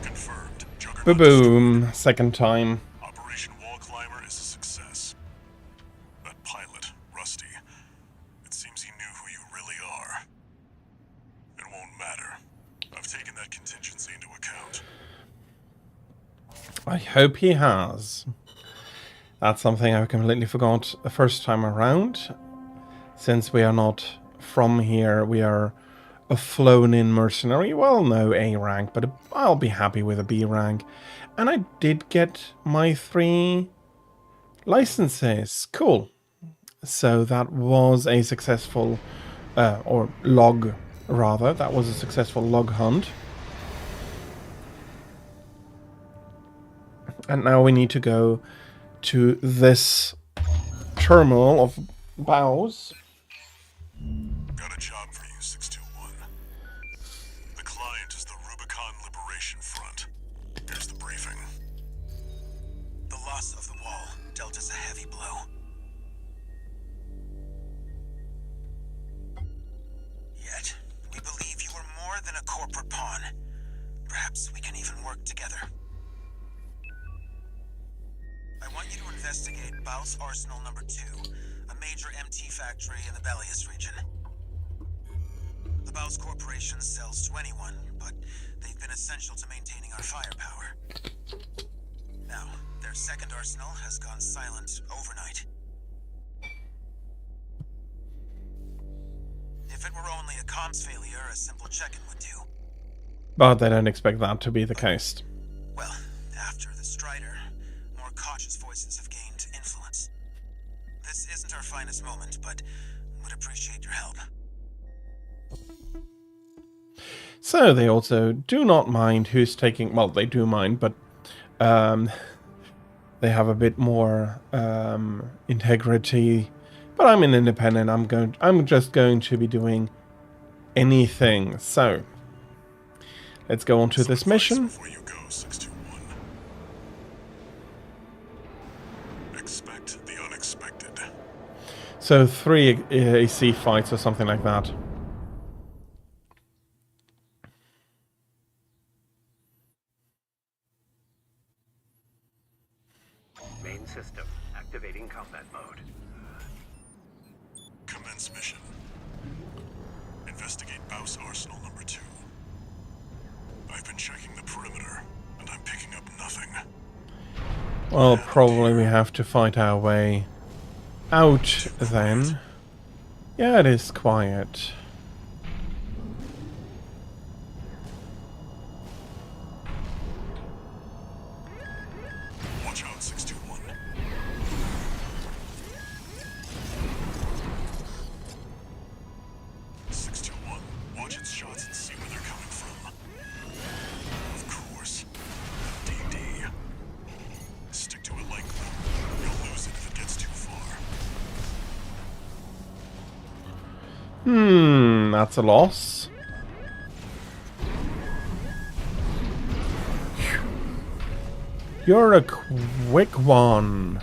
Confirmed. Juggernaut Boom. Second time. Operation Wall Climber is a success. That pilot, Rusty, it seems he knew who you really are. It won't matter. I've taken that contingency into account. I hope he has. That's something I completely forgot the first time around. Since we are not from here, we are a flown-in mercenary. Well, no A rank, but I'll be happy with a B rank. And I did get my 3 licenses. Cool. So that was a successful, or log, rather. That was a successful log hunt. And now we need to go to this terminal of bows. Got a job for you, 621. The client is the Rubicon Liberation Front. Here's the briefing. The loss of the wall dealt us a heavy blow. Yet, we believe you are more than a corporate pawn. Perhaps we can even work together. I want you to investigate Baus Arsenal number 2, a major MT factory in the Bellius region. The Baus Corporation sells to anyone, but they've been essential to maintaining our firepower. Now, their second arsenal has gone silent overnight. If it were only a comms failure, a simple check-in would do. But they don't expect that to be the case. Well, after the Strider, more cautious voices have gained influence. This isn't our finest moment, but would appreciate your help. So they also do not mind who's taking... Well, they do mind, but they have a bit more integrity. But I'm an independent. I'm just going to be doing anything. So let's go on to this mission. Before you go, 621. Expect the unexpected. So 3 AC fights or something like that. Main system activating combat mode. Commence mission. Investigate Baus Arsenal number 2. I've been checking the perimeter, and I'm picking up nothing. Well, probably we have to fight our way out then. Yeah, it is quiet. Watch out, 621. Watch its shots and see where they're coming from. Of course, DD. Stick to it like glue. You'll lose it if it gets too far. That's a loss. You're a quick one.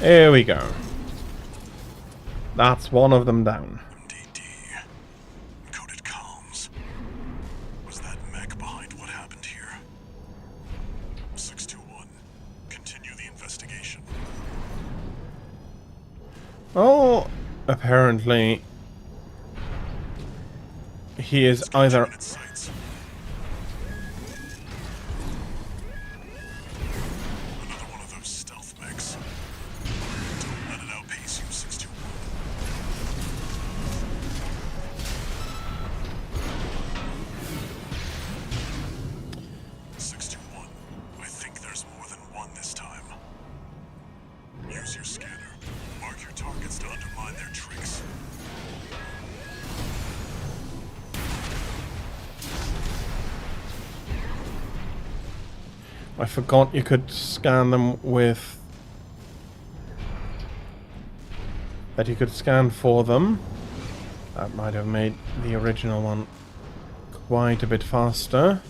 Here we go. That's one of them down. DD. Encoded comms. Was that mech behind what happened here? 621. Continue the investigation. Oh, apparently he is either... Its sights. Another one of those stealth mechs. Don't let it outpace you, 621. I think there's more than one this time. Use your scanner. Mark your targets to undermine their tricks. I forgot you could scan them with... That you could scan for them. That might have made the original one quite a bit faster.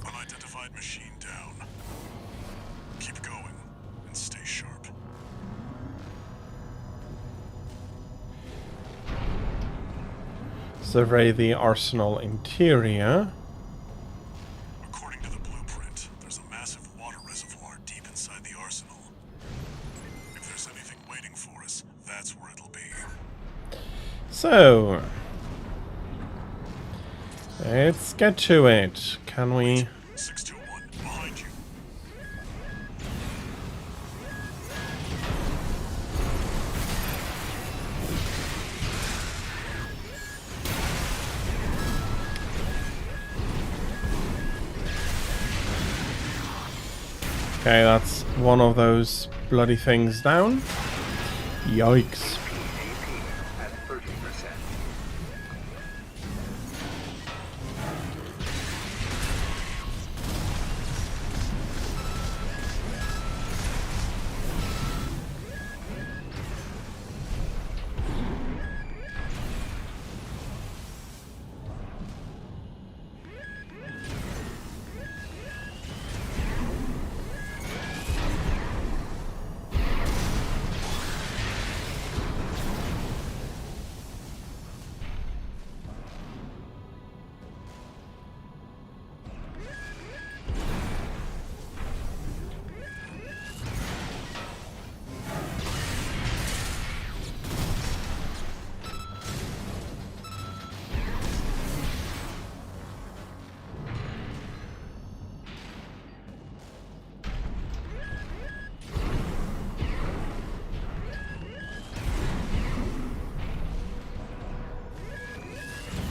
Unidentified machine down. Keep going and stay sharp. Survey the arsenal interior. According to the blueprint, there's a massive water reservoir deep inside the arsenal. If there's anything waiting for us, that's where it'll be. So, let's get to it. Can we... 621, behind you. Okay, that's one of those bloody things down. Yikes. AP at 30%.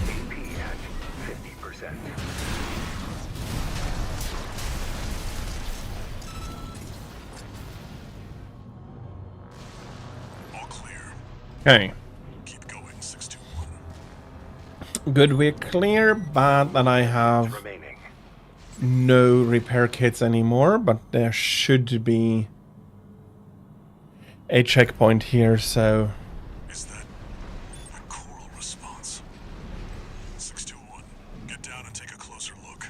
AP at 50%. All clear. Okay. Keep going, 621. Good, we're clear. Bad that I have Remaining. no repair kits anymore, but there should be a checkpoint here, so... Is that a coral response? 621, get down and take a closer look.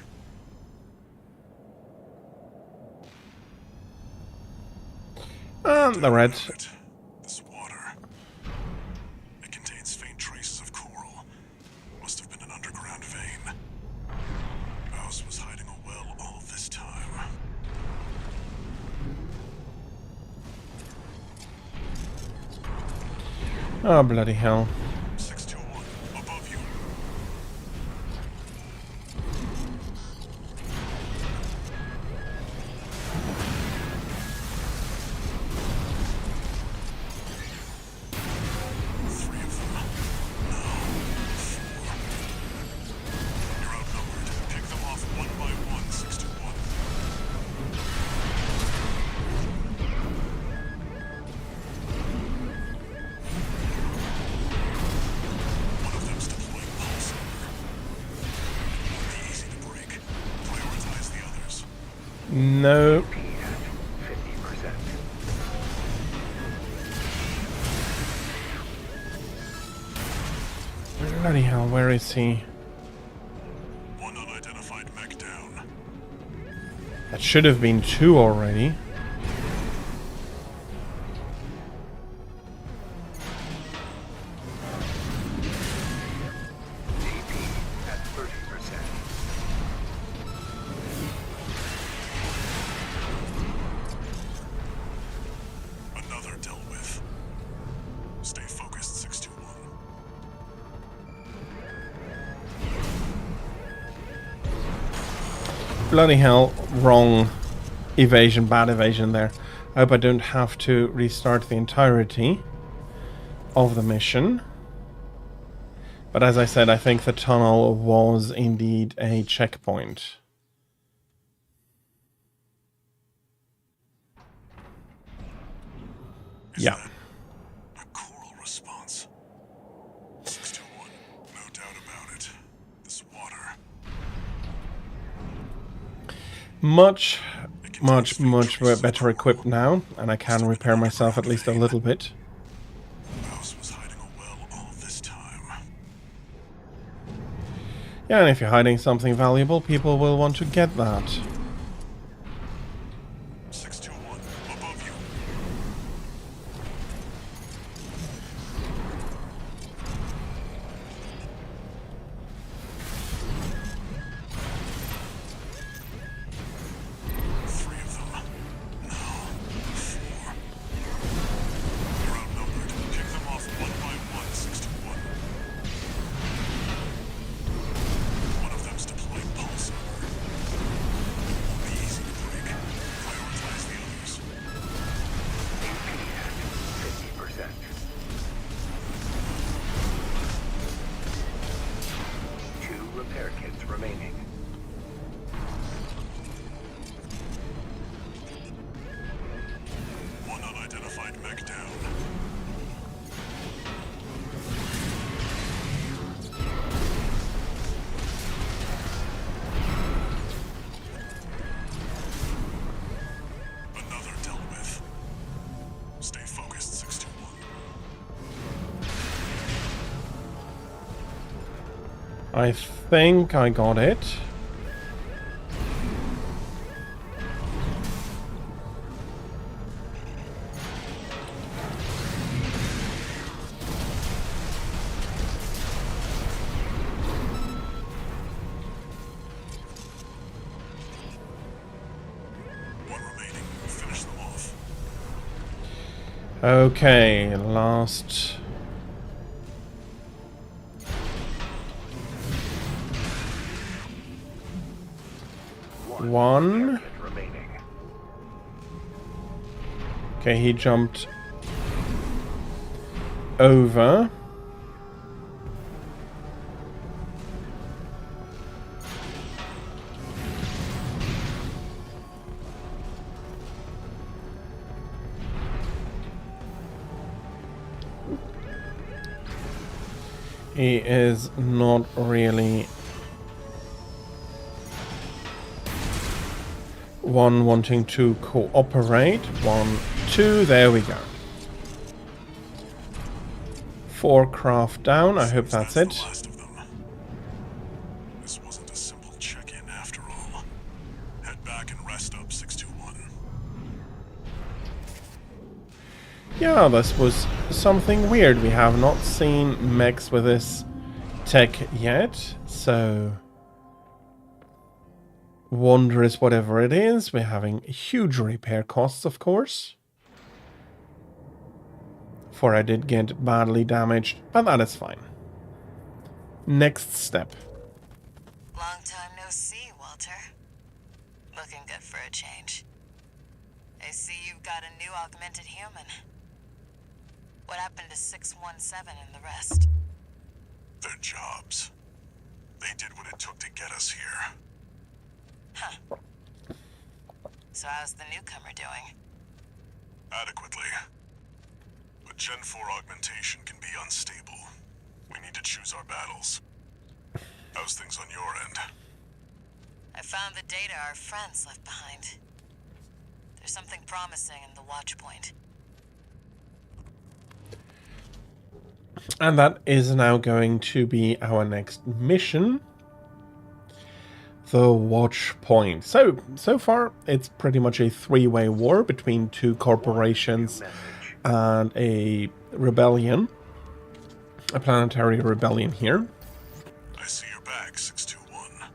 And the red. This water. It contains faint traces of coral. Must have been an underground vein. Baus was hiding a well all this time. Oh, bloody hell. 621, above you. Three of them. No. Four. You're outnumbered. Pick them off one by one, 621. One of them's deploying pulse armor. It won't be easy to break. Prioritize the others. No. AP at 50%. Bloody hell, where is he? One unidentified mech down. That should have been two already. AP at 30%. Another dealt with. Stay focused, 621. Bloody hell, wrong evasion, bad evasion there. I hope I don't have to restart the entirety of the mission. But as I said, I think the tunnel was indeed a checkpoint. Is Yeah. that a coral response? 621, no doubt about it. This water. much better equipped now, and I can repair myself at least a little bit. Mouse was hiding a well all this time. Yeah, and if you're hiding something valuable, people will want to get that. 621, above you. Three of them. No. Four. You're outnumbered. Kick them off one by one, 621. One of them's deploying pulse armor. It won't be easy to break. Prioritize the others. UP at 50%. 2 repair kits remaining. One unidentified mech down. Another dealt with. Stay focused, 621. I think I got it. One remaining. Finish them off. Okay, last. One. Repair kit remaining. Okay, he jumped over. He is not really one wanting to cooperate. 1, 2, there we go. 4 craft down, I hope that's The it. last of them. This wasn't a simple check-in after all. Head back and rest up, 621. Yeah, this was something weird. We have not seen mechs with this tech yet, so wondrous whatever it is. We're having huge repair costs, of course. For I did get badly damaged, but that is fine. Next step. Long time no see, Walter. Looking good for a change. I see you've got a new augmented human. What happened to 617 and the rest? Their jobs. They did what it took to get us here. Huh. So how's the newcomer doing? Adequately. But Gen 4 augmentation can be unstable. We need to choose our battles. How's things on your end? I found the data our friends left behind. There's something promising in the watch point. And that is now going to be our next mission. The watch point. So far, it's pretty much a 3-way war between 2 corporations and a rebellion. A planetary rebellion here. I see your back, 621.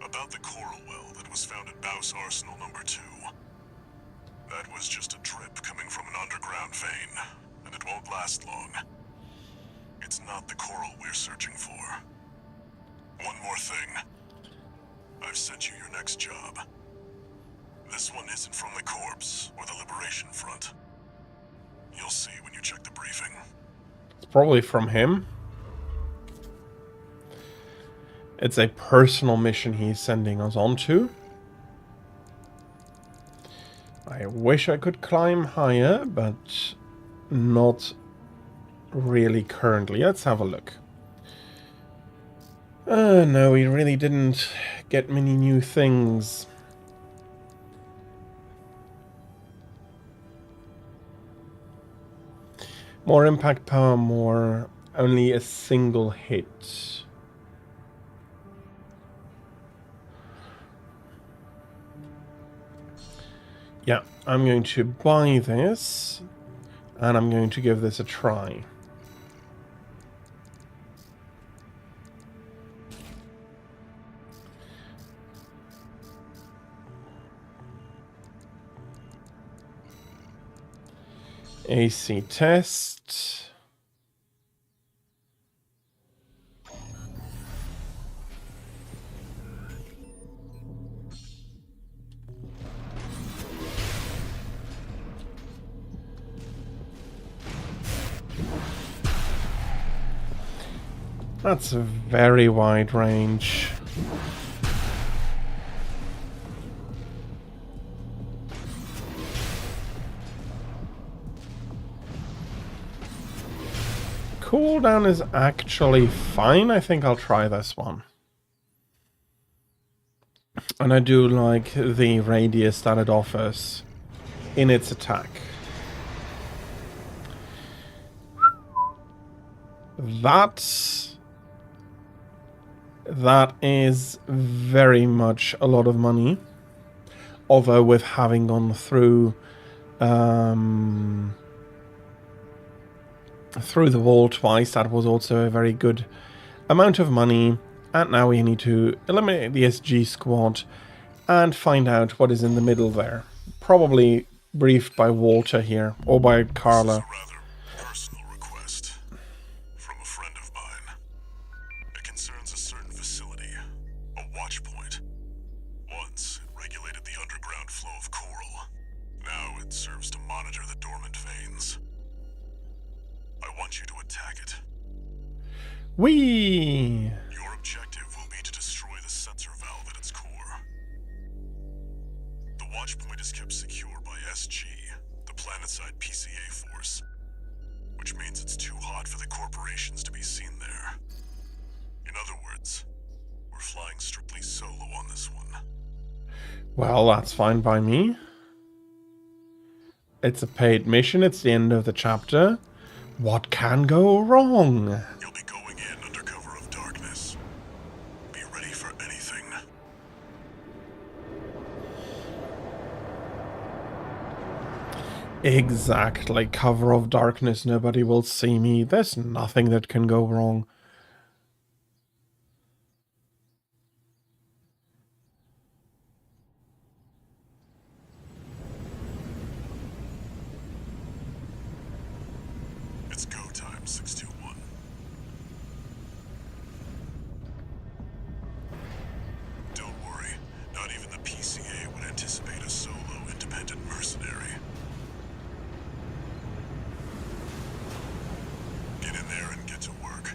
About the coral well that was found at Baus Arsenal number 2. That was just a drip coming from an underground vein, and it won't last long. It's not the coral we're searching for. One more thing. I've sent you your next job. This one isn't from the Corps or the Liberation Front. You'll see when you check the briefing. It's probably from him. It's a personal mission he's sending us on to. I wish I could climb higher, but not really currently. Let's have a look. No, we really didn't get many new things More impact power, more only a single hit. Yeah, I'm going to buy this, and I'm going to give this a try. AC test. That's a very wide range. Cooldown is actually fine. I think I'll try this one. And I do like the radius that it offers in its attack. That is very much a lot of money. Although with having gone through the wall twice, that was also a very good amount of money. And now we need to eliminate the SG squad and find out what is in the middle there. Probably briefed by Walter here, or by Carla. This is a rather personal request from a friend of mine. It concerns a certain facility, a watch point. Once, it regulated the underground flow of coral. Now it serves to monitor the dormant veins. I want you to attack it. Whee! Your objective will be to destroy the sensor valve at its core. The watch point is kept secure by SG, the planetside PCA force, which means it's too hot for the corporations to be seen there. In other words, we're flying strictly solo on this one. Well, that's fine by me. It's a paid mission. It's the end of the chapter. What can go wrong? You'll be going in under cover of darkness. Be ready for anything. Exactly. Cover of darkness. Nobody will see me. There's nothing that can go wrong. It's go time, 621. Don't worry, not even the PCA would anticipate a solo independent mercenary. Get in there and get to work.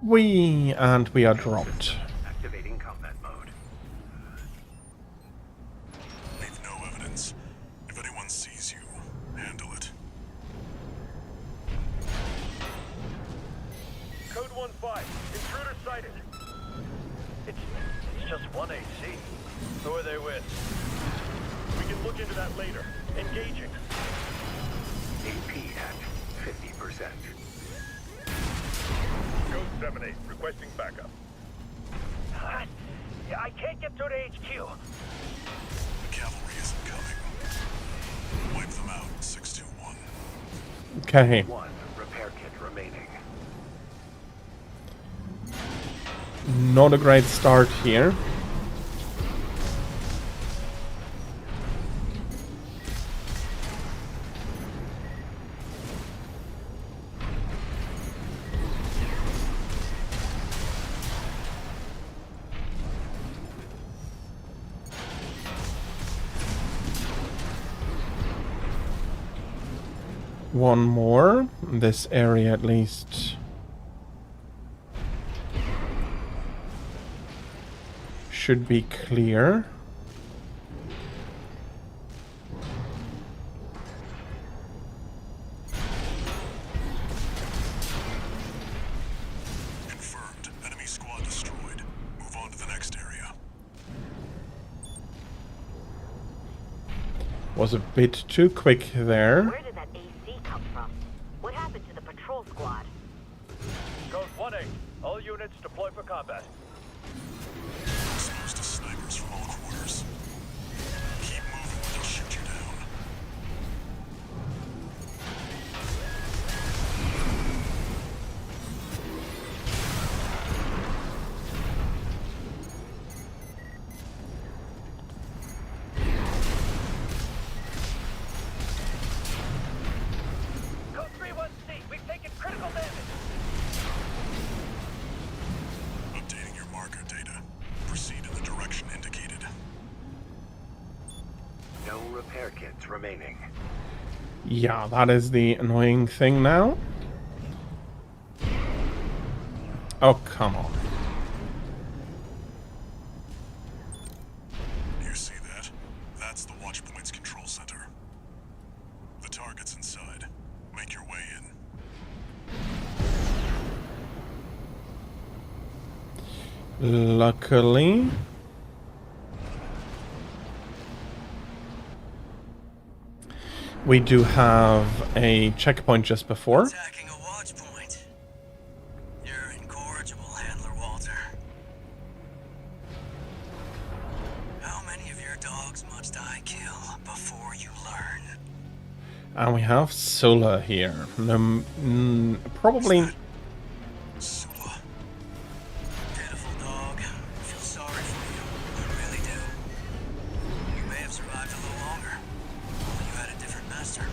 We are dropped. Activating combat mode. Leave no evidence. If anyone sees you, handle it. Code 1-5. Intruder sighted. It's just one AC. Who are they with? We can look into that later. Engaging. AP at 50%. Code 7-8. Requesting backup. I can't get through to HQ. The cavalry isn't coming. Wipe them out, 621. Okay. One repair kit remaining. Not a great start here. One more. This area at least should be clear. Confirmed. Enemy squad destroyed. Move on to the next area. Was a bit too quick there. Where did that AC come from? What happened to the patrol squad? Code 1-8. All units deploy for combat. Exposed to snipers from all quarters. Keep moving or they'll shoot you down. Code 3-1C. We've taken critical damage. Updating your marker data. Proceed in the direction indicated. No repair kits remaining. Yeah, that is the annoying thing now. Oh, come on. You see that? That's the Watchpoint's control center. The target's inside. Make your way in. Luckily... we do have a checkpoint just before. Attacking a watch point. You're incorrigible, Handler Walter. How many of your dogs must I kill before you learn? And we have Sula here. Probably... Sula. Pitiful dog. I feel sorry for you. I really do. You may have survived a little longer. Well, you had a different master.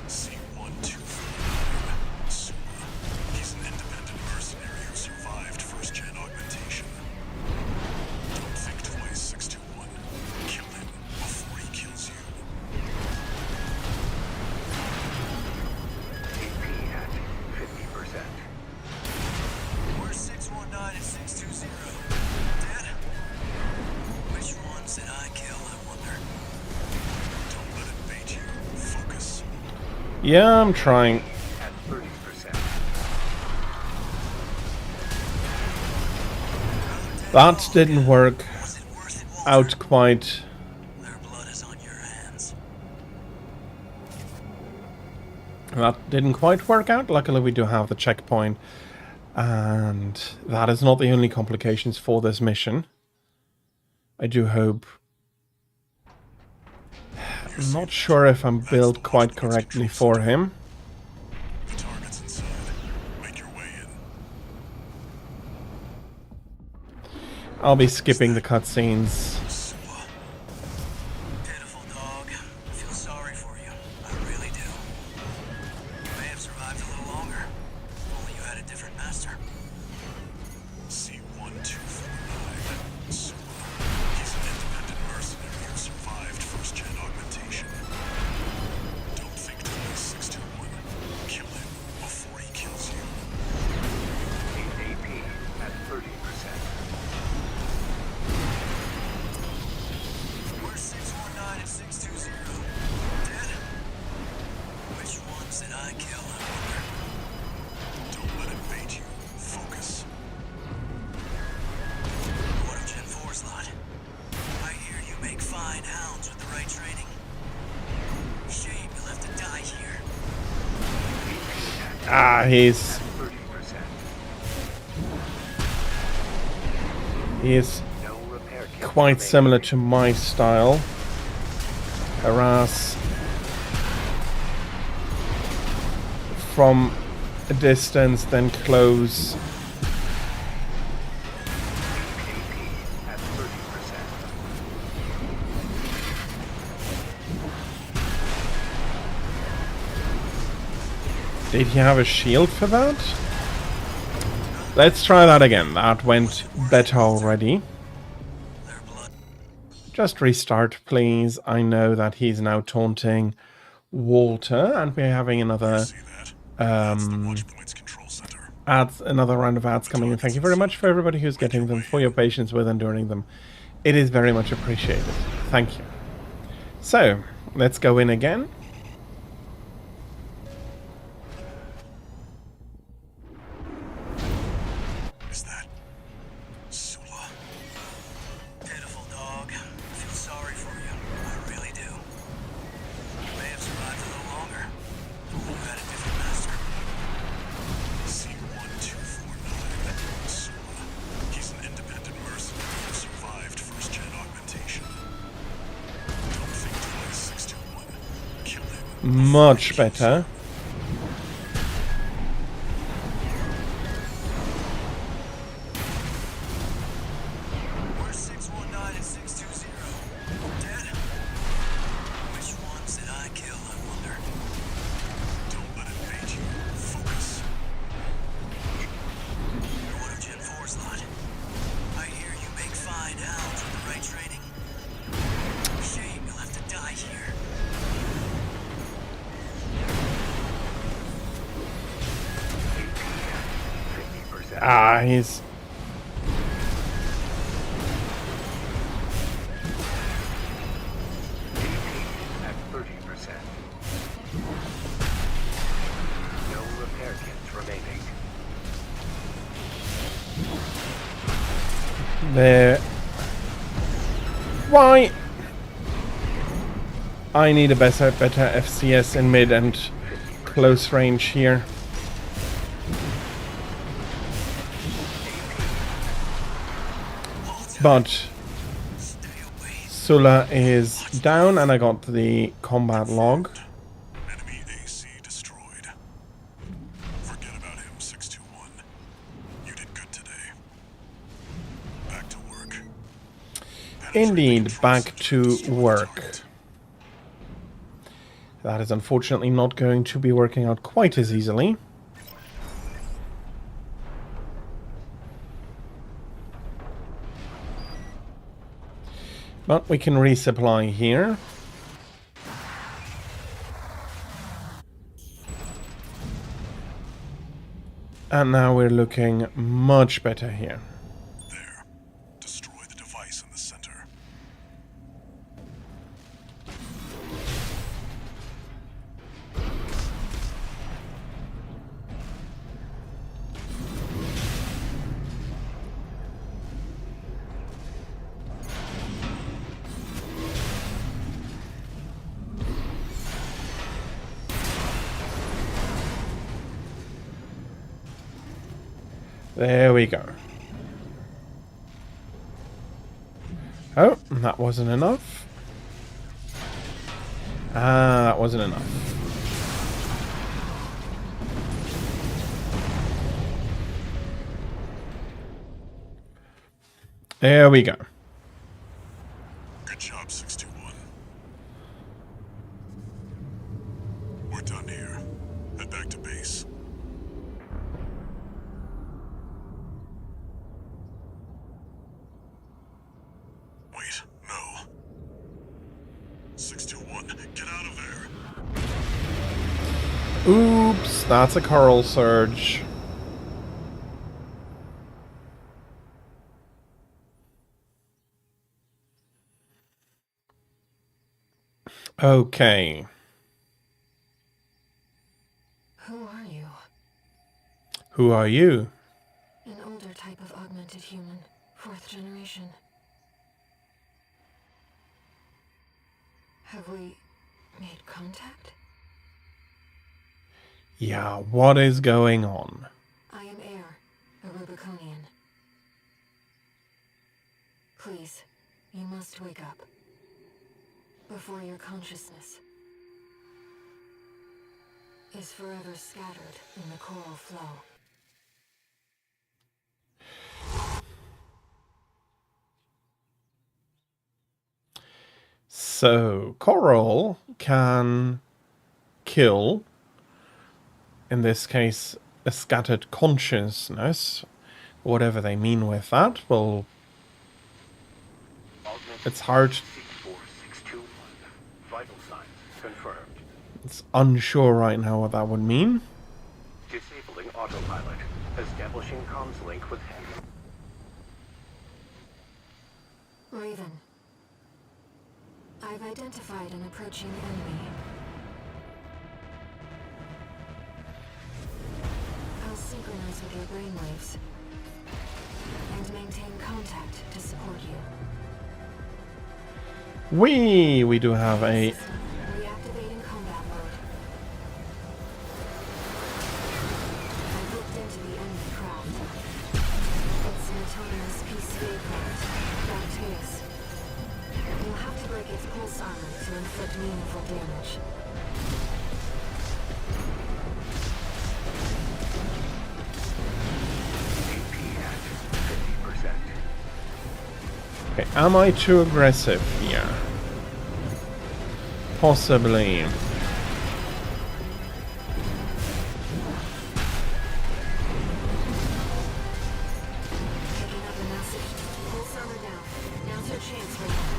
C-125. Sula. He's an independent mercenary who survived first-gen augmentation. Don't think twice, 621. Kill him before he kills you. AP at 50%. Where's 619 and 620? Dead? Which ones did I kill, I wonder? Don't let it bait you. Focus. Yeah, I'm trying. At 30%. That didn't work Was it worth it, Walter? out quite. Their blood is on your hands. That didn't quite work out. Luckily, we do have the checkpoint. And that is not the only complications for this mission. I do hope... I'm not sure if I'm built quite correctly for him. The target's inside. Make your way in. I'll be skipping the cutscenes. Sula. Pitiful dog. I feel sorry for you. I really do. You may have survived a little longer. If only you had a different master. C-125. Sula. He's an independent mercenary who survived first-gen augmentation. Don't think twice, 621. Kill him before he kills you. AP at 30%. Where's 619 and 620? Dead? Which ones did I kill, I wonder? Don't let it bait you. Focus. What of Gen 4's lot? I hear you make fine hounds with the right training. Shame you'll have to die here. Ah, he's... 30%. he is No repair kits quite remaining. similar to my style. Harass from a distance, then close. AP at 30%. Did he have a shield for that? Let's try that again. That went better already. Their blood. Just restart, please. I know that he's now taunting Walter, and we're having another See that? That's the Watchpoint's control center. ads, another round of ads coming in. Thank you very much for everybody who's getting them, for your patience with enduring them. It is very much appreciated. Thank you. So, let's go in again. Is that Sula? Pitiful dog. I feel sorry for you. I really do. much better. Where's 619 and 620? Dead? Which ones did I kill, I wonder? Don't let it bait you. Focus. You're one of Gen 4's lot. I hear you make fine hounds with the right training. Shame you'll have to die here. Ah, he's... At 30%. No repair kits remaining. There. Why? I need a better FCS in mid and close range here. But Sula is down and I got the combat log. Enemy AC destroyed. Forget about him, 621. You did good today. Back to work. Indeed, back to work. That is unfortunately not going to be working out quite as easily. But we can resupply here. And now we're looking much better here. There. Destroy the device in the center. There we go. Oh, that wasn't enough. Ah, that wasn't enough. There we go. Good job, 621. We're done here. Head back to base. Wait, no. 621, get out of there. Oops, that's a coral surge. Okay. Who are you? Who are you? An older type of augmented human, 4th generation. Have we made contact? Yeah, what is going on? I am Air, a Rubiconian. Please, you must wake up. Before your consciousness is forever scattered in the coral flow. So, coral can kill, in this case, a scattered consciousness, whatever they mean with that. Well, it's hard. 64621. Vital signs confirmed. It's unsure right now what that would mean. Disabling autopilot. Establishing comms link with him. Raven, I've identified an approaching enemy. I'll synchronize with your brainwaves and maintain contact to support you. We do have a... Reactivating combat mode. I've looked into the enemy craft. It's an autonomous PCA craft, Bacteus. You'll have to break its pulse armor to inflict meaningful damage. Am I too aggressive here? Possibly. Picking up a message. Pulse armor down. Now's your chance, Raven.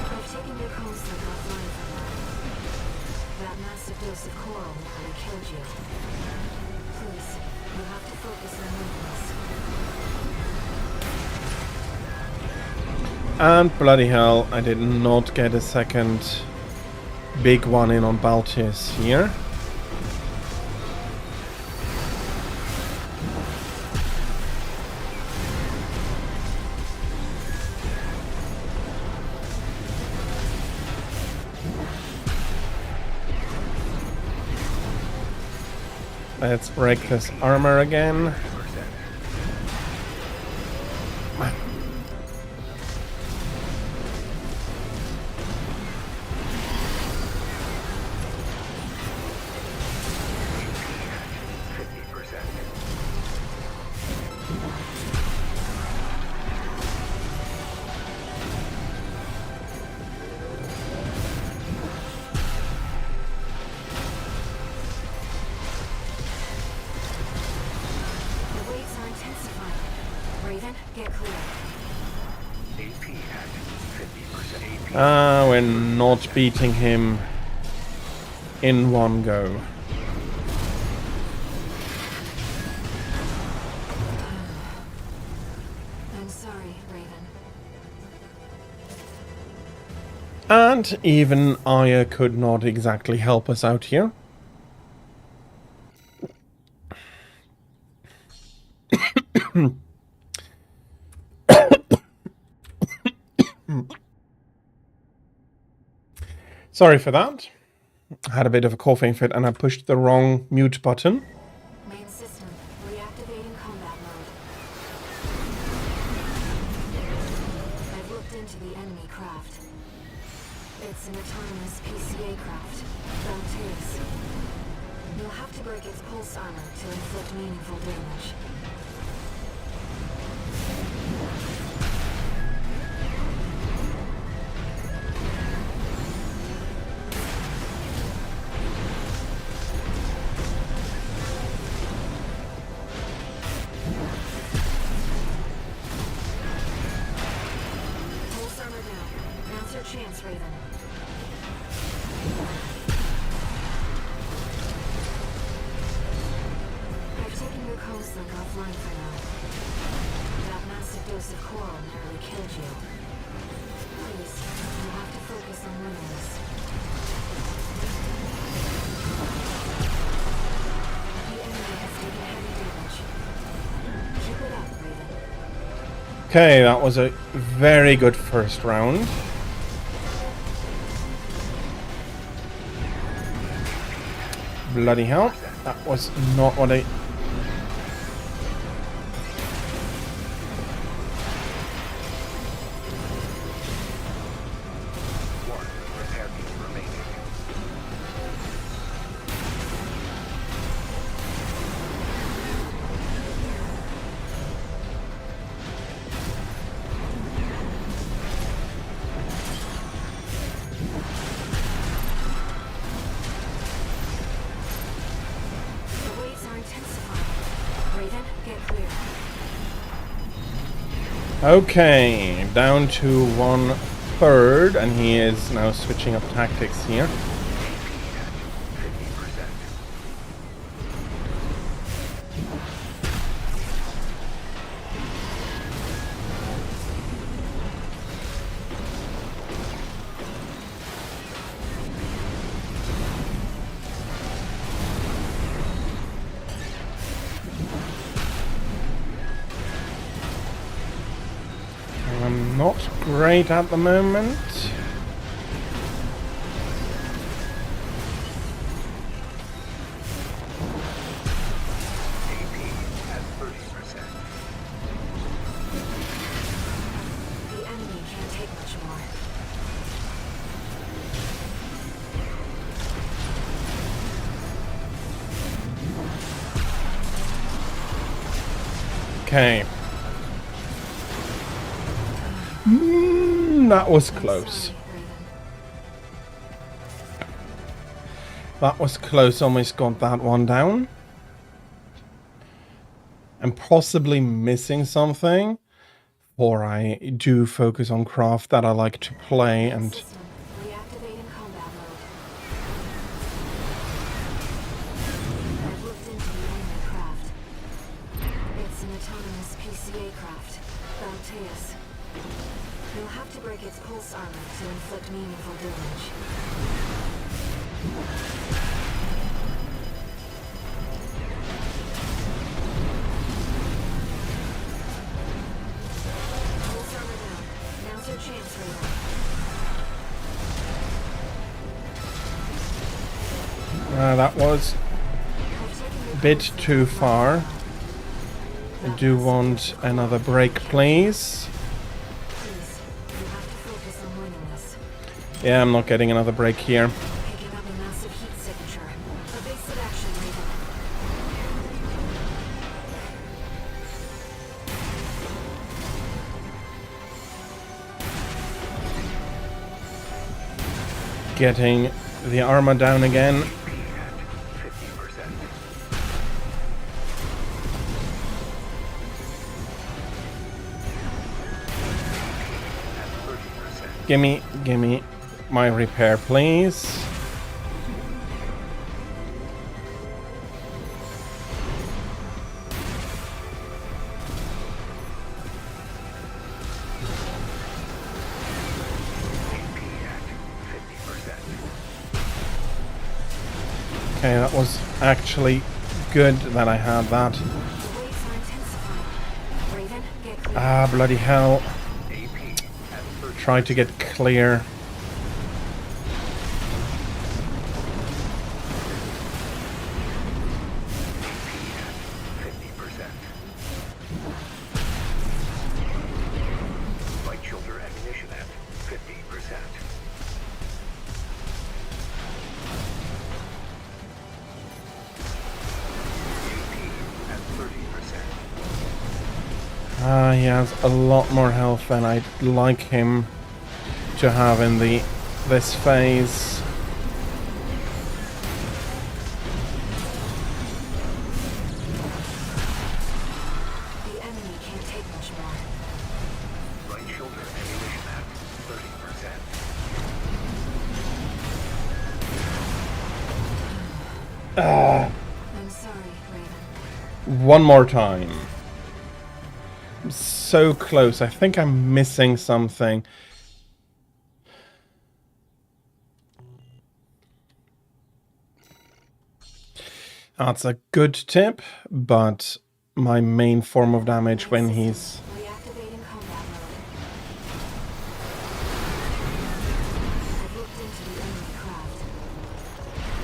I've taken your constant offline for now. That massive dose of coral nearly killed you. Please, you have to focus on movements. And bloody hell, I did not get a second big one in on Baltius here. Let's break this armor again. The waves are intensifying. Raven, get clear. AP at 50% AP. Ah, we're not beating him in one go. I'm sorry, Raven. And even Aya could not exactly help us out here. Sorry for that. I had a bit of a coughing fit and I pushed the wrong mute button. Main system, reactivating combat mode. I've looked into the enemy craft. It's an autonomous PCA craft. Baptiste. You'll have to break its pulse armor to inflict meaningful damage. Pulse armor down. Now's your chance, Raven. I've taken your coast link offline for now. That massive dose of coral nearly killed you. Please, you have to focus on winning this. The enemy has taken heavy damage. Keep it up, Raven. Okay, that was a very good first round. Bloody hell. That was not what I... One repair beam remaining. The waves are intensifying. Raven, get clear. Okay, down to 1/3, and he is now switching up tactics here. 50%. I'm not great at the moment. AP at 30%. The enemy can't take much more. Okay. That was close. Sorry, Raven. That was close. Almost got that one down. I'm possibly missing something, or I do focus on craft that I like to play, and System. Reactivating combat mode. I've looked into the enemy craft. It's an autonomous PCA craft, Bounteus. You'll have to break its pulse armor to inflict meaningful damage. Pulse armor down. Now's your chance, Raven. that was a bit too far. I do want another break, please. Please, you have to focus on winning this. Yeah, I'm not getting another break here. Picking up a massive heat signature. Evasive action, Raven. Getting the armor down again. 50%. Gimme my repair, please. Okay, that was actually good that I had that. The waves are intensifying. Raven, get clear. Ah, bloody hell. Try to get clear. Light shoulder ammunition at 50%. AP at 30%. He has a lot more health than I'd like him to have in this phase. The enemy can't take much more. Right shoulder ammunition at 30%. I'm sorry, Raven. One more time. I'm so close. I think I'm missing something. That's a good tip, but my main form of damage when he's... Reactivating combat mode. I've looked into the enemy craft.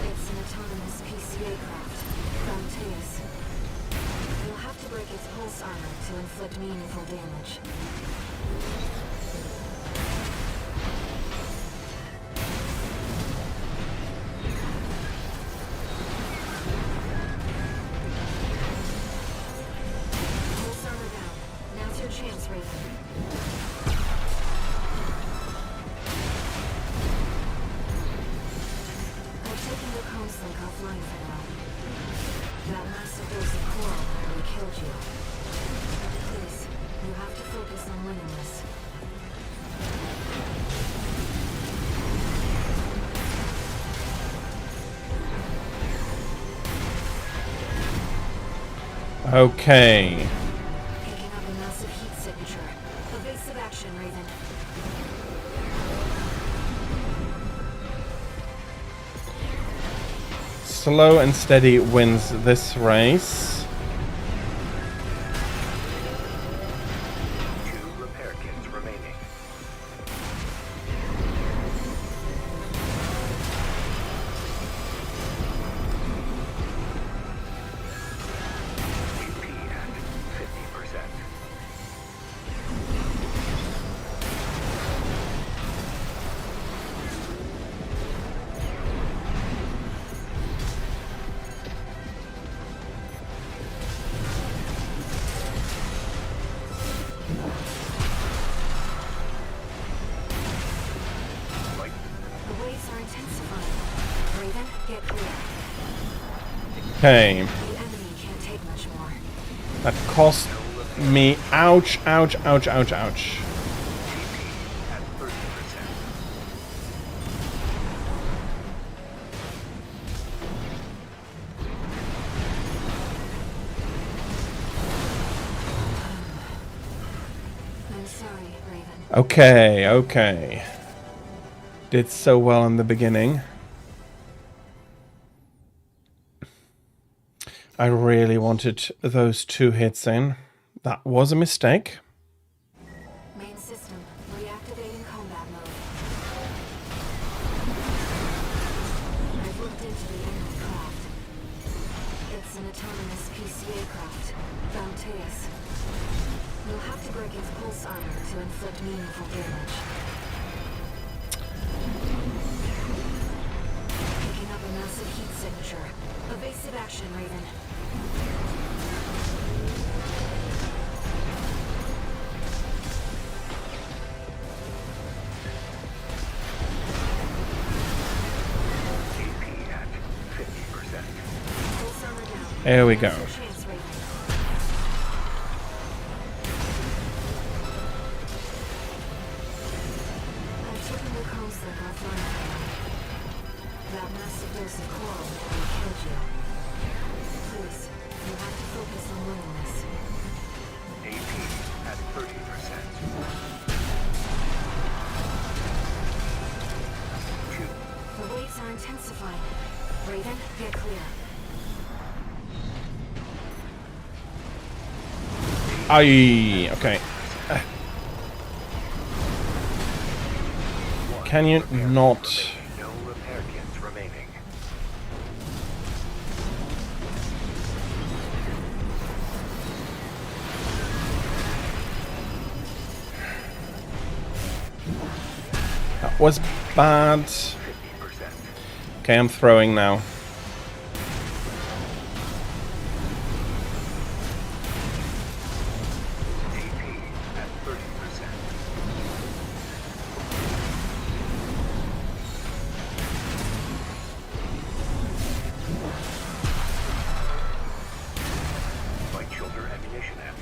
It's an autonomous PCA craft, Bounteus. You'll have to break its pulse armor to inflict meaningful damage. Pulse armor down. Now's your chance, Raven. I've taken your comms link offline for now. That massive dose of coral nearly killed you. Please, you have to focus on winning this. Okay. Picking up a massive heat signature. Evasive action, Raven. Slow and steady wins this race. 2 repair kits remaining. AP at 50%. The waves are intensifying. Raven, get clear. Okay. The enemy can't take much more. That cost me. Ouch, ouch, ouch, ouch, ouch. At 30%. I'm sorry, Raven. Okay, okay. Did so well in the beginning. I really wanted those 2 hits in. That was a mistake. Main system, reactivating combat mode. I've looked into the enemy craft. It's an autonomous PCA craft, Bounteus. You'll have to break its pulse armor to inflict meaningful damage. Picking up a massive heat signature. Evasive action, Raven. AP at 50%. Pulse armor down. There we go. Now's your chance, Raven. I've taken the comms-link offline for now. That massive dose of coral nearly killed you. Please, you have to focus on winning this. AP at 30%. 2. The waves are intensifying. Raven, get clear. Aye, okay. Can you not? No repair kits remaining. That was bad. 50%. Okay, I'm throwing now. AP at 30%. Light shoulder ammunition at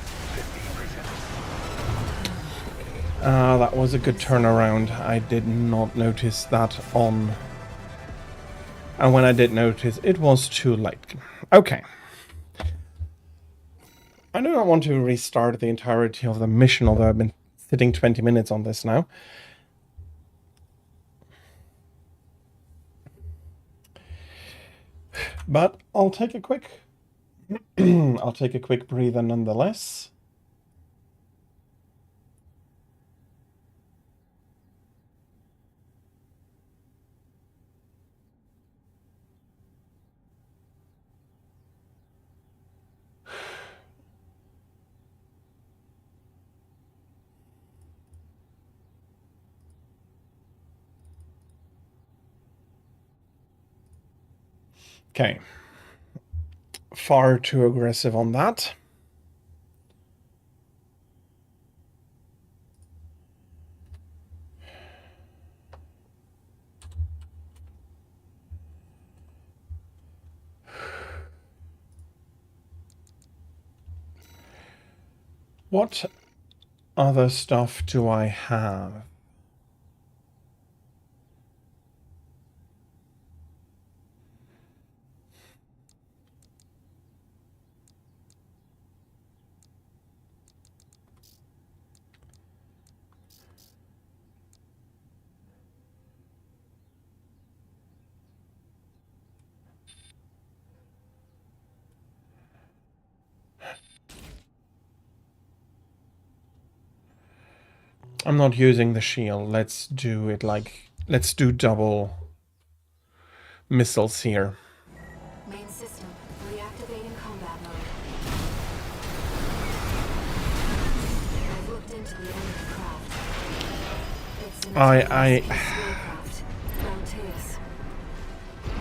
50%. That was a good turnaround. I did not notice that on. And when I did notice, it was too late. Okay. I do not want to restart the entirety of the mission, although I've been sitting 20 minutes on this now. But I'll take a quick I'll take a quick breather nonetheless. Okay. Far too aggressive on that. What other stuff do I have? I'm not using the shield. Let's do it like... Let's do double missiles here. Main system, reactivating combat mode. I've looked into the enemy craft. It's an autonomous PCA craft, Bounteus.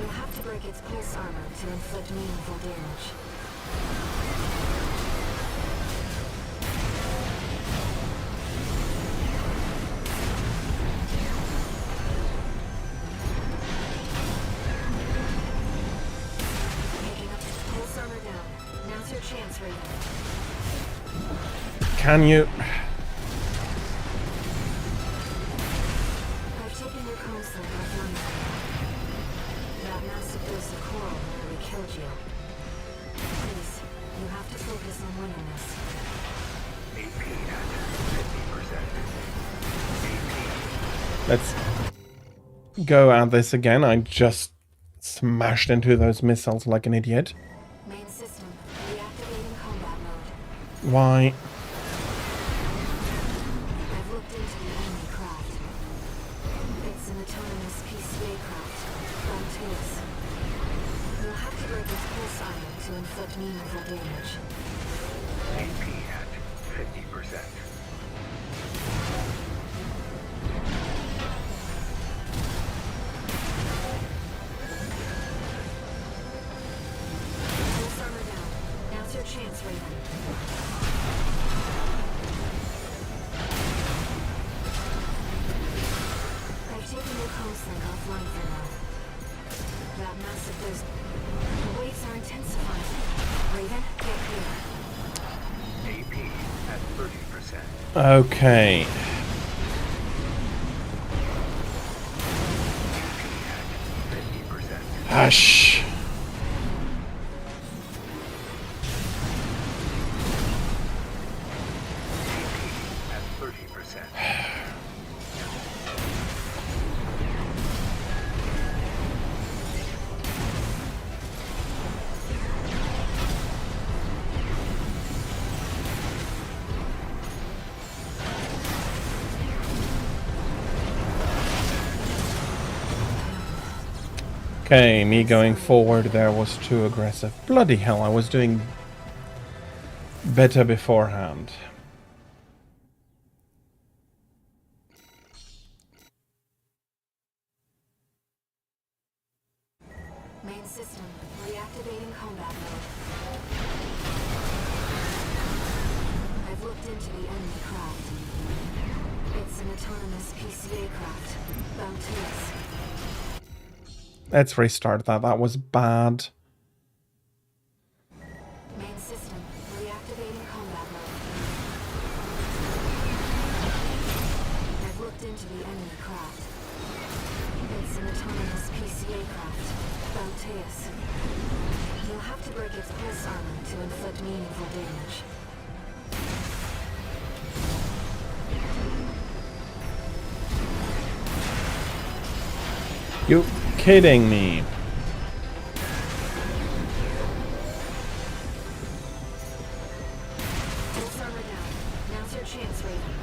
You'll have to break its pulse armor to inflict meaningful damage. can you... I've taken your console offline. That massive dose of coral nearly killed you. Please, you have to focus on winning this. AP at 50%. Let's go at this again. I just smashed into those missiles like an idiot. Main system, reactivating combat mode. Why? I've looked into the enemy craft. It's an autonomous PCA craft, Frontiers. You'll have to break its pulse iron to inflict meaningful damage. AP at 50%. Pulse armor down. Now's your chance, Raven. I've taken your comms link offline for now. That massive dose... The waves are intensifying. Raven, get clear. AP at 30%. Okay. AP at 50%. Hush. At 30%. Okay, me going forward there was too aggressive. Bloody hell, I was doing better beforehand. Main system, reactivating combat mode. I've looked into the enemy craft. It's an autonomous PCA craft, Bounteous. Let's restart that. That was bad. Main system, reactivating combat mode. I've looked into the enemy craft. It's an autonomous PCA craft, Bounteous. You'll have to break its pulse armor to inflict meaningful damage. You kidding me? Pulse armor down. Now's your chance, Raven.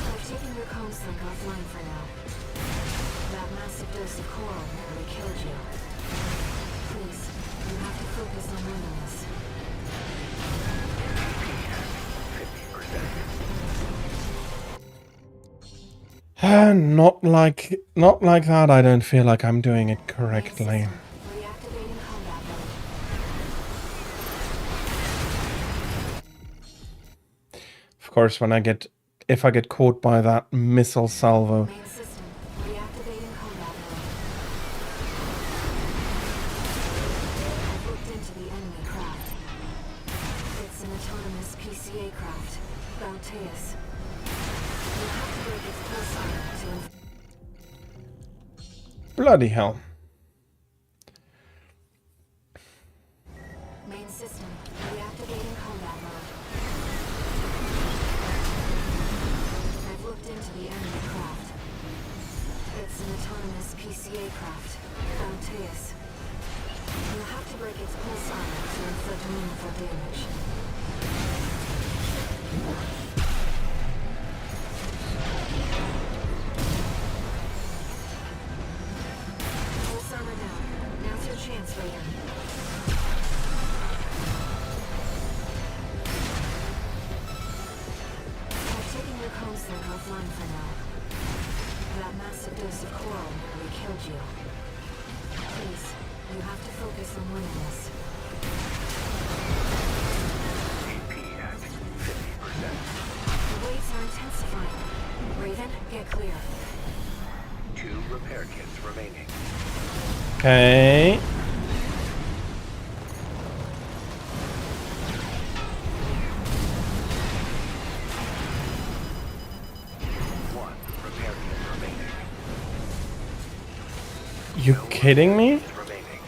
I've taken your comms link offline for now. That massive dose of coral nearly killed you. Please, you have to focus on winning this. 50%. Not like that. I don't feel like I'm doing it correctly. Reactivating combat mode. Of course, if I get caught by that missile salvo. Main system, reactivating combat mode. I've looked into the enemy craft. It's an autonomous PCA craft, Bounteous. You'll have to break its pulse armor to Bloody hell. Main system, reactivating combat mode. I've looked into the enemy craft. It's an autonomous PCA craft, Bounteous. You'll have to break its pulse armor to inflict meaningful damage. Pulse armor down. Now's your chance, Raven. I've taken your comms link offline for now. That massive dose of coral nearly killed you. Please, you have to focus on winning this. AP at 50%. The waves are intensifying. Raven, get clear. 2 repair kits remaining. Okay. kidding me? remaining.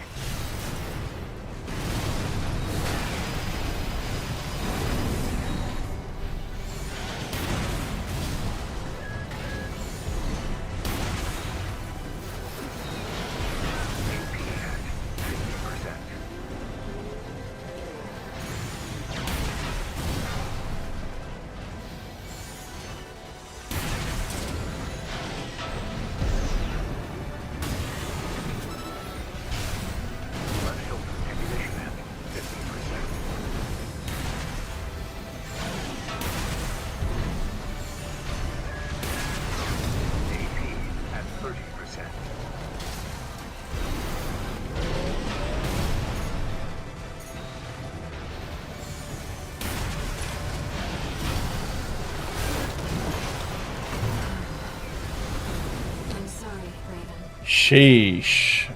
I'm sorry, Raven. Sheesh.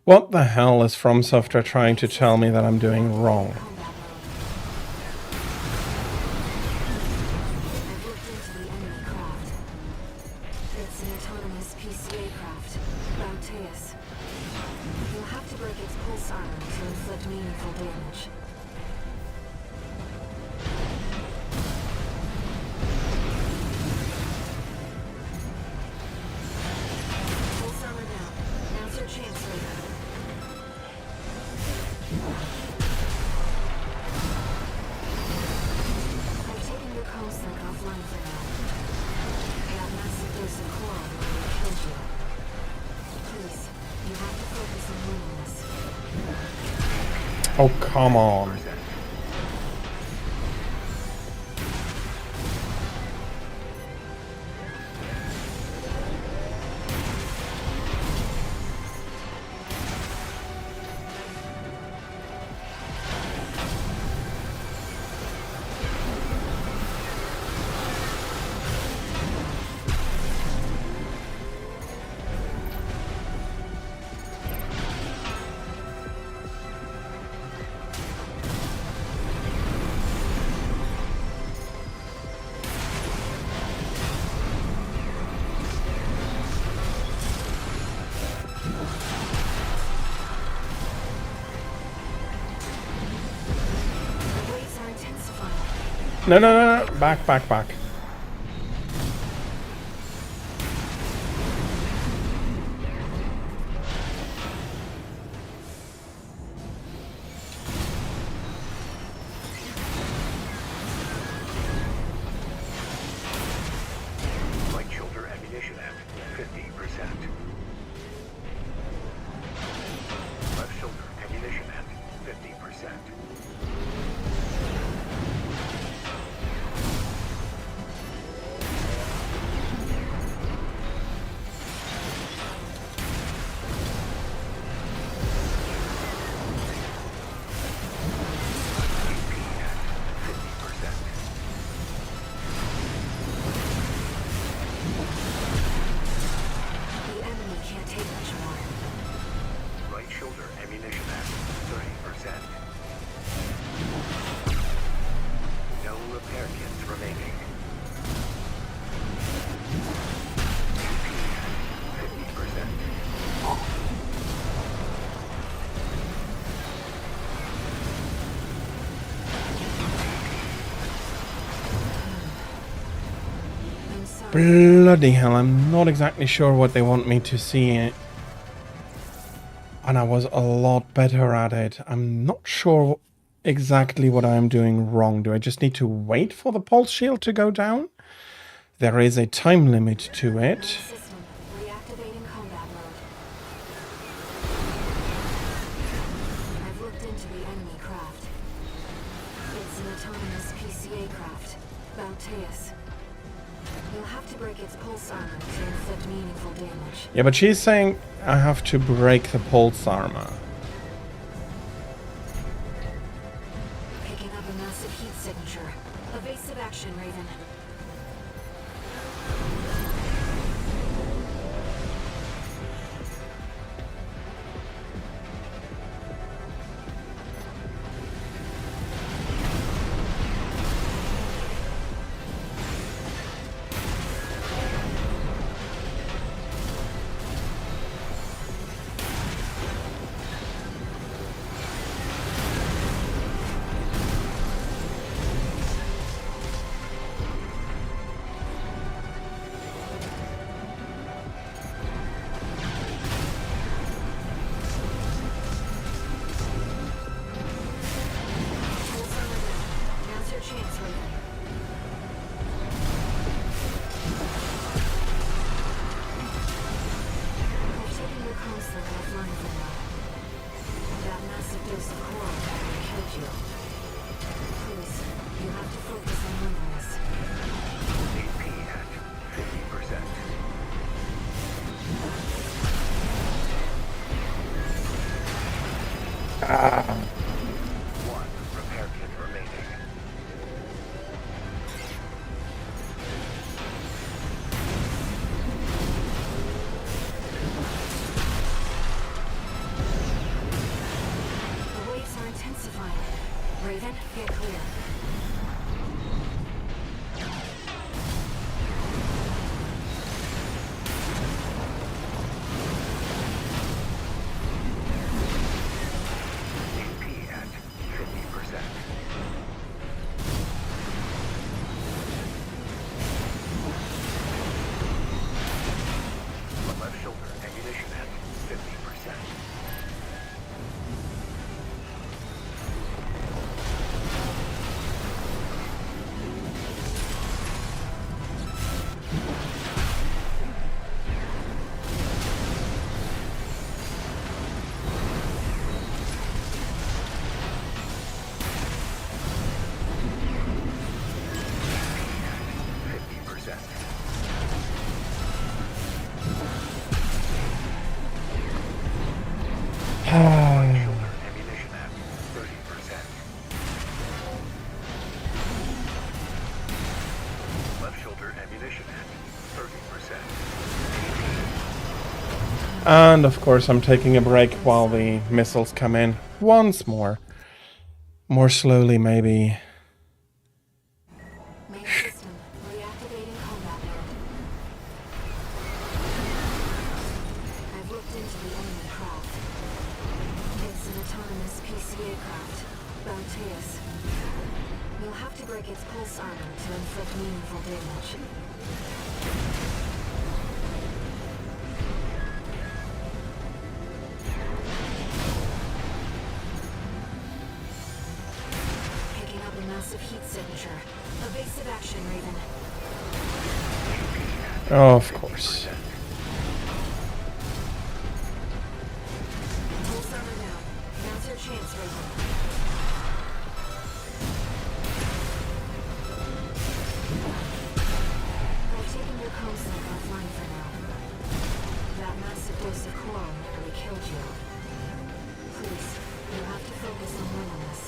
What the hell is From Software trying to tell me that I'm doing wrong? Combat mode. I've looked into the enemy craft. It's an autonomous PCA craft, Bauteus. You'll have to break its pulse armor to inflict meaningful damage. Pulse armor now. Now's your chance, Raven. I've taken your comms-link offline for now. That massive dose of coral really killed you. Please, you have to focus on winning this. Oh, come on. The waves are intensifying. No, no, no, no. Back, back, back. Right shoulder ammunition at 50%. Left shoulder ammunition at 50%. The enemy can't take much more. Right shoulder ammunition at 30%. No repair kits remaining. AP at 50%. I'm sorry. Bloody hell, I'm not exactly sure what they want me to see. And I was a lot better at it. I'm not sure exactly what I'm doing wrong. Do I just need to wait for the pulse shield to go down? There is a time limit to it. System reactivating combat mode. I've looked into the enemy craft. It's an autonomous PCA craft, Bauteus. You'll have to break its pulse armor to inflict meaningful damage. Yeah, but she's saying I have to break the pulse armor. Picking up a massive heat signature. Evasive action, Raven. One repair kit remaining. The waves are intensifying. Raven, get clear. AP at 50%. Left shoulder ammunition at 50%. Shoulder ammunition at 30%. Left shoulder ammunition at 30%. And of course I'm taking a break while the missiles come in once more. More slowly maybe. Main system, reactivating combat mode. I've looked into the enemy craft. It's an autonomous PCA craft, Bounteus. You'll have to break its pulse armor to inflict meaningful damage. Picking up a massive heat signature. Evasive action, Raven. Oh, of course. Pulse armor down. Now's your chance, Raven. I've taken your comsec offline for now. That massive dose of coral nearly killed you. Please, you'll have to focus on winning this.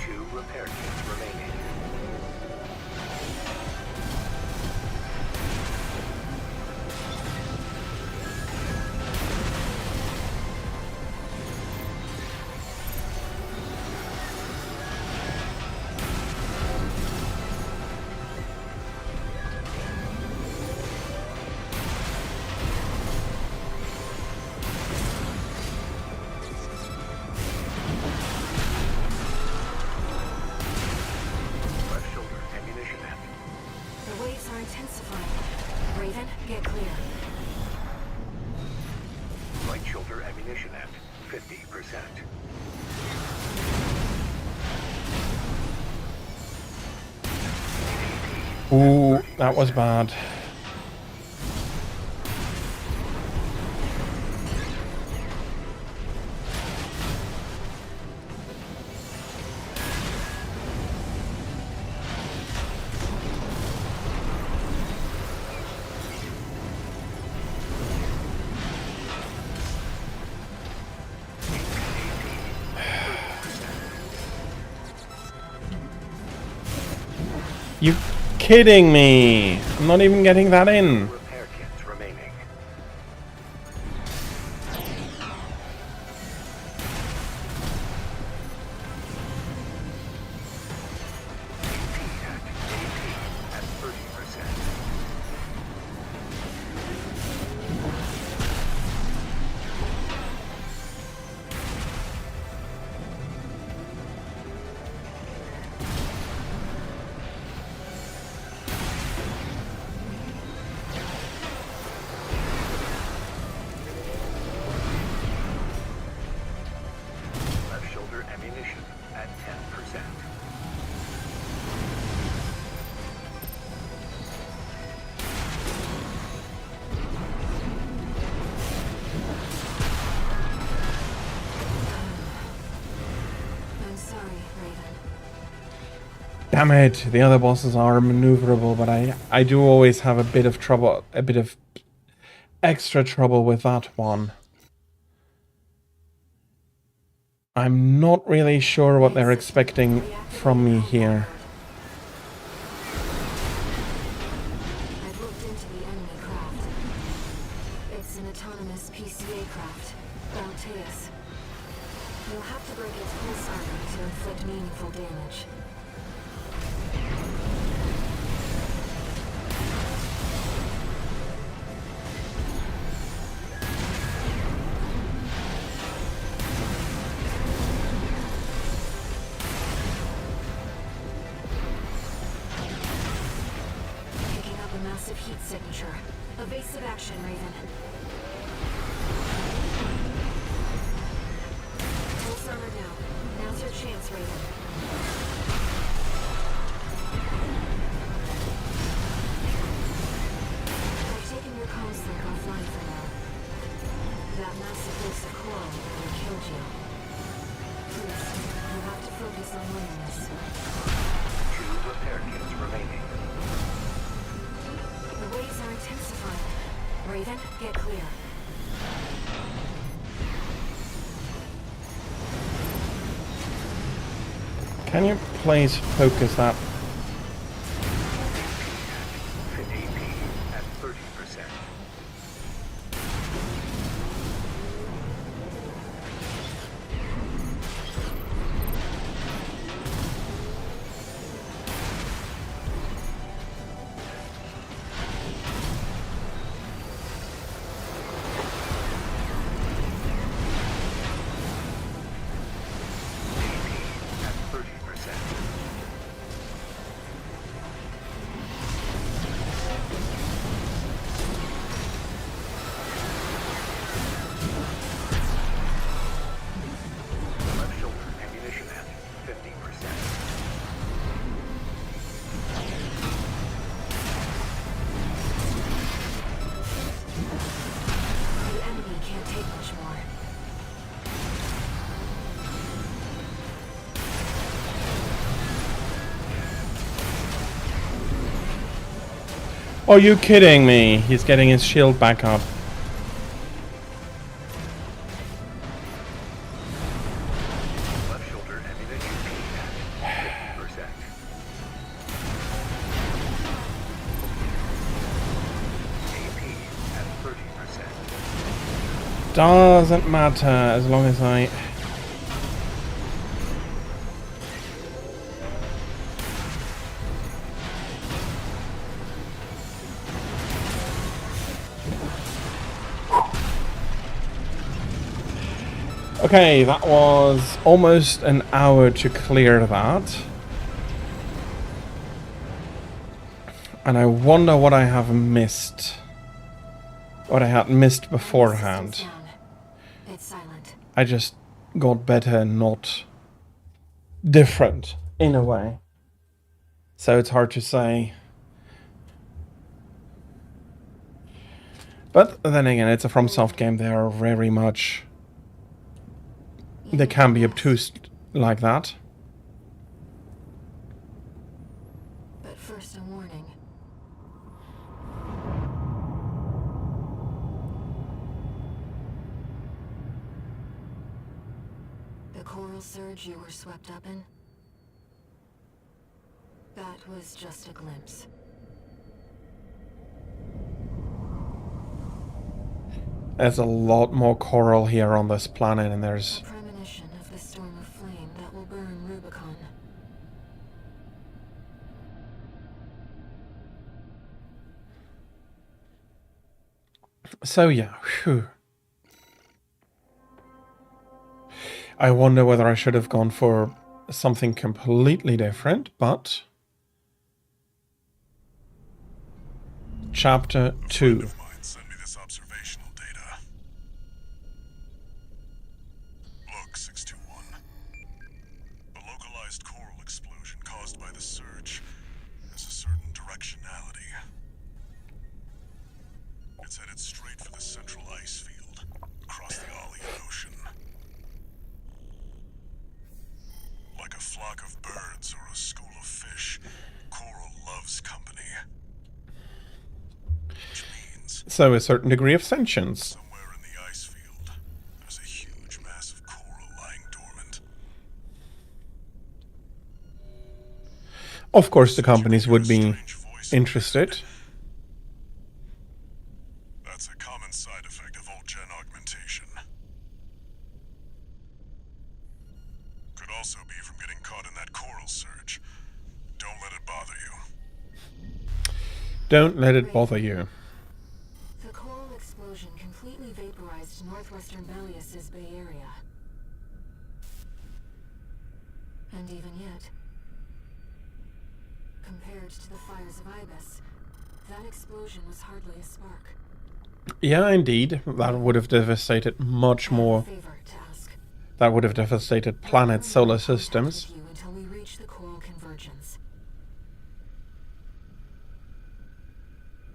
2 repair kits remaining. Left shoulder ammunition at The waves are intensifying. Raven, get clear. right shoulder ammunition at 50%. Ooh, that was bad. You kidding me? I'm not even getting that in. Repair kits remaining. AP at 30%. Left shoulder ammunition at 10%. I'm sorry, Raven. Damn it, the other bosses are maneuverable, but I do always have a bit of trouble, a bit of extra trouble with that one. I'm not really sure what they're expecting from me here. I've looked into the enemy craft. It's an autonomous PCA craft, Bounteus. You'll have to break its pulse armor to inflict meaningful damage. Picking up a massive heat signature. Evasive action, Raven. Pulse armor down. Now's your chance, Raven. I've taken your comms link offline for now. That massive dose of coral nearly killed you. Please, you have to focus on winning this. 2 repair kits remaining. The waves are intensifying. Raven, get clear. Can you please focus that? AP at 30%. At 30%. Left shoulder ammunition at 50%. The enemy can't take much more. Are you kidding me? He's getting his shield back up. Left shoulder ammunition at 50%. AP at 30%. Doesn't matter as long as I... Okay, that was almost an hour to clear that. And I wonder what I have missed. What I had missed beforehand. Systems down. It's silent. I just got better, not different, in a way. So it's hard to say. But then again, it's a FromSoft game. They are very much... They can be obtuse like that. But first, a warning. The coral surge you were swept up in? That was just a glimpse. There's a lot more coral here on this planet, and there's... A premonition of the storm of flame that will burn Rubicon. So yeah, phew. I wonder whether I should have gone for something completely different, but... Chapter 2. Of mine sent me this observational data. Look, 621. A localized coral explosion caused by the surge has a certain directionality. It's headed straight for the central ice field, across the Alian Ocean. Like a flock of birds or a school of fish, coral loves company. Which means So a certain degree of sentience. somewhere in the ice field, there's a huge mass of coral lying dormant. Of course, the companies would be interested. That's a common side effect of old gen augmentation. Could also be from getting caught in that coral surge. Don't let it bother you. Don't let it bother you. The coral explosion completely vaporized northwestern Belius's Bay Area. And even yet, compared to the fires of Ibis, that explosion was hardly a spark. Yeah, indeed. That would have devastated much more. Favor to ask. That would have devastated planets, solar systems. You until we reach the coral convergence.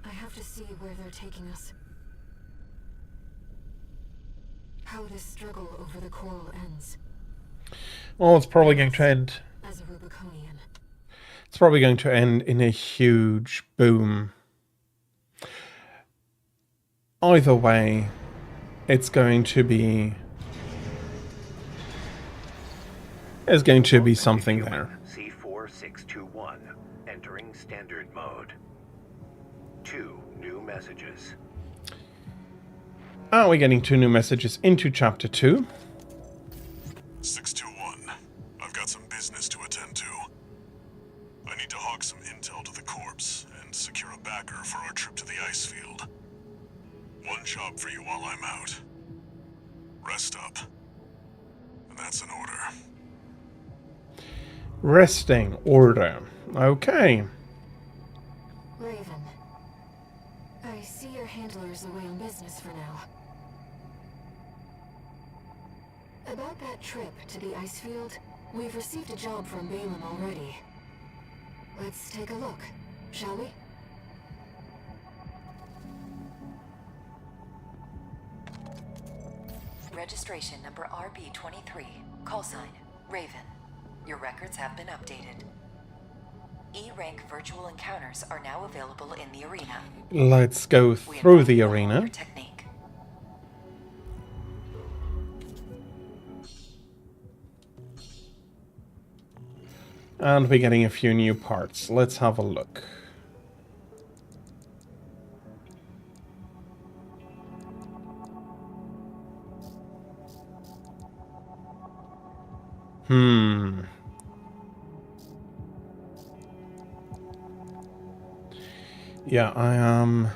I have to see where they're taking us. How this struggle over the coral ends. Well, it's probably going to end. As a Rubiconian. It's probably going to end in a huge boom. Either way, it's going to be. There's going to be something there. C4621, entering standard mode. 2 new messages. Are we getting 2 new messages into Chapter 2? 621. I've got some business to attend to. I need to hawk some intel to the corpse and secure a backer for our trip to the ice field. One job for you while I'm out. Rest up. And that's an order. Resting order. Okay. Raven. I see your handler's away on business for now. About that trip to the ice field, we've received a job from Balin already. Let's take a look, shall we? Registration number RB23, call sign, Raven. Your records have been updated. E-rank virtual encounters are now available in the arena. Let's go through the arena. Technique. And we're getting a few new parts. Let's have a look. Yeah, I am.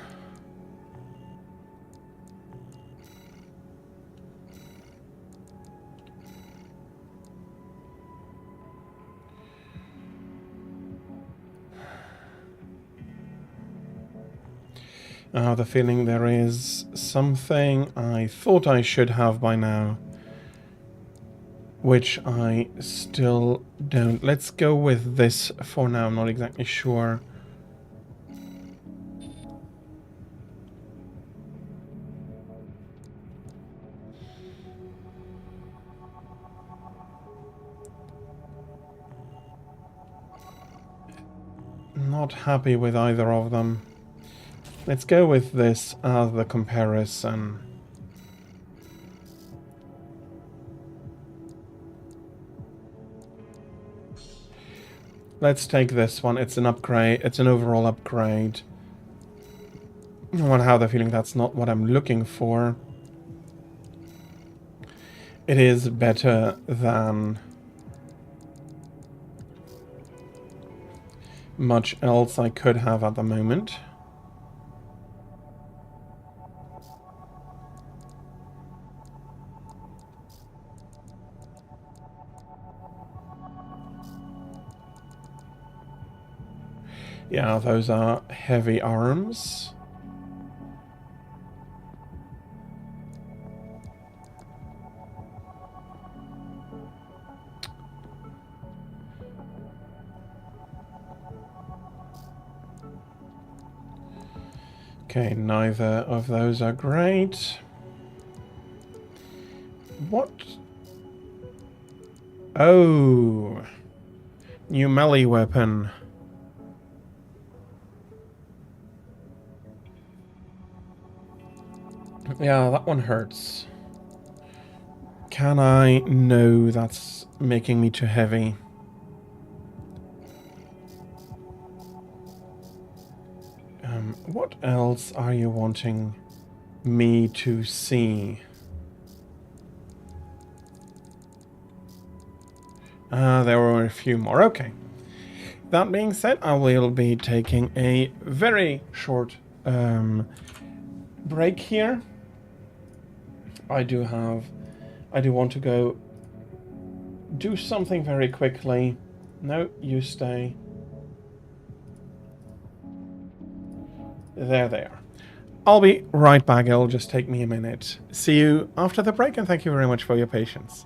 I have the feeling there is something I thought I should have by now, which I still don't. Let's go with this for now. I'm not exactly sure. Not happy with either of them. Let's go with this as the comparison. Let's take this one. It's an upgrade. It's an overall upgrade. I have the feeling that's not what I'm looking for. It is better than much else I could have at the moment. Yeah, those are heavy arms. Okay, neither of those are great. What? Oh, new melee weapon. Yeah, that one hurts. Can I? No, that's making me too heavy. What else are you wanting me to see? There were a few more. Okay. That being said, I will be taking a very short break here. I do want to go do something very quickly. No, you stay. There they are. I'll be right back. It'll just take me a minute. See you after the break, and thank you very much for your patience.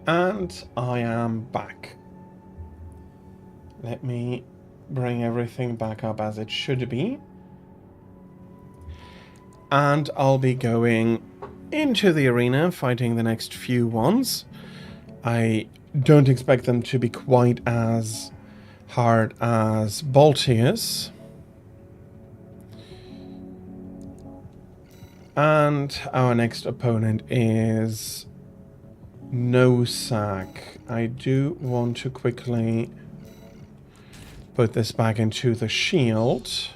And I am back. Let me bring everything back up as it should be. And I'll be going into the arena, fighting the next few ones. I don't expect them to be quite as hard as Baltius. And our next opponent is Nosak. I do want to quickly put this back into the shield.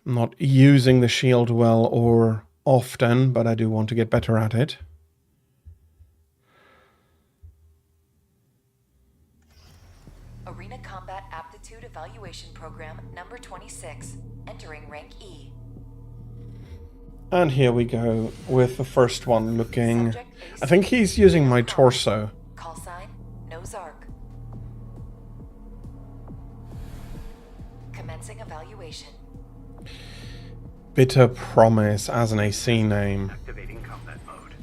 I'm not using the shield well or often, but I do want to get better at it. Arena Combat Aptitude Evaluation Program number 26, entering rank E. And here we go with the first one looking... I think he's using my torso. Call sign, no Zark. Commencing evaluation. Bitter Promise as an AC name. Activating combat mode.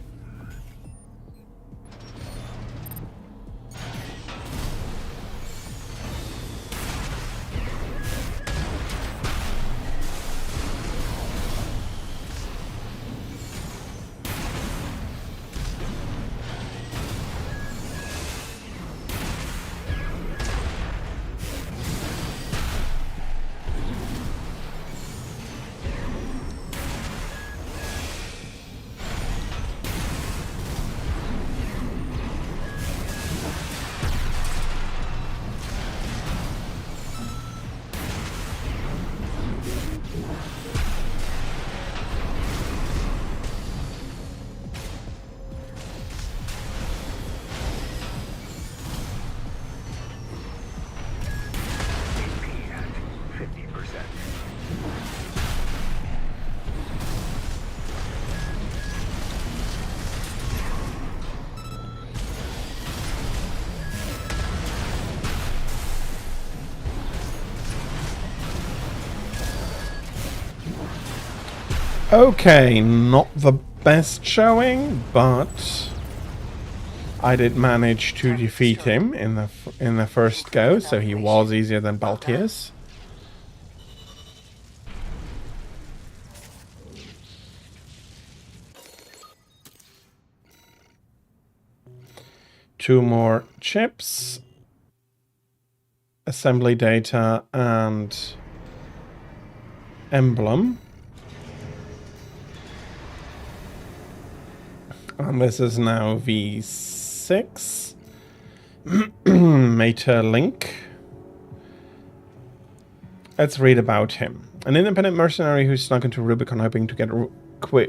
AP at 50%. Okay, not the best showing, but I did manage to defeat him in the first go, so he was easier than Baltius. 2 more chips, assembly data, and emblem. And this is now V6. Meta Link. Let's read about him. An independent mercenary who snuck into Rubicon hoping to get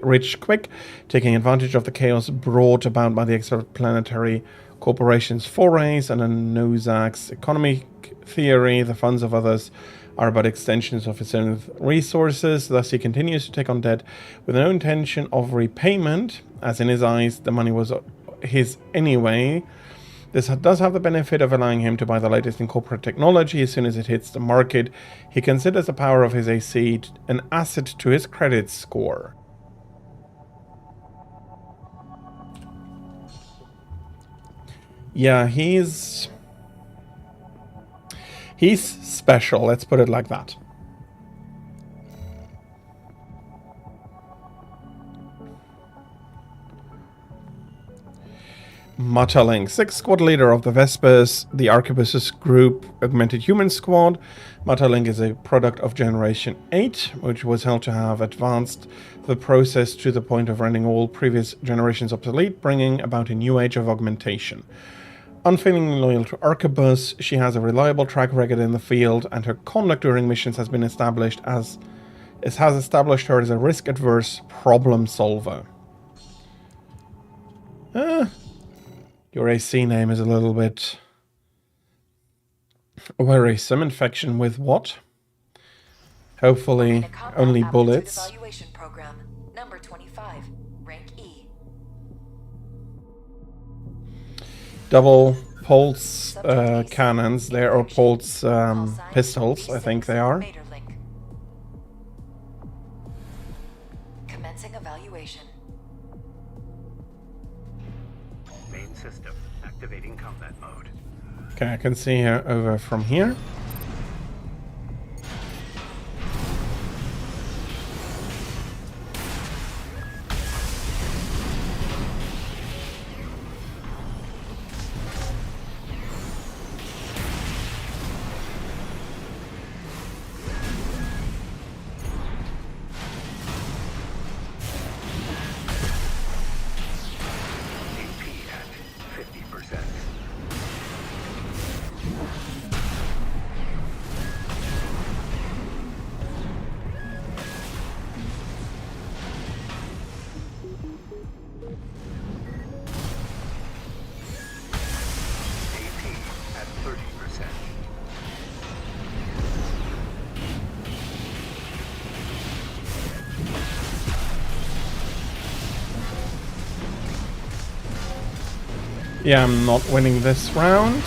rich quick, taking advantage of the chaos brought about by the extraplanetary corporation's forays and a Nozak's economic theory. The funds of others are but extensions of his own resources. Thus he continues to take on debt with no intention of repayment, as in his eyes the money was his anyway. This does have the benefit of allowing him to buy the latest in corporate technology as soon as it hits the market. He considers the power of his AC an asset to his credit score. Yeah, he's special, let's put it like that. Mataling, 6th squad leader of the Vespers, the Arquebus's group augmented human squad. Mataling is a product of Generation 8, which was held to have advanced the process to the point of rendering all previous generations obsolete, bringing about a new age of augmentation. Unfailingly loyal to Arquebus, she has a reliable track record in the field, and her conduct during missions has been established as it has established her as a risk-averse problem solver. Your AC name is a little bit worrisome. Infection with what? Hopefully only bullets. Evaluation program, number 25, rank E. Double pulse cannons there, or pulse pistols, I think they are. Commencing evaluation. Main system activating combat mode. Okay, I can see her over from here. Yeah, I'm not winning this round.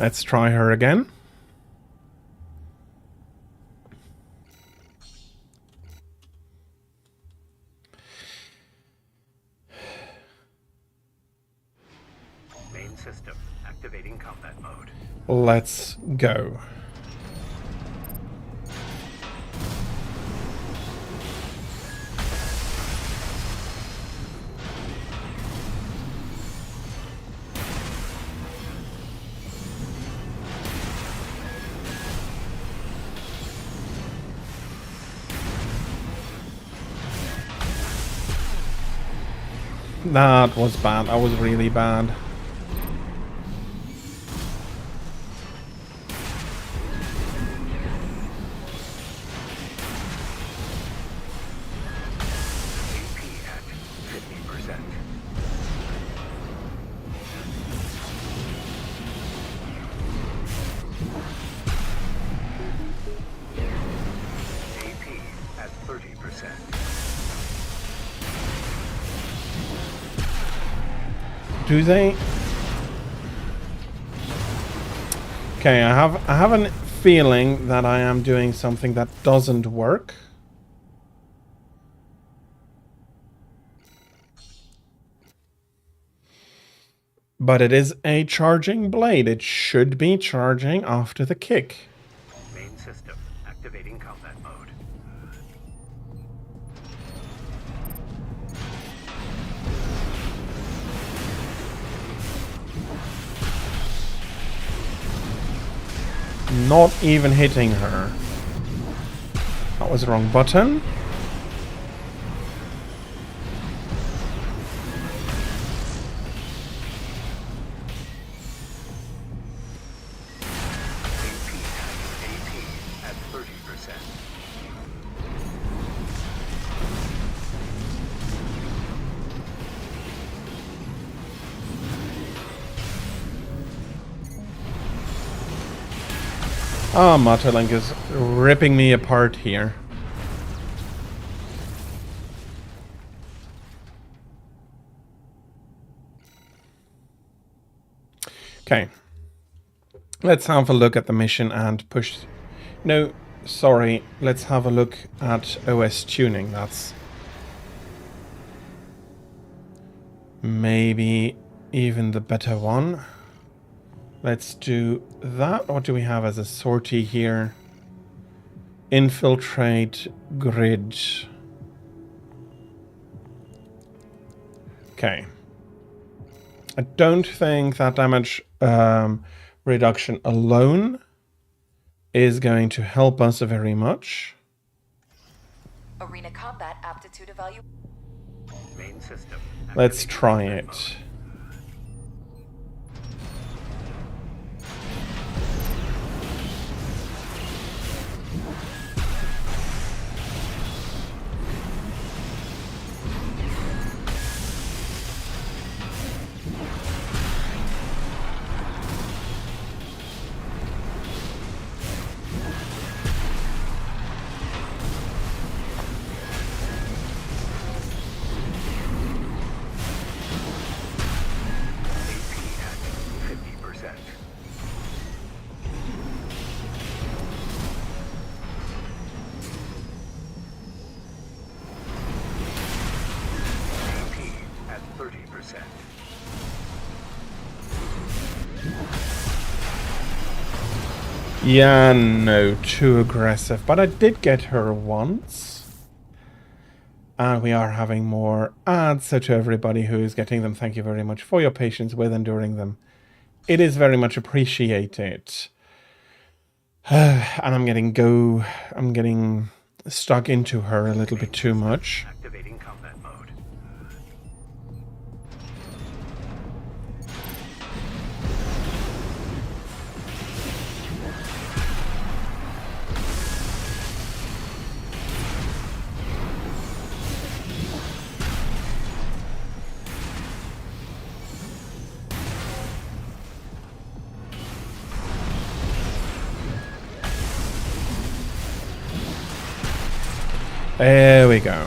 Let's try her again. Main system activating combat mode. Let's go. That was bad. That was really bad. Do they? Okay, I have a feeling that I am doing something that doesn't work. But it is a charging blade. It should be charging after the kick. Main system activating combat mode. not even hitting her. That was the wrong button. at 30%. Ah, Matalank is ripping me apart here. Okay. Let's have a look at the mission and push... No, sorry. Let's have a look at OS tuning. That's... maybe even the better one. Let's do that. What do we have as a sortie here? Infiltrate grid. Okay. I don't think that damage reduction alone is going to help us very much. Arena combat aptitude evaluation. Main system. Let's try it. Yeah, no, too aggressive. But I did get her once. And we are having more ads. So to everybody who is getting them, thank you very much for your patience with enduring them. It is very much appreciated. And I'm getting stuck into her a little bit too much. Activating combat mode. There we go.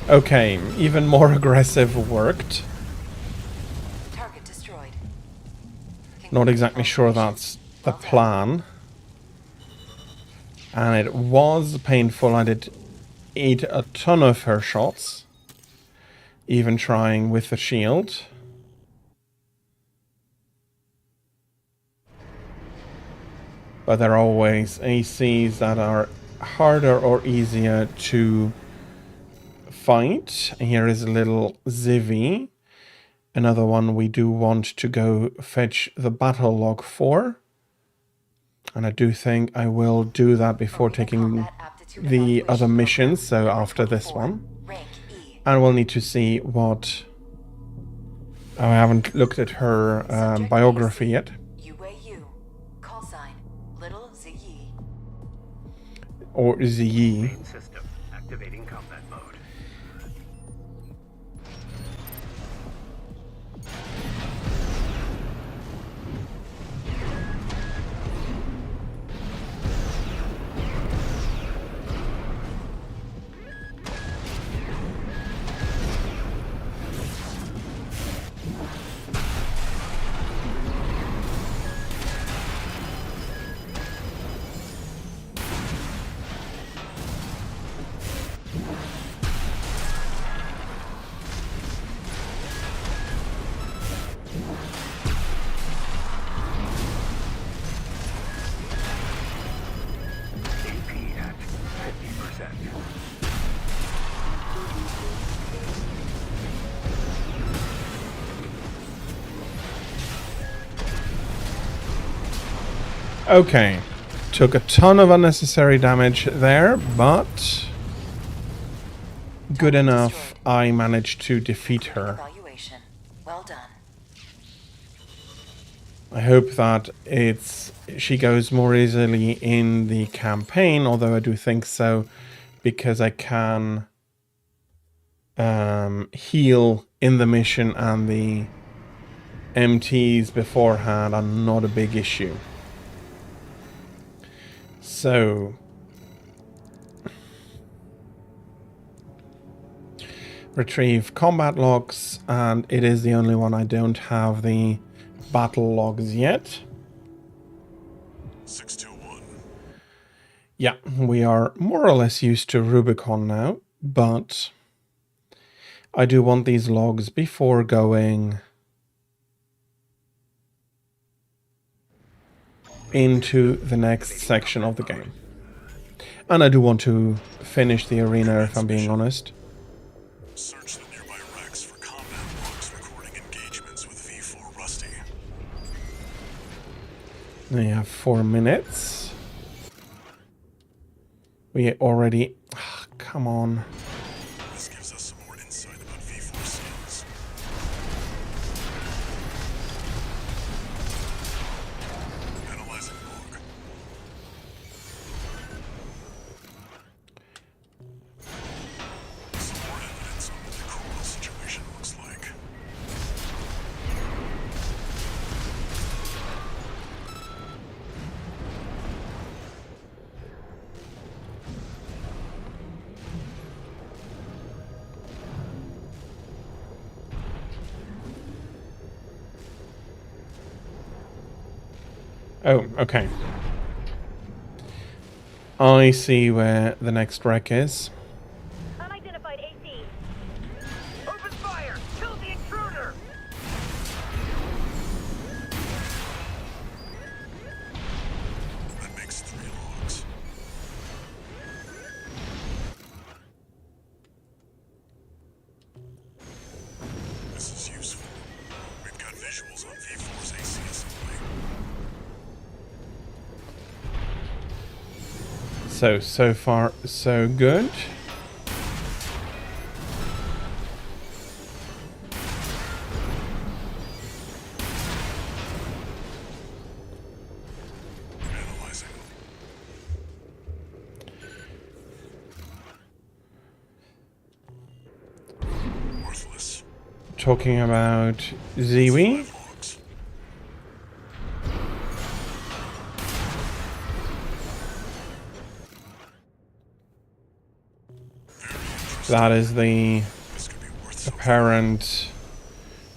Okay, even more aggressive worked. Target destroyed. Not exactly sure that's the plan. And it was painful. I did eat a ton of her shots. Even trying with the shield. But there are always ACs that are harder or easier to fight. Here is a little Zivy. Another one we do want to go fetch the battle log for. And I do think I will do that before taking the other missions, so after this one. And we'll need to see what... I haven't looked at her biography yet. Or Ziyi. Main system. Activating combat mode. Okay. Took a ton of unnecessary damage there, but good enough. I managed to defeat her. Evaluation. Well done. I hope that she goes more easily in the campaign, although I do think so, because I can heal in the mission, and the MTs beforehand are not a big issue. So retrieve combat logs, and it is the only one I don't have the battle logs yet. 621. Yeah, we are more or less used to Rubicon now, but I do want these logs before going into the next section of the game. And I do want to finish the arena, if I'm being honest. Search the nearby wrecks for combat logs recording engagements with V4 Rusty. We have 4 minutes. We already... Oh, come on. This gives us some more insight about V4 skills. Analyzing log. Some more evidence on what the Coral situation looks like. Oh, okay. I see where the next wreck is. Unidentified AC. Open fire! Kill the intruder! That makes 3 logs. This is useful. We've got visuals on V4's AC assembly. So far, so good. Analyzing. Worthless. Talking about Ziwi. 5 logs. That is the This could be worth something. apparent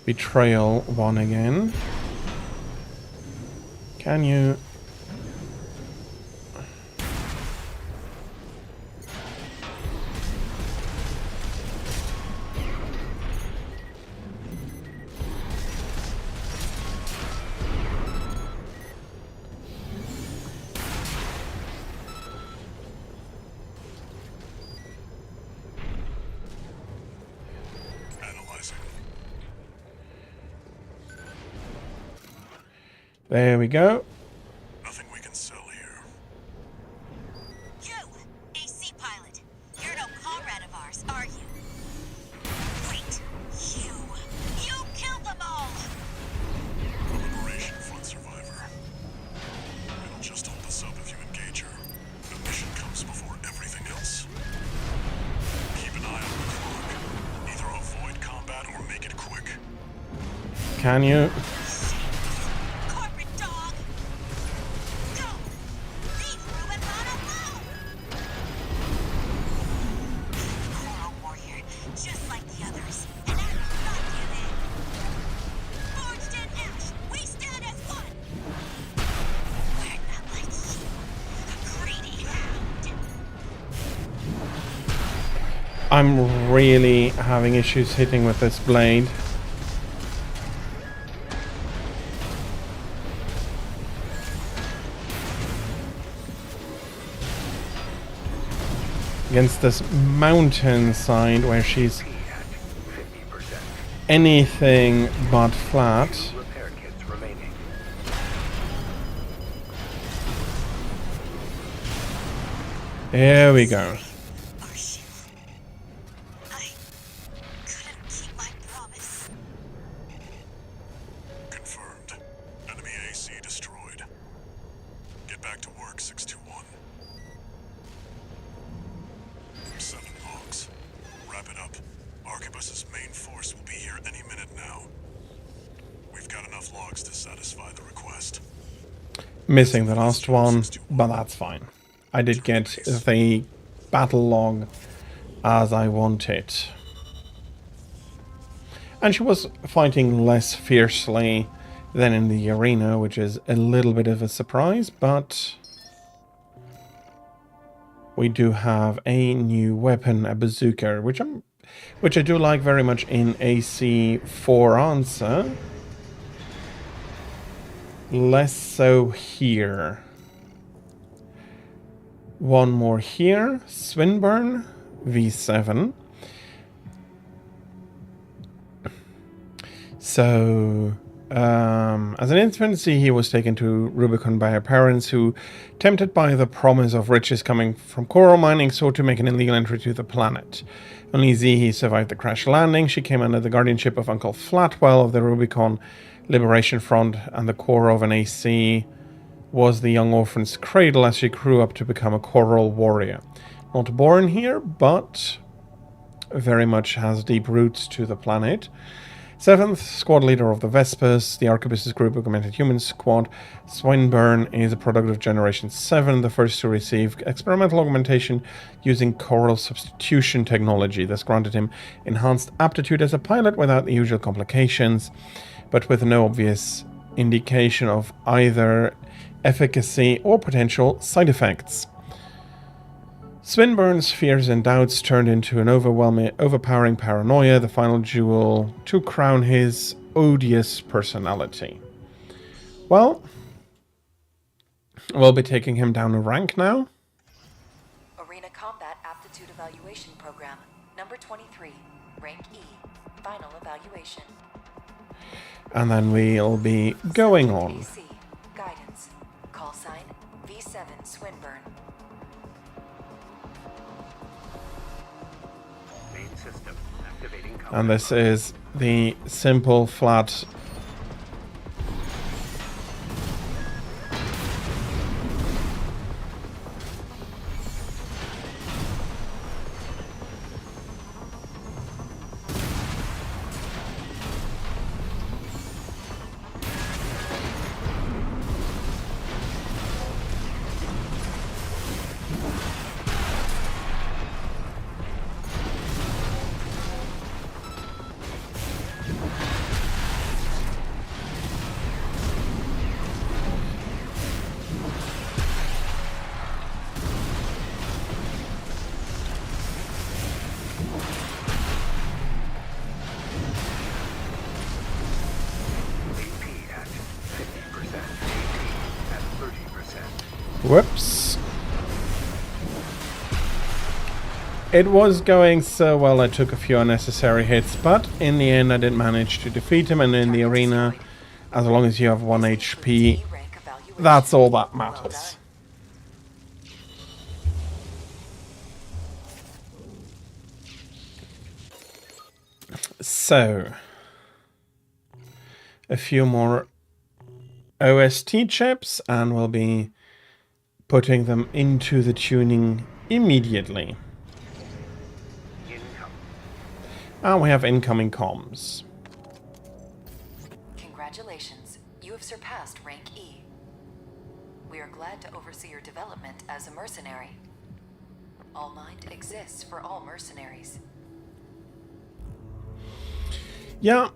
betrayal one again. Can you... Analyzing. There we go. Nothing we can sell here. You, AC pilot. You're no comrade of ours, are you? Wait, you killed them all! A Liberation Front survivor. It'll just hold us up if you engage her. The mission comes before everything else. Keep an eye on the clock. Either avoid combat or make it quick. Can you? Corporate dog! Go! Leave Rubicon alone! Coral warrior, just like the others. And I will not give in. Forged in ash, we stand as one! We're not like you, a greedy hound. I'm really having issues hitting with this blade. Against this mountainside where she's 50%. anything but flat. Repair kits remaining. Here we go. Marshall, I couldn't keep my promise. Confirmed. Enemy AC destroyed. Get back to work, 621. 7 logs. Wrap it up. Arquebus's main force will be here any minute now. We've got enough logs to satisfy the request. Missing the last one, but that's fine. I did get the battle log as I wanted. And she was fighting less fiercely than in the arena, which is a little bit of a surprise, but we do have a new weapon, a bazooka, which I do like very much in AC4 answer. Less so here. One more here. Swinburne, V7. So, as an infancy, he was taken to Rubicon by her parents, who, tempted by the promise of riches coming from coral mining, sought to make an illegal entry to the planet. Only he survived the crash landing. She came under the guardianship of Uncle Flatwell of the Rubicon Liberation Front, and the core of an AC was the young orphan's cradle as she grew up to become a coral warrior. Not born here, but very much has deep roots to the planet. 7th squad leader of the Vespers, the Arquebus's group augmented human squad. Swinburne is a product of Generation 7, the first to receive experimental augmentation using coral substitution technology. This granted him enhanced aptitude as a pilot without the usual complications, but with no obvious indication of either efficacy or potential side effects. Swinburne's fears and doubts turned into an overpowering paranoia, the final jewel to crown his odious personality. Well, we'll be taking him down a rank now. Arena Combat Aptitude Evaluation Program, number 23, rank E, final evaluation. And then we'll be going on. PC, guidance, call sign V7 Swinburne. Main system activating. And this is the simple, flat Whoops. It was going so well I took a few unnecessary hits, but in the end I did manage to defeat him, and in the arena, as long as you have 1 HP, that's all that matters. So, a few more OST chips, and we'll be putting them into the tuning immediately. And we have incoming comms. Congratulations, you have surpassed rank E. We are glad to oversee your development as a mercenary. All Mind exists for all mercenaries. Yeah.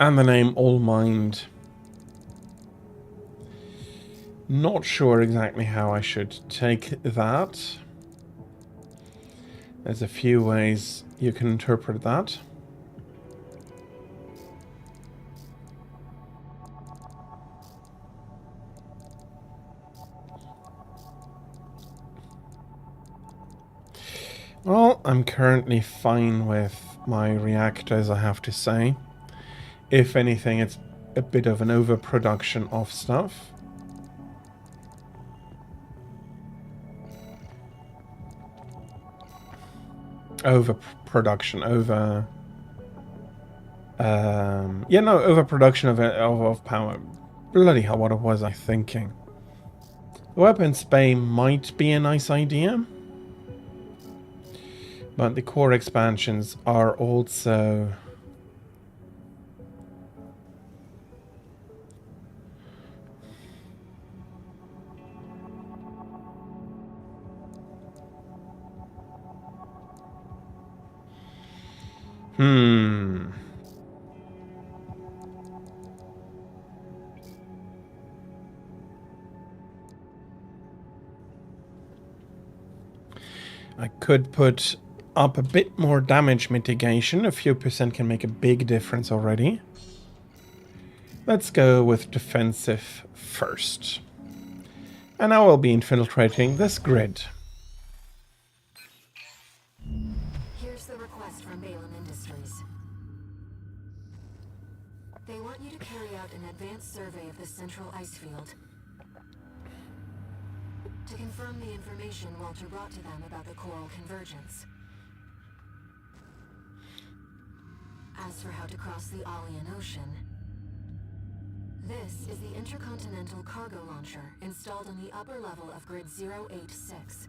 And the name All Mind. Not sure exactly how I should take that. There's a few ways you can interpret that. Well, I'm currently fine with my reactors, I have to say. If anything, it's a bit of an overproduction of stuff. overproduction, overproduction of power. Bloody hell, what was I thinking? Weapons bay might be a nice idea, but the core expansions are also... I could put up a bit more damage mitigation. A few percent can make a big difference already. Let's go with defensive first. And now we'll be infiltrating this grid. Here's the request from Balaam Industries. They want you to carry out an advanced survey of the central ice field to confirm the information Walter brought to them about the coral convergence. As for how to cross the Alian Ocean, this is the intercontinental cargo launcher installed on the upper level of Grid 086.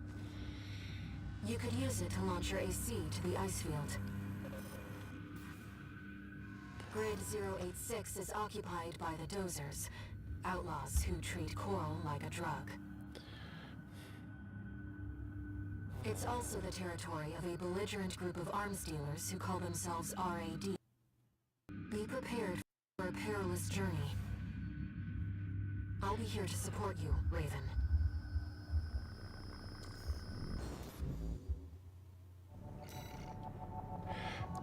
You could use it to launch your AC to the ice field. Grid 086 is occupied by the Dozers, outlaws who treat coral like a drug. It's also the territory of a belligerent group of arms dealers who call themselves RAD. Be prepared for a perilous journey. I'll be here to support you, Raven.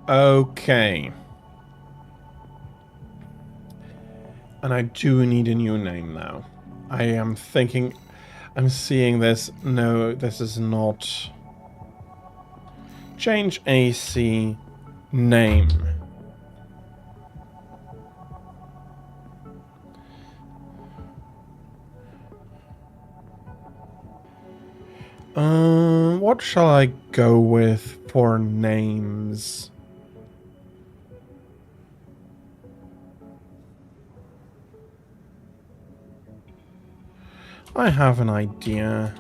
Okay. And I do need a new name now. I am thinking... I'm seeing this. No, this is not... Change AC name. What shall I go with for names? I have an idea.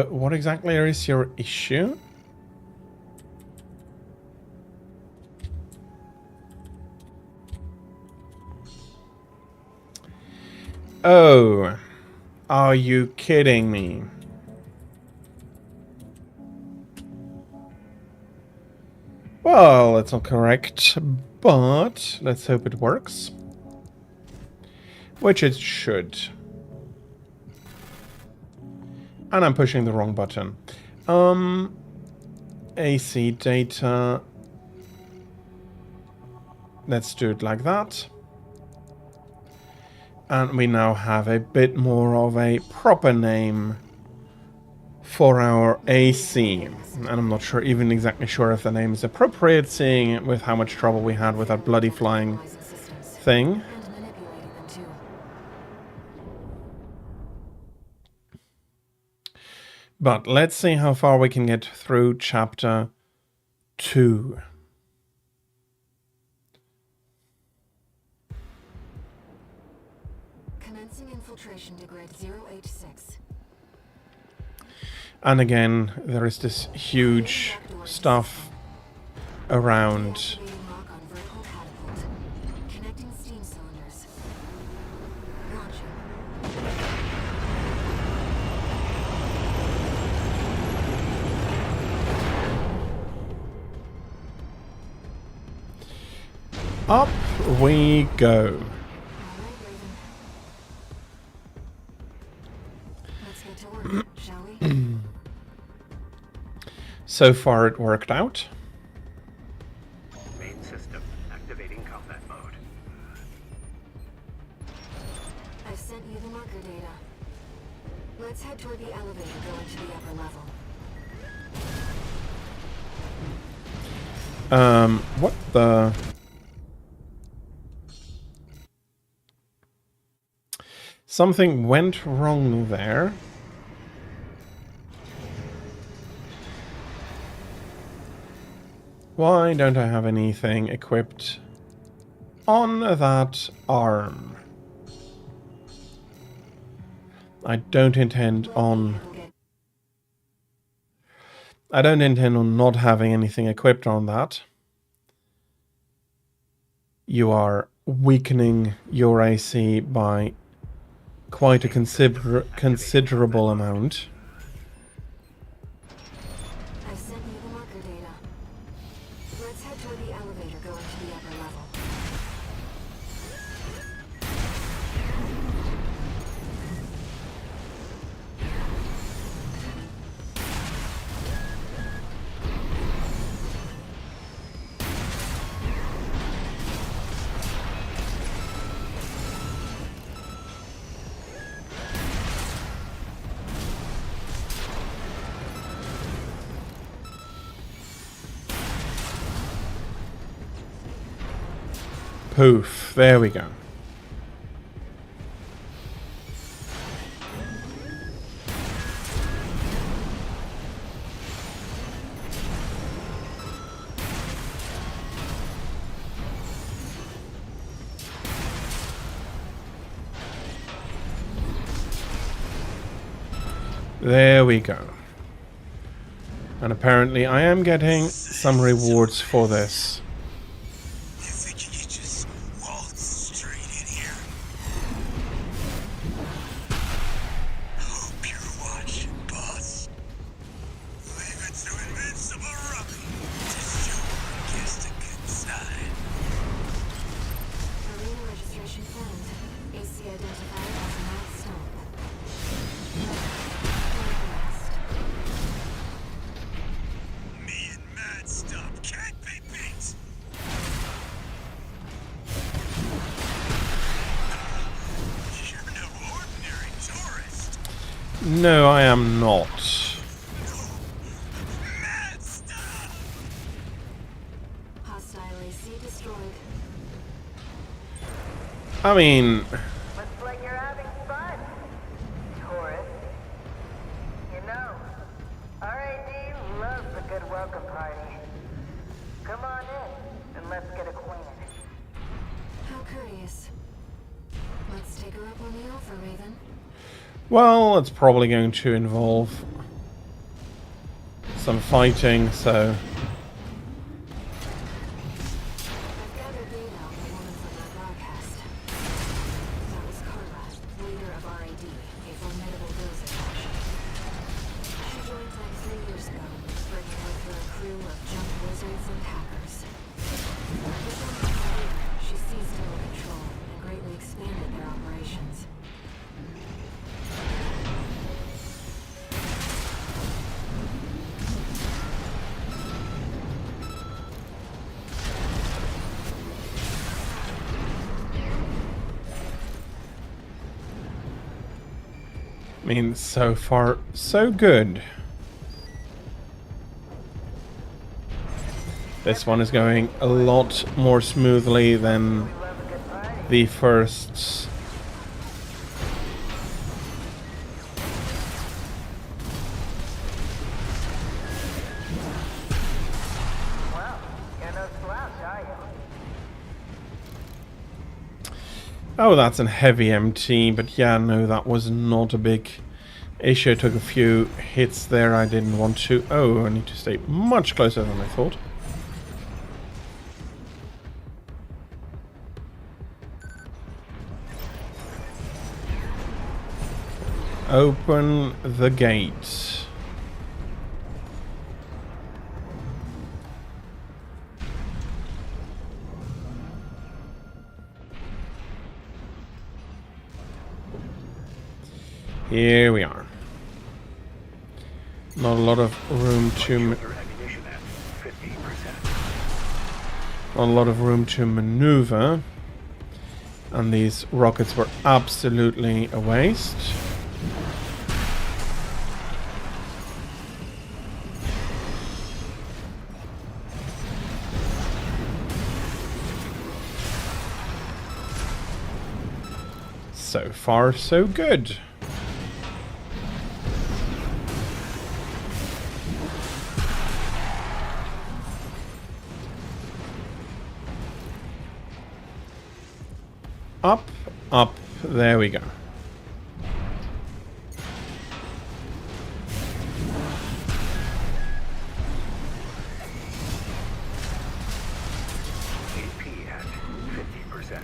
What exactly is your issue? Oh, are you kidding me? Well, that's not correct, but let's hope it works. Which it should. And I'm pushing the wrong button. AC data. Let's do it like that. And we now have a bit more of a proper name for our AC. And I'm not sure, even exactly sure if the name is appropriate, seeing with how much trouble we had with that bloody flying thing. But let's see how far we can get through chapter 2. Commencing infiltration to Grid 086. And again, there is this huge stuff around. Connecting steam cylinders. Launching. Up we go. Let's get to work, shall we? So far it worked out. Main system activating combat mode. I've sent you the marker data. Let's head toward the elevator going to the upper level. What the... Something went wrong there. Why don't I have anything equipped on that arm? I don't intend on not having anything equipped on that. You are weakening your AC by quite a considerable amount. I've sent you the marker data. Let's head toward the elevator going to the upper level. Poof, there we go. There we go. And apparently I am getting some rewards for this. You think you could just waltz straight in here? Hope you're watching, boss. Leave it to Invincible Ruby to show who gets the good side. Arena registration found. AC identified as Mad Stomp. Me and Mad Stump can't be beat. You're no ordinary tourist. No, I am not. Mad Stump! Hostile AC destroyed. I mean, Looks like you're having fun, tourist. You know, RAD loves a good welcome party. Come on in, and let's get acquainted. How curious. Let's take her up on the offer, Raven. well, it's probably going to involve some fighting, so I've gathered data on the woman from our broadcast. That was Carla, leader of RAD, a formidable dosage action. She joined like 3 years ago, bringing with her a crew of junk wizards and hackers. Within her career, she seized total control and greatly expanded their operations. I mean, so far, so good. This one is going a lot more smoothly than the first. Well, you're no slouch, are you? Oh, that's a heavy MT, but yeah, no, that was not a big issue. I took a few hits there I didn't want to. Oh, I need to stay much closer than I thought. Open the gate. Here we are. Not a lot of room to Ammunition at 50%. not a lot of room to maneuver, and these rockets were absolutely a waste. So far, so good. Up, up, there we go. AP at 50%.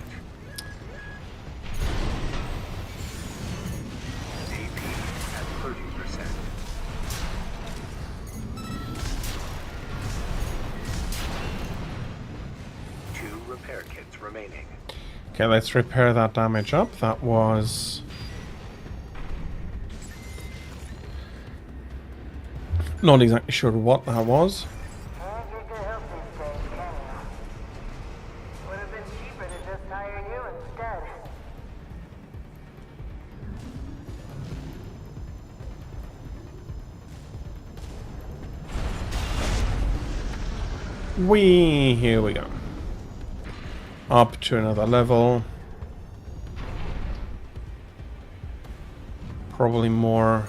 AP at 30%. Two repair kits remaining. Okay, let's repair that damage up. That was... not exactly sure what that was. Can't get good help these days, can you? Would have been cheaper to just hire you instead. Here we go. Up to another level. Probably more.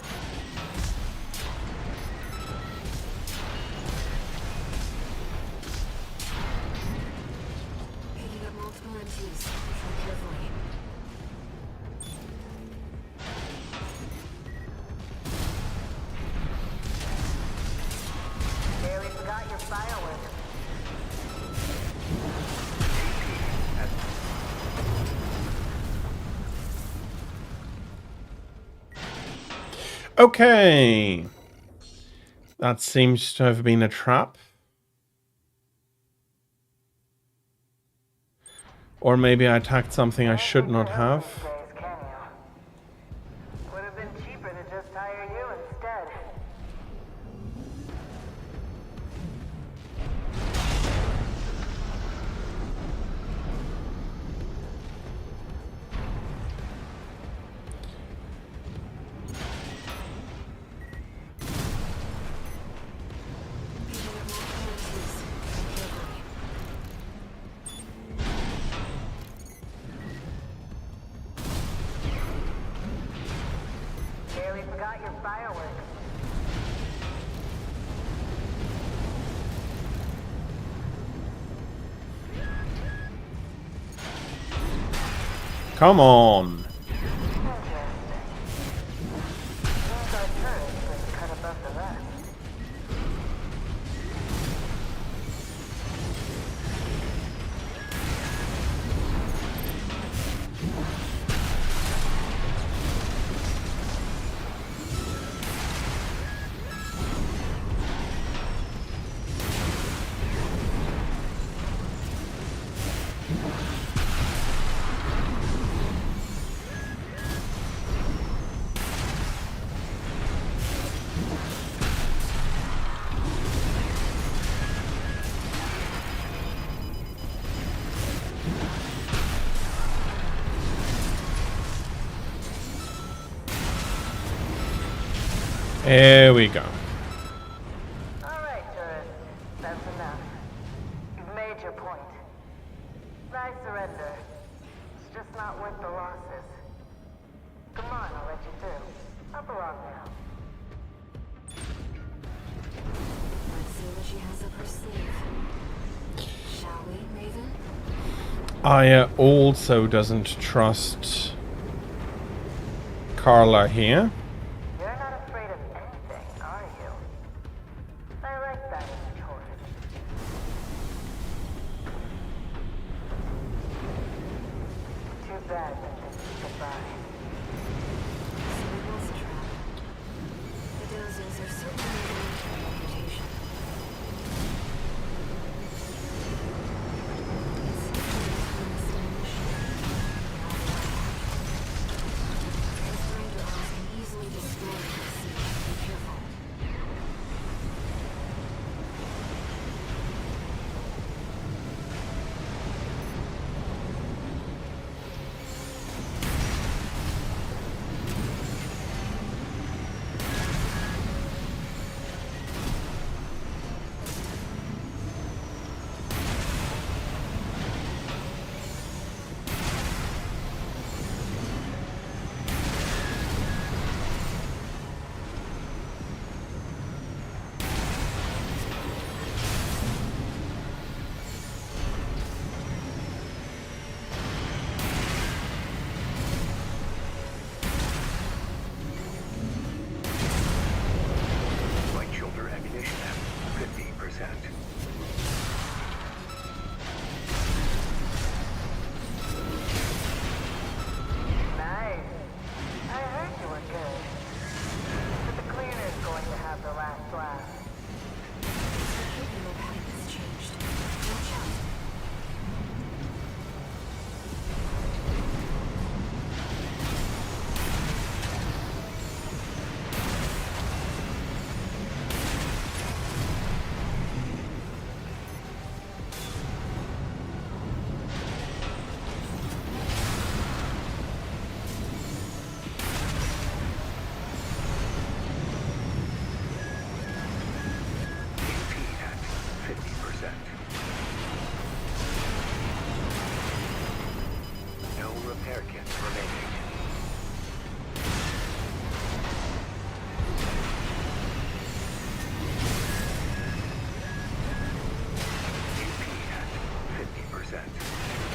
Picking up multiple MTs. Tread carefully. Barely forgot your fireworks. Okay. That seems to have been a trap. Or maybe I attacked something I should not have. These days, can you? Would have been cheaper to just hire you instead. Picking up multiple MTs. Tread carefully. Barely forgot your fireworks. Come on. Interesting. Seems our turret was cut above the rest. There we go. Alright, tourist. That's enough. You've made your point. I surrender. It's just not worth the losses. Come on, I'll let you through. Up along now. Let's see what she has up her sleeve. Shall we, Raven? I also doesn't trust Carla here. You're not afraid of anything, are you? I like that in a tourist. Too bad that this is goodbye. So it was a trap. The Dozens are certainly making a reputation. It's a machine. His brain can easily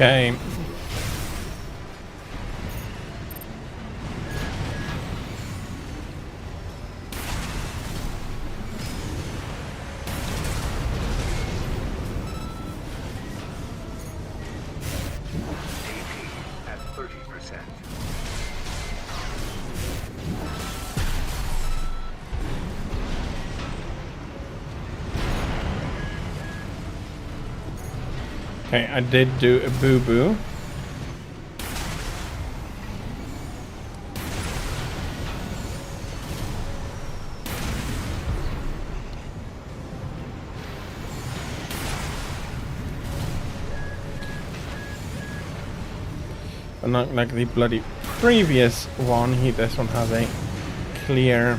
Okay. At 30%. Okay, I did do a boo-boo. But not like the bloody previous one. This one has a clear.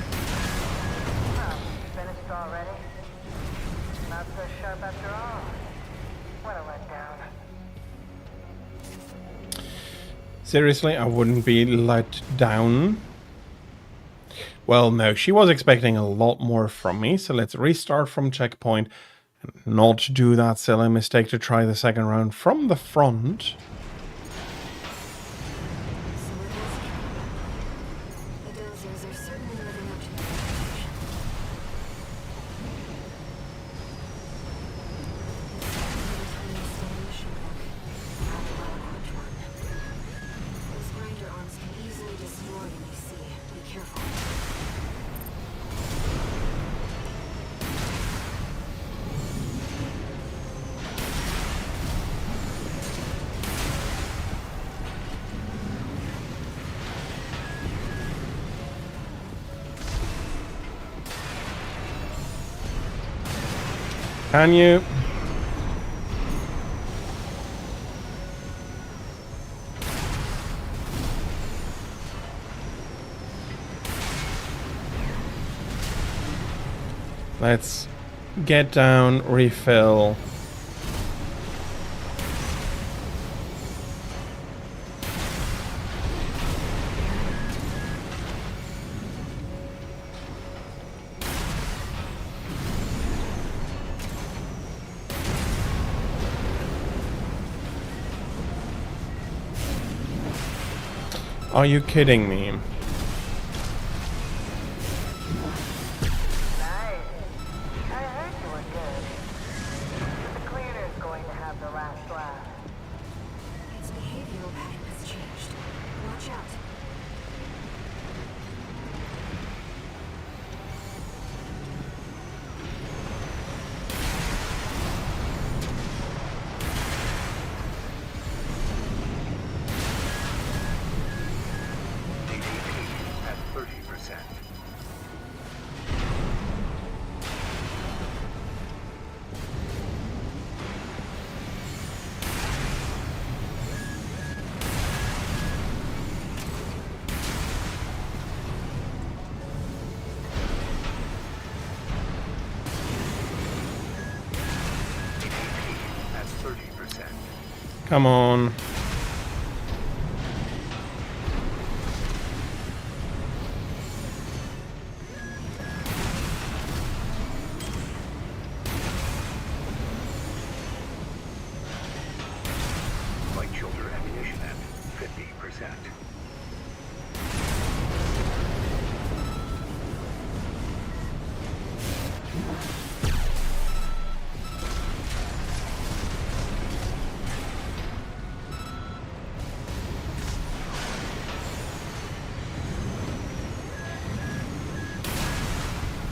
Finished already? Not so sharp after all. What a letdown. Seriously, I wouldn't be let down. Well, no, she was expecting a lot more from me, so let's restart from checkpoint and not do that silly mistake to try the second round from the front. The Doziers are certainly living up to their reputation. Every time they stay in the shipwreck, add a well-equipped one. Those grinder arms can easily destroy when they see. Be careful. Can you? Let's get down, refill. Are you kidding me? Nice. I heard you were good. But the cleaner's going to have the last laugh. Its behavioral pattern has changed. Watch out. At 30%. At 30%. Come on. Light shoulder ammunition at 50%.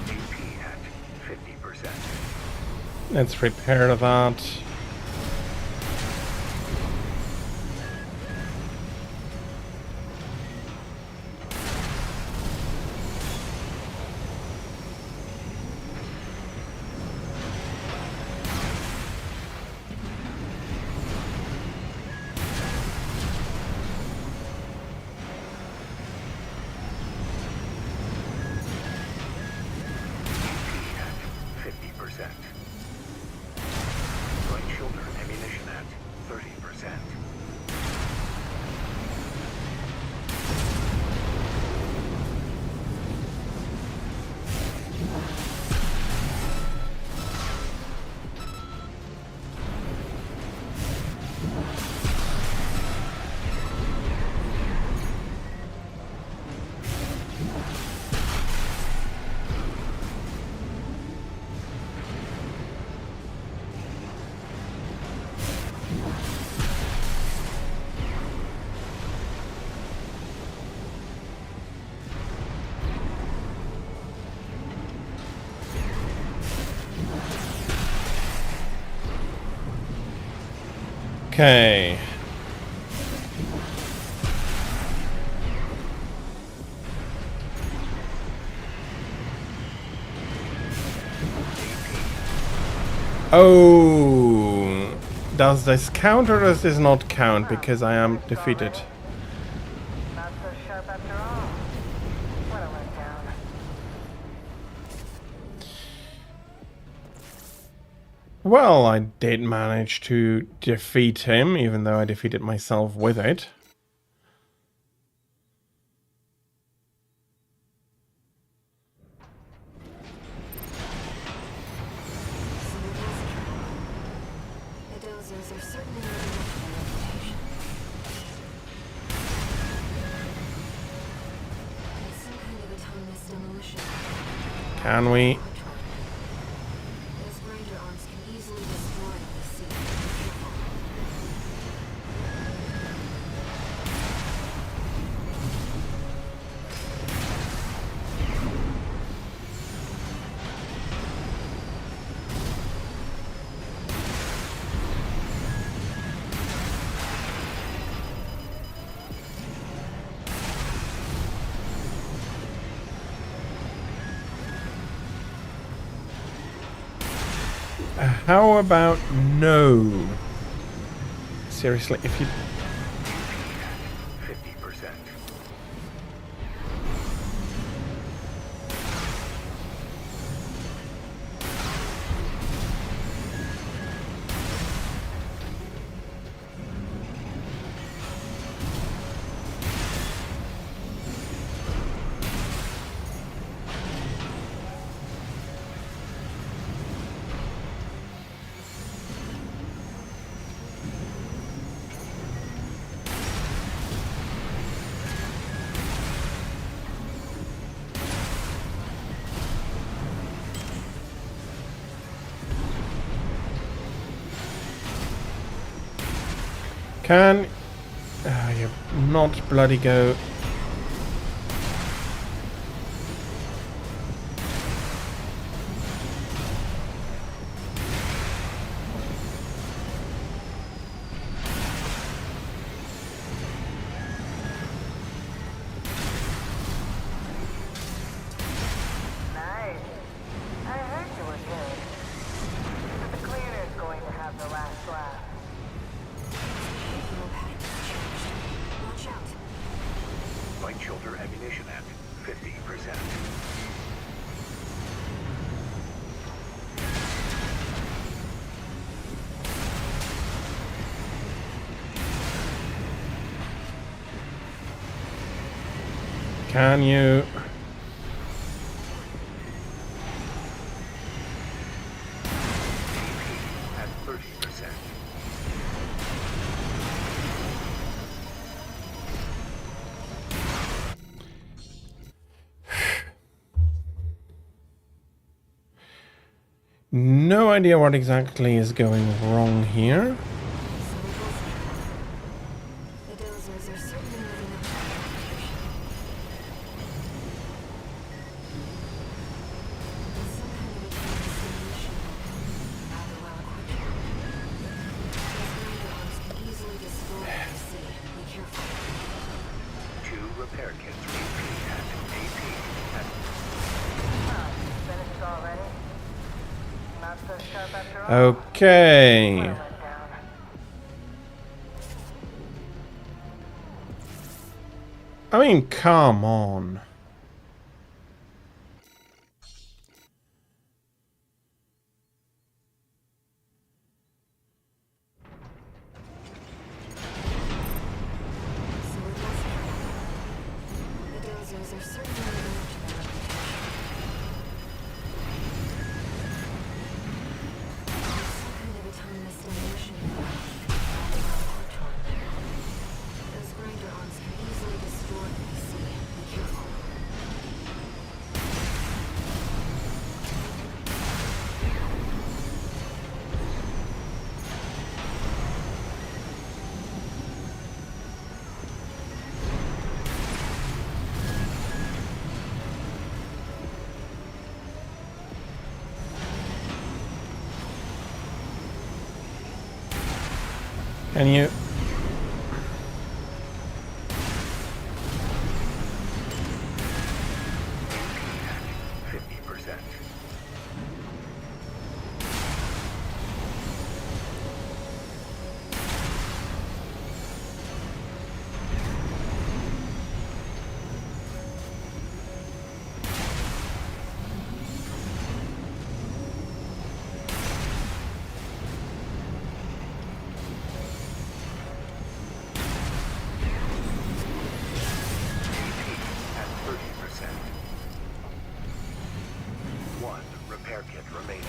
AP at 50%. Let's repair that. AP at 50%. Light Okay. Oh, does this count or does this not count? Because I am defeated. Not so sharp after all. What a letdown. Well, I did manage to defeat him, even though I defeated myself with it. The dozers are certainly living up to their reputation. It's some kind of autonomous demolition. Can we? Those grinder arms can easily destroy the sea. How about no? Seriously, if you... 50%. Can you not bloody go? Nice. I heard you were good. But the cleaner's going to have the last laugh. Fuel pattern has changed. Watch out. Light shoulder ammunition at 50%. Can you? At 30%. No idea what exactly is going wrong here. The dozers are certainly living up to their reputation. It's some kind of autonomous demolition weapon, rather well equipped. Those grinder arms can easily destroy the sea. Be careful. 2 repair kits repeat at AP at Huh, finished already? Not so sharp after all. Okay. What a letdown. I mean, come on. So it was the dozers are certainly living up to their reputation. It's some kind of autonomous demolition weapon, rather well equipped one. Those grinder arms can easily destroy the sea. Be careful. Can you? 50%. At 30%. One repair kit remaining.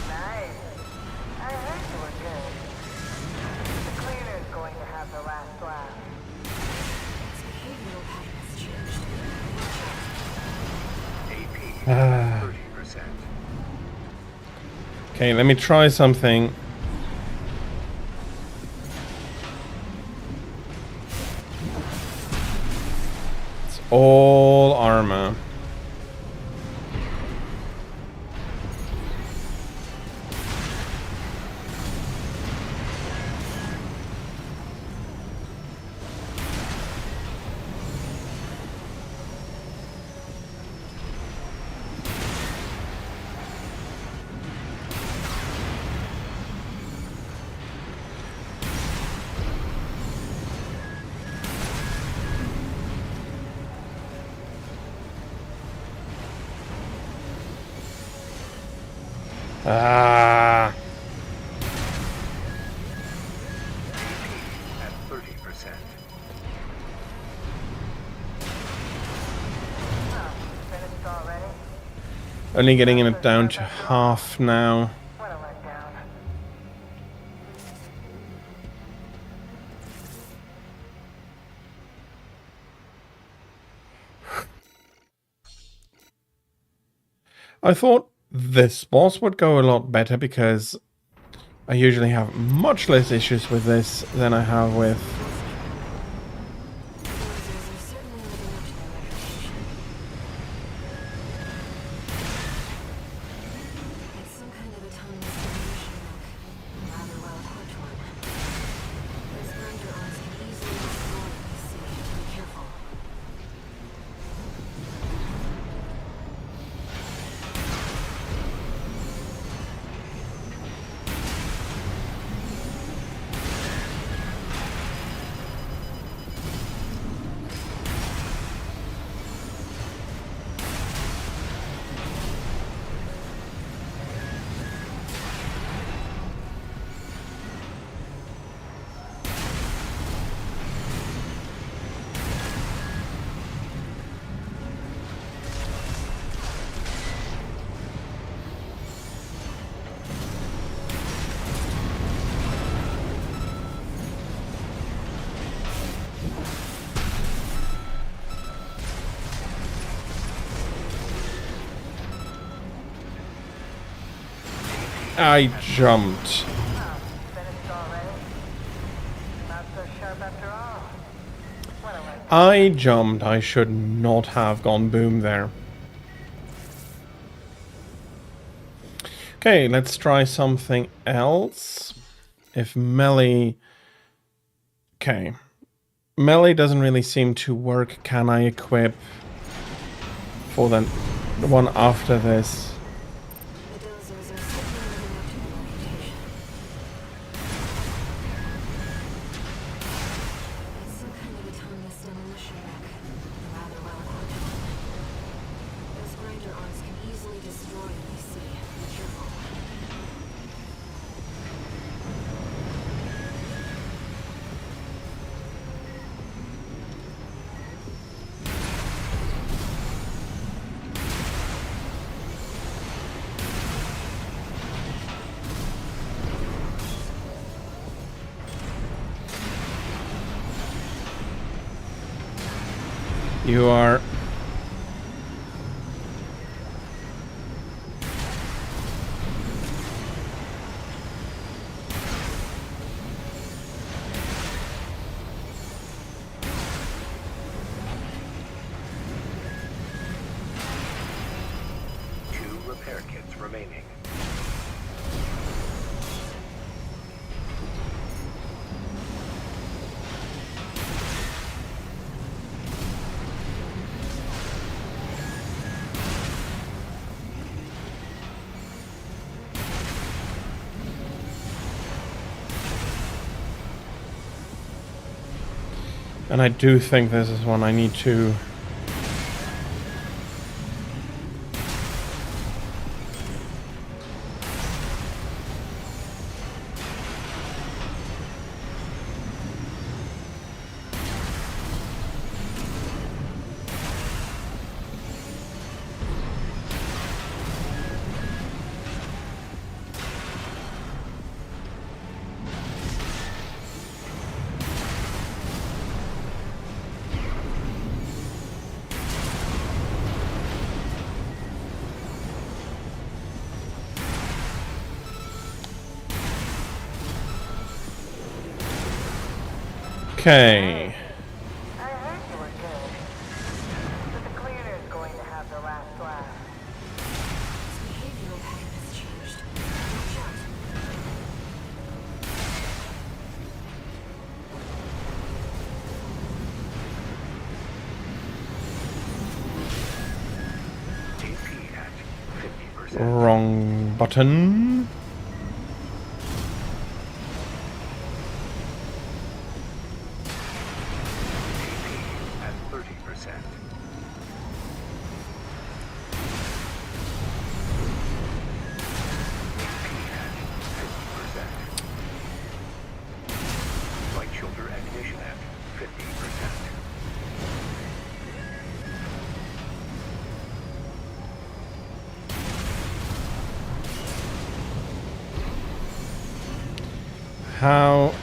Nice. I heard you were good. The cleaner's going to have the last laugh. Its behavioral pattern has changed. AP at 30%. Okay, let me try something. It's all armor. Ah. At 30%. Finished already? Only getting it down to half now. What a letdown. I thought this boss would go a lot better because I usually have much less issues with this than I have with... The Doozers are certainly living up to their reputation. It's some kind of autonomous demolition mech. Rather well equipped one. Those grinder arms can easily destroy what they see. Be careful. I jumped. Finished already? Not so sharp after all. What a letdown. I jumped. I should not have gone boom there. Okay, let's try something else. If melee... Okay. Melee doesn't really seem to work. Can I equip for the one after this? The Doozers are certainly living up to their reputation. It's some kind of autonomous demolition mech. Rather well equipped one. Those grinder arms can easily destroy what they see. Be careful. You are... Repair kits remaining. And I do think this is one I need to... Okay. I heard you were good. But the cleaner's going to have the last laugh. His behavioral pattern has changed. Watch out. AP at 50%. Wrong button. At 30%. Light shoulder ammunition at 50%. How...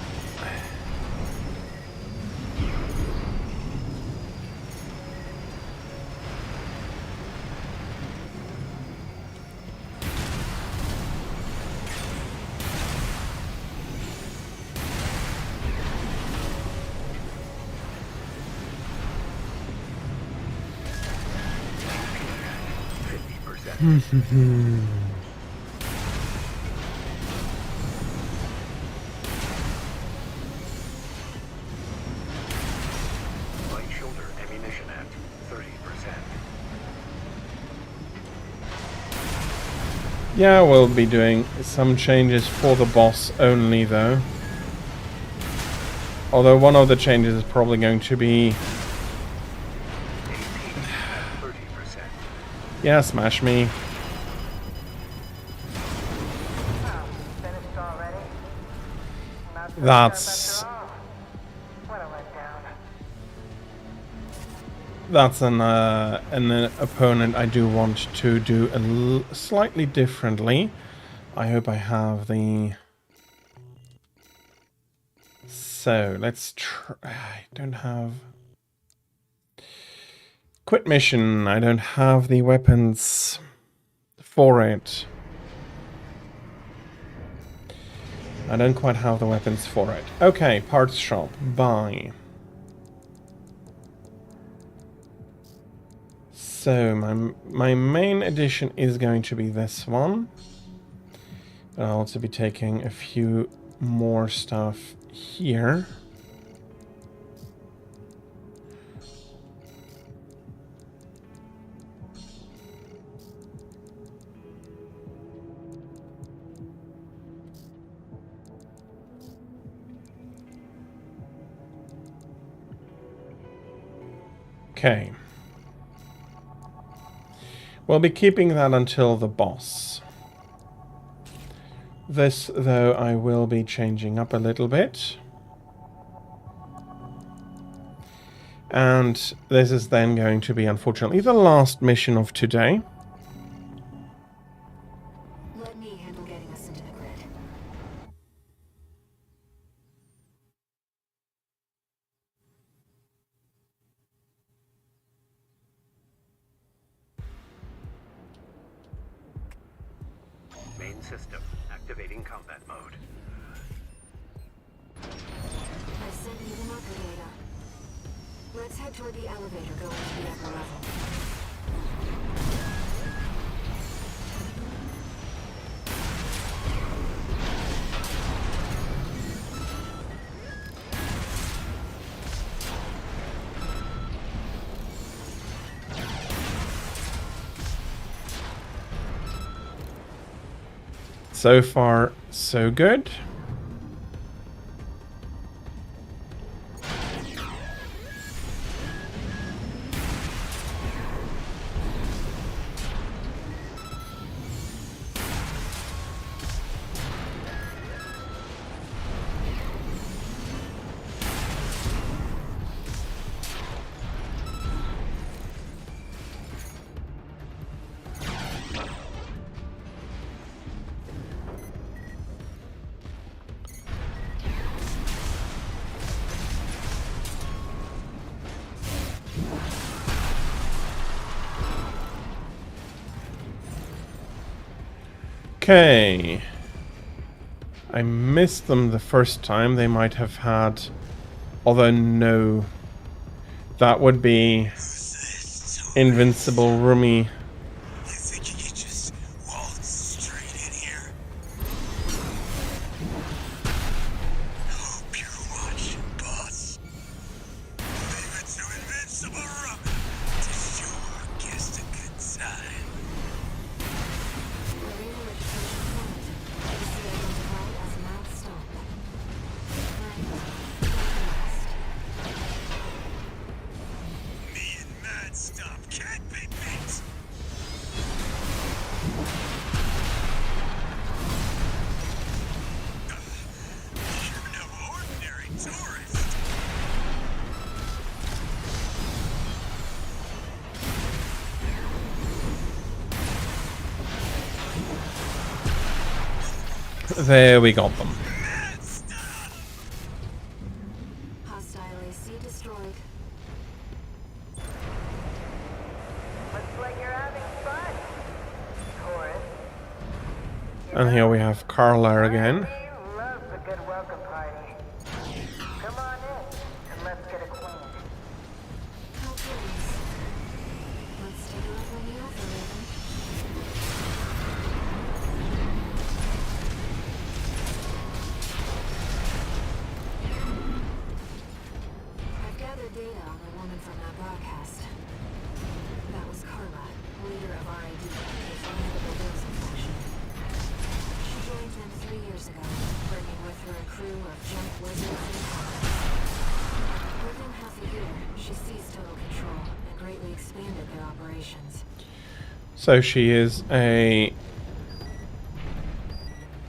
Light shoulder ammunition at 30%. Yeah, we'll be doing some changes for the boss only, though. Although one of the changes is probably going to be... AP at 30%. Yeah, smash me. Oh, finished already? Not so That's... sharp after all. What a letdown. That's an opponent I do want to do slightly differently. I hope I have the... So, let's try... I don't have... Quit mission. I don't have the weapons for it. I don't quite have the weapons for it. Okay, parts shop. Buy. So, my main addition is going to be this one. But I'll also be taking a few more stuff here. Okay. We'll be keeping that until the boss. This, though, I will be changing up a little bit. And this is then going to be, unfortunately, the last mission of today. Let me handle getting us into the grid. main system. Activating combat mode. I sent you the marker data. Let's head toward the elevator going to the upper level. So far, so good. Okay. I missed them the first time. They might have had... Although, no. That would be... Invincible Rumi. You think you could just waltz straight in here? Hope you're watching, boss. Leave it to Invincible Rubber to show our guest a good time. Marine registration point. PC identified as mouth stop. Me and Mad Stop can't be beat. You're no ordinary tourist. There we got them. Mad Stop. Hostile AC destroyed. Looks like you're having fun, Taurus. And here we have Carla again. RID loves a good welcome party. Come on in and let's get acquainted. How curious. Let's take a look when you offer, Raven. I've gathered data on the woman from that broadcast. That was Carla, leader of RID, a formidable dose infection. She joined them 3 years ago, bringing with her a crew of junk wizards and cops. Within half a year, she seized total control and greatly expanded their operations. So she is a...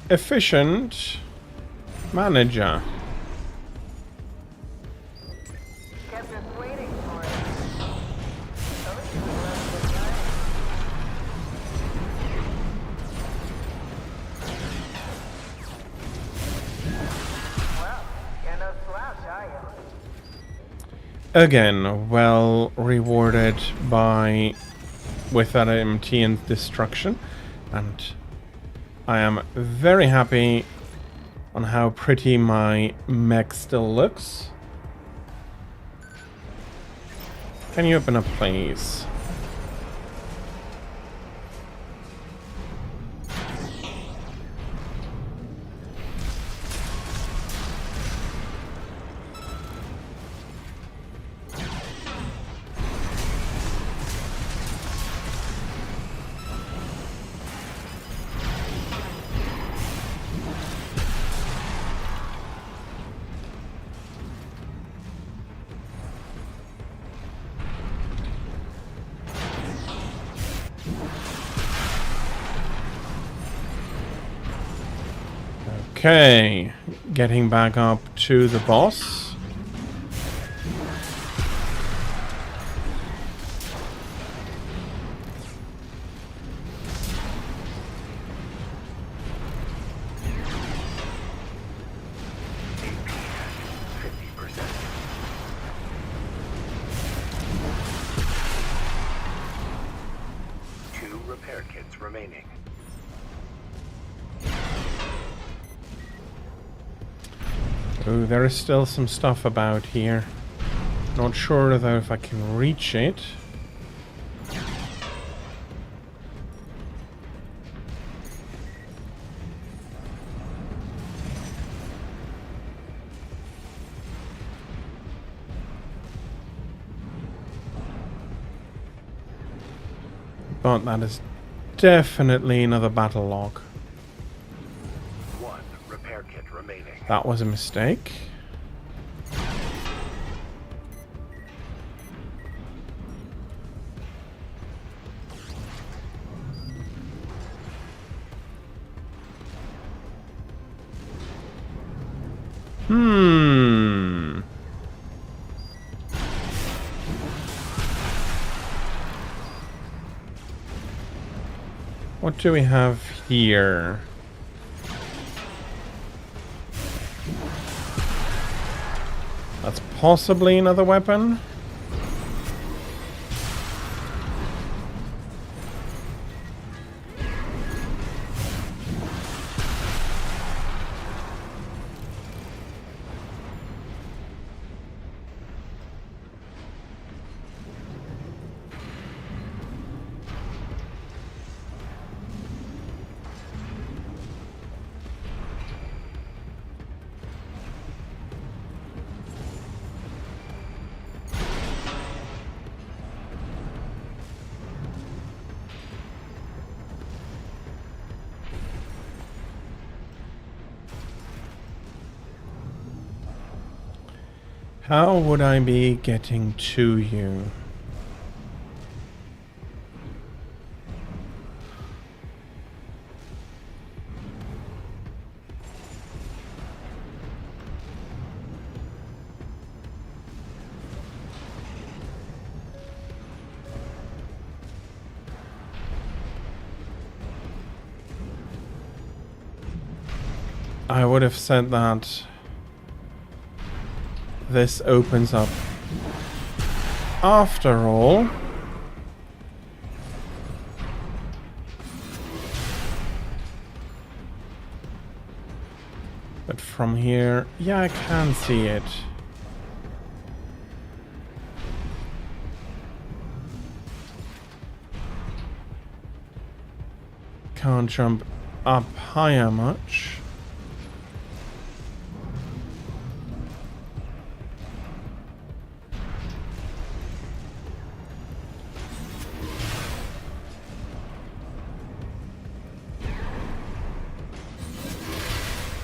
efficient manager. Kept us waiting, Taurus. At least we left the time. Well, you're no slouch, are you? Again, well rewarded by... with that MT and destruction. And I am very happy on how pretty my mech still looks. Can you open up, please? Okay, getting back up to the boss. AP at 50%. Two repair kits remaining. Ooh, there is still some stuff about here. Not sure though if I can reach it. But that is definitely another battle log. One repair kit remaining. That was a mistake. What do we have here? That's possibly another weapon. How would I be getting to you? I would have said that this opens up after all. But from here, yeah, I can see it. Can't jump up higher much.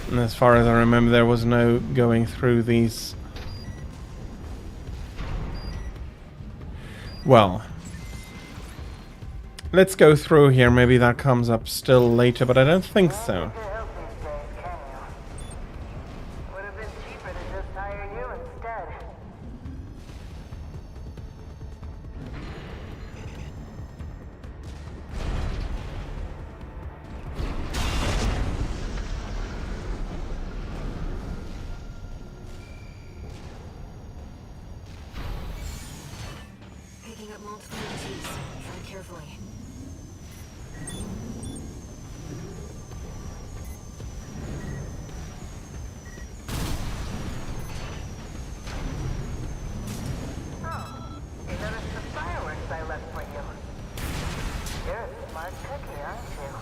And as far as I remember, there was no going through these. Well, let's go through here. Maybe that comes up still later, but I don't think so. Would have been cheaper to just hire you instead. Picking up multiple motifs. Tread carefully. Oh, you noticed the fireworks I left for you. You're a smart cookie, aren't you?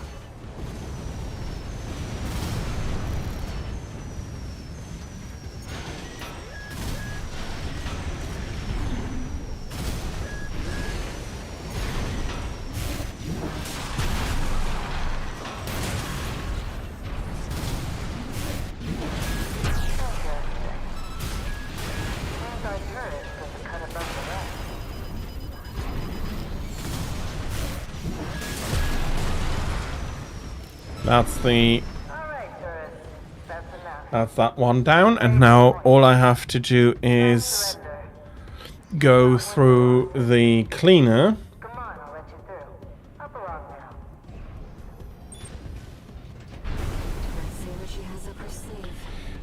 That's the... That's that one down, and now all I have to do is go through the cleaner. Come on, I'll let you through. Up along now. Let's see what she has up her sleeve.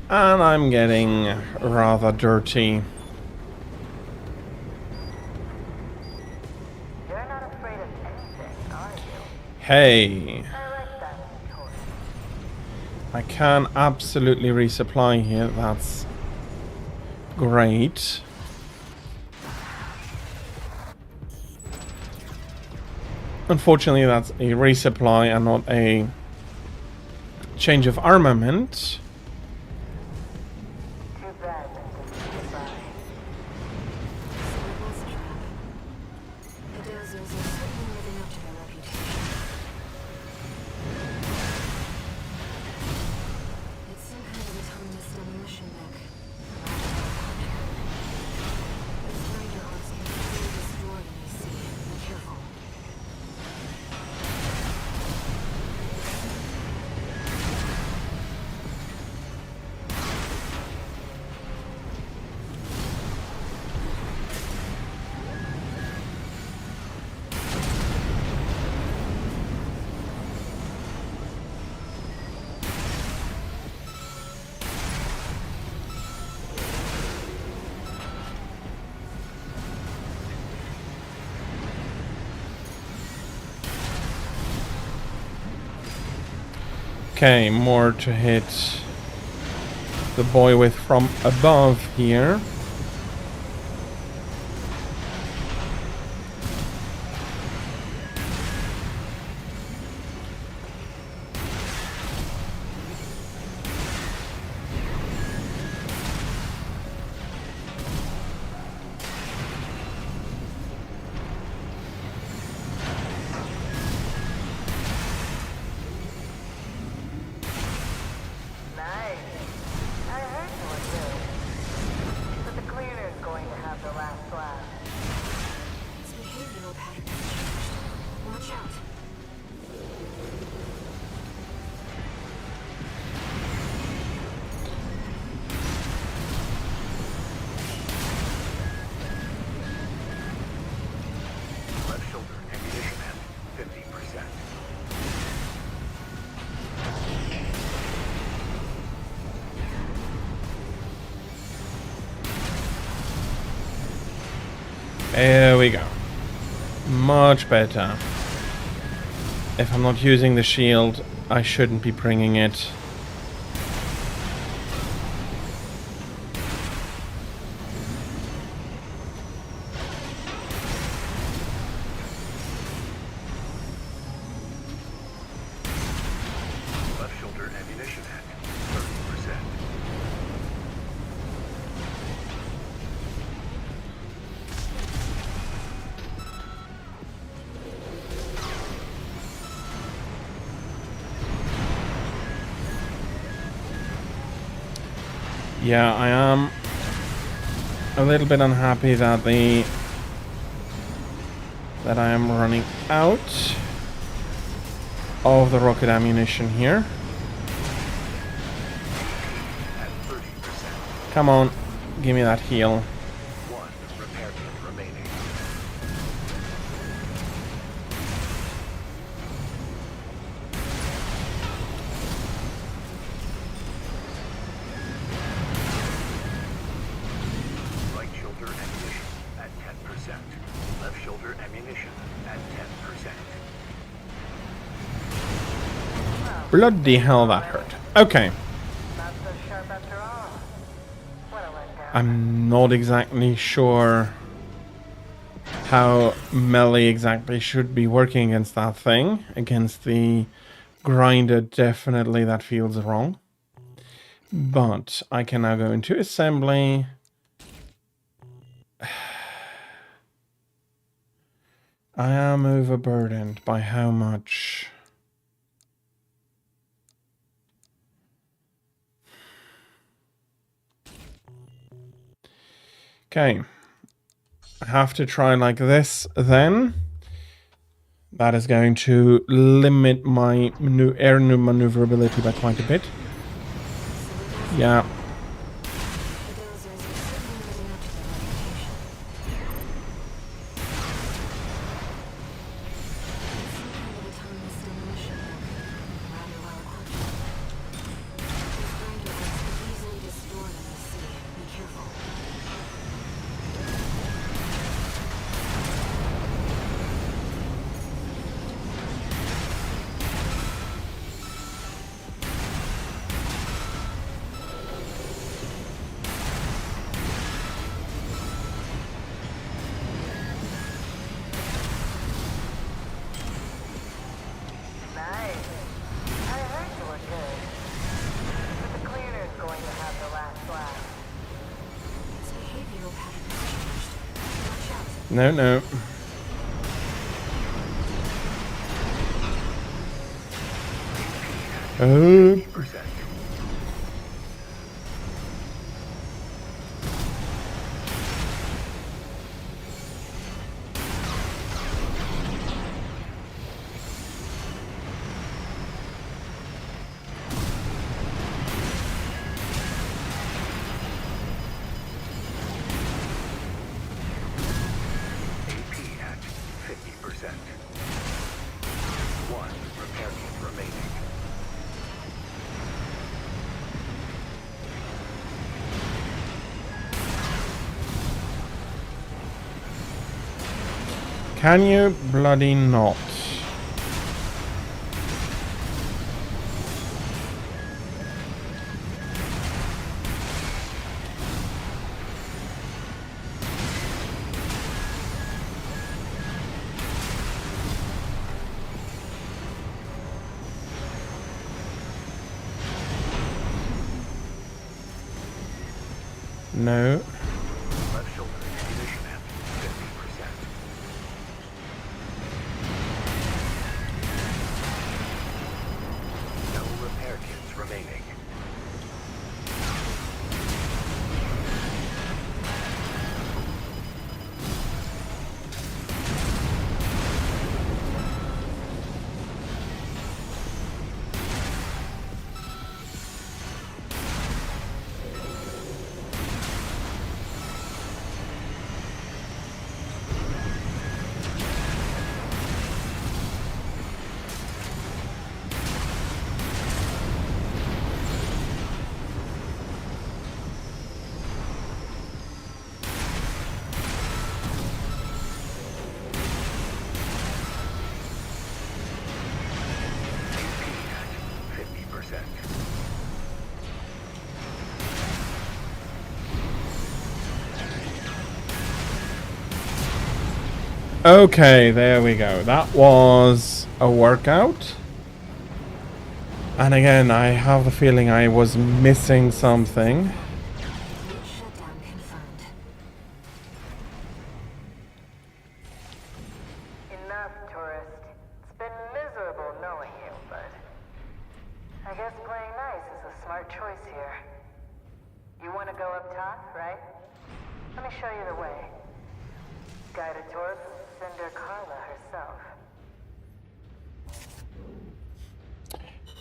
And I'm getting rather dirty. You're not afraid of anything, are you? Hey, I like that, Tori. I can absolutely resupply here. That's great. Unfortunately, that's a resupply and not a change of armament. Too bad that didn't survive. So it was a trap. The dozers are certainly living up to their reputation. It's some kind of autonomous demolition mech. Those grinder arms can easily destroy them, you see. Be careful. Okay, more to hit the boy with from above here. Nice. I heard you were good. But the cleaner's going to have the last laugh. Its behavioral pattern has changed. Watch out. Left shoulder ammunition at 50%. There we go. Much better. If I'm not using the shield, I shouldn't be bringing it. Left shoulder ammunition at 30%. Yeah, I am a little bit unhappy that I am running out of the rocket ammunition here. At 30%. Come on, give me that heal. One repair kit remaining. Right shoulder ammunition at 10%. Left shoulder ammunition at 10%. Bloody hell, that hurt. Okay, Not so sharp after all. What a letdown. I'm not exactly sure how melee exactly should be working against that thing. Against the grinder, definitely that feels wrong. But I can now go into assembly. I am overburdened. By how much? Okay. I have to try like this then. That is going to limit my air maneuverability by quite a bit. Yeah. The dozers are certainly living up to their reputation. It's some kind of autonomous demolition mech. Rather well equipped. Those grinder arms can easily destroy them, you see. Be careful. No, no. Oh. 50%. AP at 50%. 1 repair kit remaining. Can you bloody not? No. Left shoulder ammunition at 50%. No repair kits remaining. AP at 50%. Okay, there we go. That was a workout. And again, I have the feeling I was missing something. Shutdown confirmed. Enough, tourist. It's been miserable knowing you, but I guess playing nice is a smart choice here. You want to go up top, right? Let me show you the way. Guided tour from Cinder Carla herself.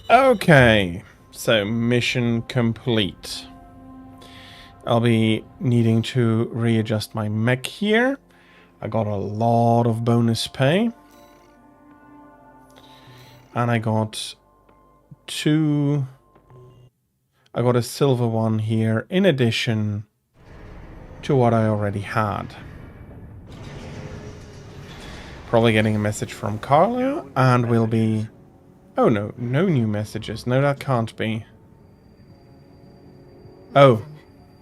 Okay, so mission complete. I'll be needing to readjust my mech here. I got a lot of bonus pay. And I got a silver one here in addition to what I already had. Probably getting a message from Carla, and we'll be... Oh no, no new messages. No, that can't be. Oh.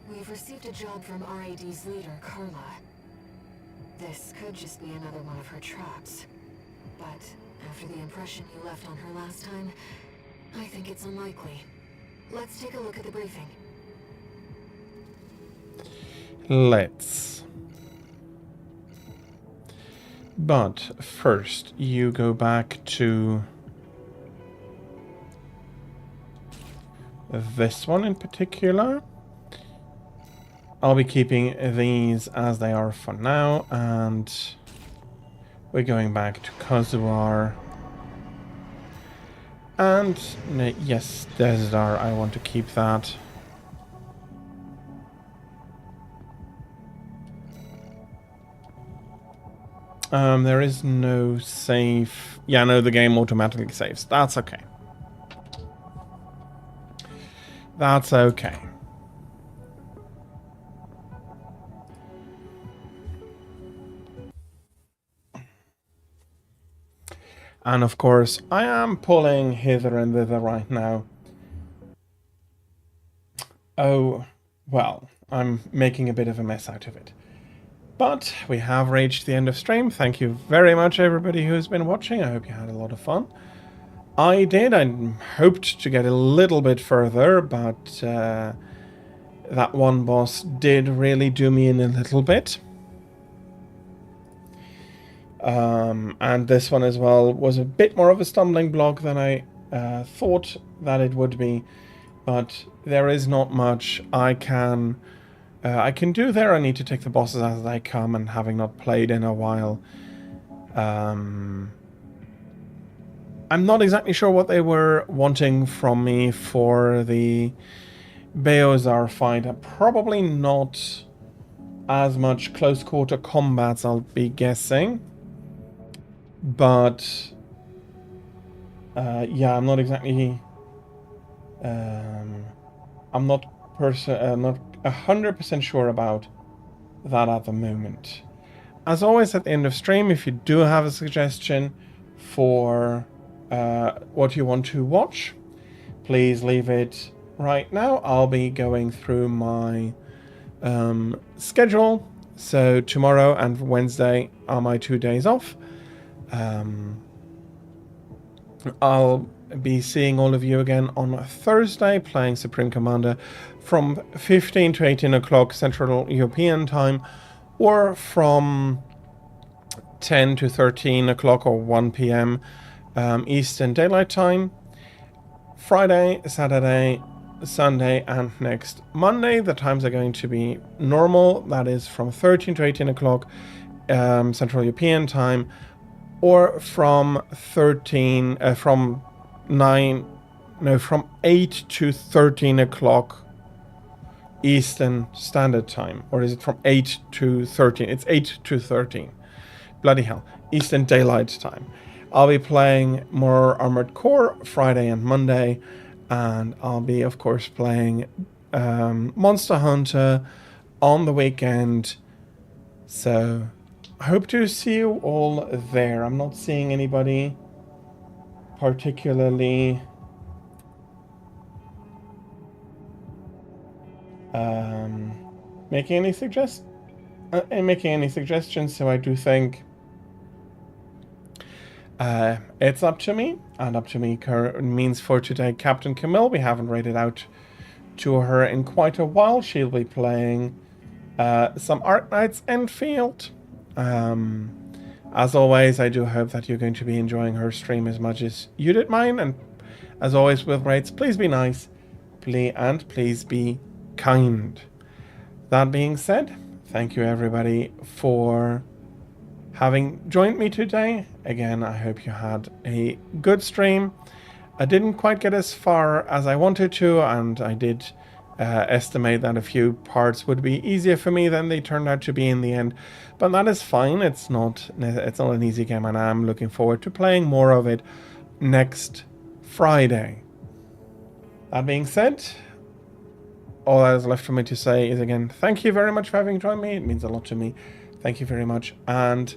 We've received a job from RAD's leader, Carla. This could just be another one of her traps. But after the impression you left on her last time, I think it's unlikely. Let's take a look at the briefing. Let's. But first, you go back to this one in particular. I'll be keeping these as they are for now, and we're going back to Kozuar. And yes, Desdar, I want to keep that. There is no save. Yeah, no, the game automatically saves. That's okay. That's okay. And of course, I am pulling hither and thither right now. Oh, well, I'm making a bit of a mess out of it. But we have reached the end of stream. Thank you very much, everybody who's been watching. I hope you had a lot of fun. I did. I hoped to get a little bit further, but that one boss did really do me in a little bit. And this one as well was a bit more of a stumbling block than I thought that it would be, but there is not much I can do there. I need to take the bosses as they come, and having not played in a while, I'm not exactly sure what they were wanting from me for the Beozar fight. Probably not as much close quarter combats, I'll be guessing. But yeah, I'm not exactly. I'm not 100% sure about that at the moment. As always, at the end of stream, if you do have a suggestion for what you want to watch, please leave it right now. I'll be going through my schedule. So tomorrow and Wednesday are my 2 days off. I'll be seeing all of you again on Thursday, playing Supreme Commander from 15 to 18 o'clock Central European time, or from 10 to 13 o'clock or 1 p.m. Eastern Daylight Time. Friday, Saturday, Sunday, and next Monday, the times are going to be normal. That is from 13 to 18 o'clock Central European time, or from 8 to 13 o'clock Eastern Standard Time. Or is it from 8 to 13? It's 8 to 13. Bloody hell. Eastern Daylight Time. I'll be playing more Armored Core Friday and Monday, and I'll be, of course, playing Monster Hunter on the weekend. So I hope to see you all there. I'm not seeing anybody particularly making any suggestions, so I do think it's up to me, and up to me means for today Captain Camille. We haven't rated out to her in quite a while. She'll be playing some Arknights Enfield. As always, I do hope that you're going to be enjoying her stream as much as you did mine, and as always with rates, please be nice, please be kind. That being said, thank you everybody for having joined me today. Again, I hope you had a good stream. I didn't quite get as far as I wanted to, and I did estimate that a few parts would be easier for me than they turned out to be in the end, but that is fine. It's not an easy game, and I'm looking forward to playing more of it next Friday. That being said, all that is left for me to say is, again, thank you very much for having joined me. It means a lot to me. Thank you very much, and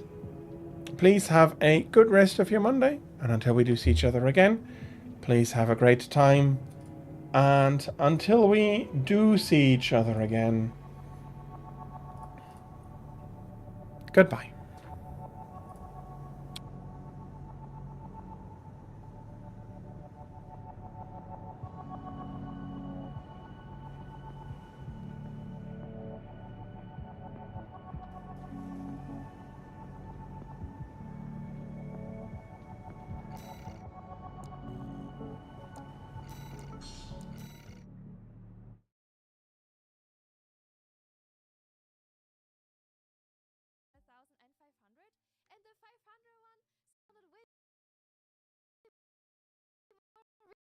please have a good rest of your Monday, and until we do see each other again, please have a great time, and until we do see each other again, goodbye.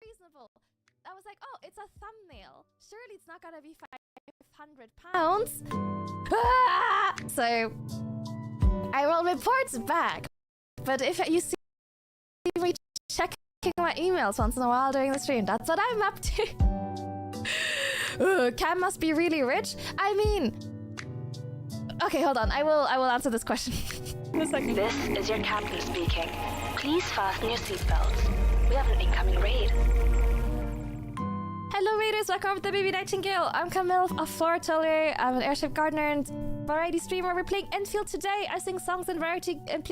Reasonable. I was like, oh, it's a thumbnail. Surely it's not gonna be £500. Ah! So I will report back. But if you see me checking my emails once in a while during the stream, that's what I'm up to. Cam must be really rich. I mean, okay, hold on. I will answer this question in a second. This is your captain speaking. Please fasten your seatbelts. We have an incoming raid. Hello Raiders, welcome to the Baby Nightingale. I'm Camille of Flora Toller. I'm an airship gardener and variety streamer. We're playing Enfield today. I sing songs and play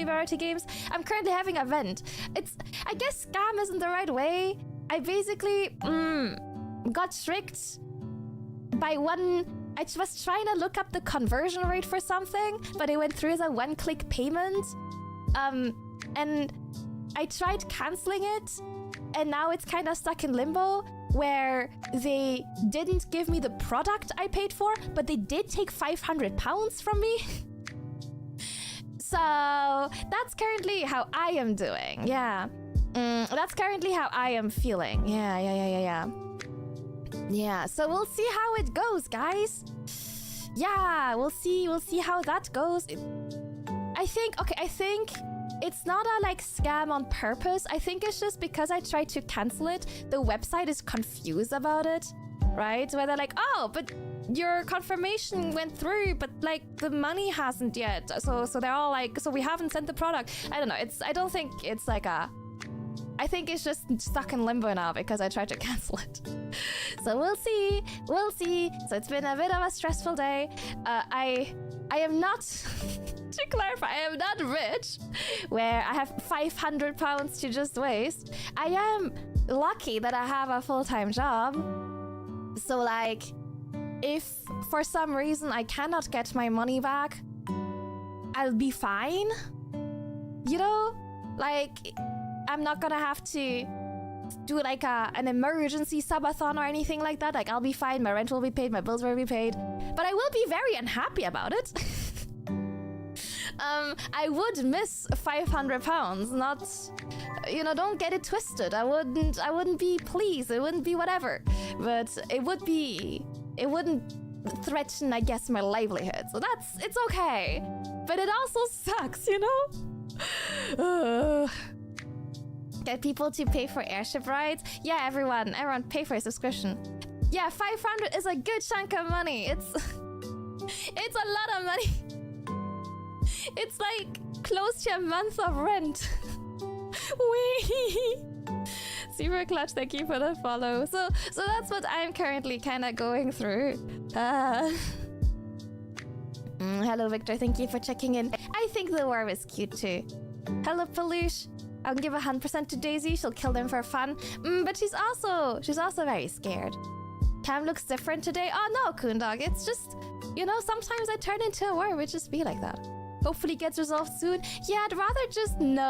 variety games. I'm currently having a vent. I guess scam isn't the right way. I basically got tricked by one. I was trying to look up the conversion rate for something, but it went through as a one-click payment. And I tried canceling it, and now it's kind of stuck in limbo, where they didn't give me the product I paid for, but they did take £500 from me. So that's currently how I am doing. Yeah. That's currently how I am feeling. Yeah, so we'll see how it goes, guys. Yeah, we'll see how that goes. I think it's not a like scam on purpose. I think it's just because I tried to cancel it, the website is confused about it, right? Where they're like, oh, but your confirmation went through, but like the money hasn't yet. So they're all like, so we haven't sent the product. I don't know. I don't think it's like a. I think it's just stuck in limbo now because I tried to cancel it. So we'll see. So it's been a bit of a stressful day. I am not, to clarify, I am not rich, where I have £500 to just waste. I am lucky that I have a full-time job. So like, if for some reason I cannot get my money back, I'll be fine. You know? Like, I'm not gonna have to do like an emergency subathon or anything like that. Like, I'll be fine, my rent will be paid, my bills will be paid. But I will be very unhappy about it. I would miss £500, not, you know, don't get it twisted. I wouldn't be pleased, it wouldn't be whatever. But it wouldn't threaten, I guess, my livelihood. So it's okay. But it also sucks, you know? Get people to pay for airship rides? Yeah, everyone pay for a subscription. Yeah, 500 is a good chunk of money. It's a lot of money. It's like close to a month of rent. Wee. Super Clutch, thank you for the follow. So that's what I'm currently kind of going through. Hello, Victor. Thank you for checking in. I think the worm is cute too. Hello, Peluche. I'll give 100% to Daisy. She'll kill them for fun. But she's also very scared. Cam looks different today. Oh no, Koondog. It's just, you know, sometimes I turn into a worm. It just be like that. Hopefully it gets resolved soon. Yeah, I'd rather just know.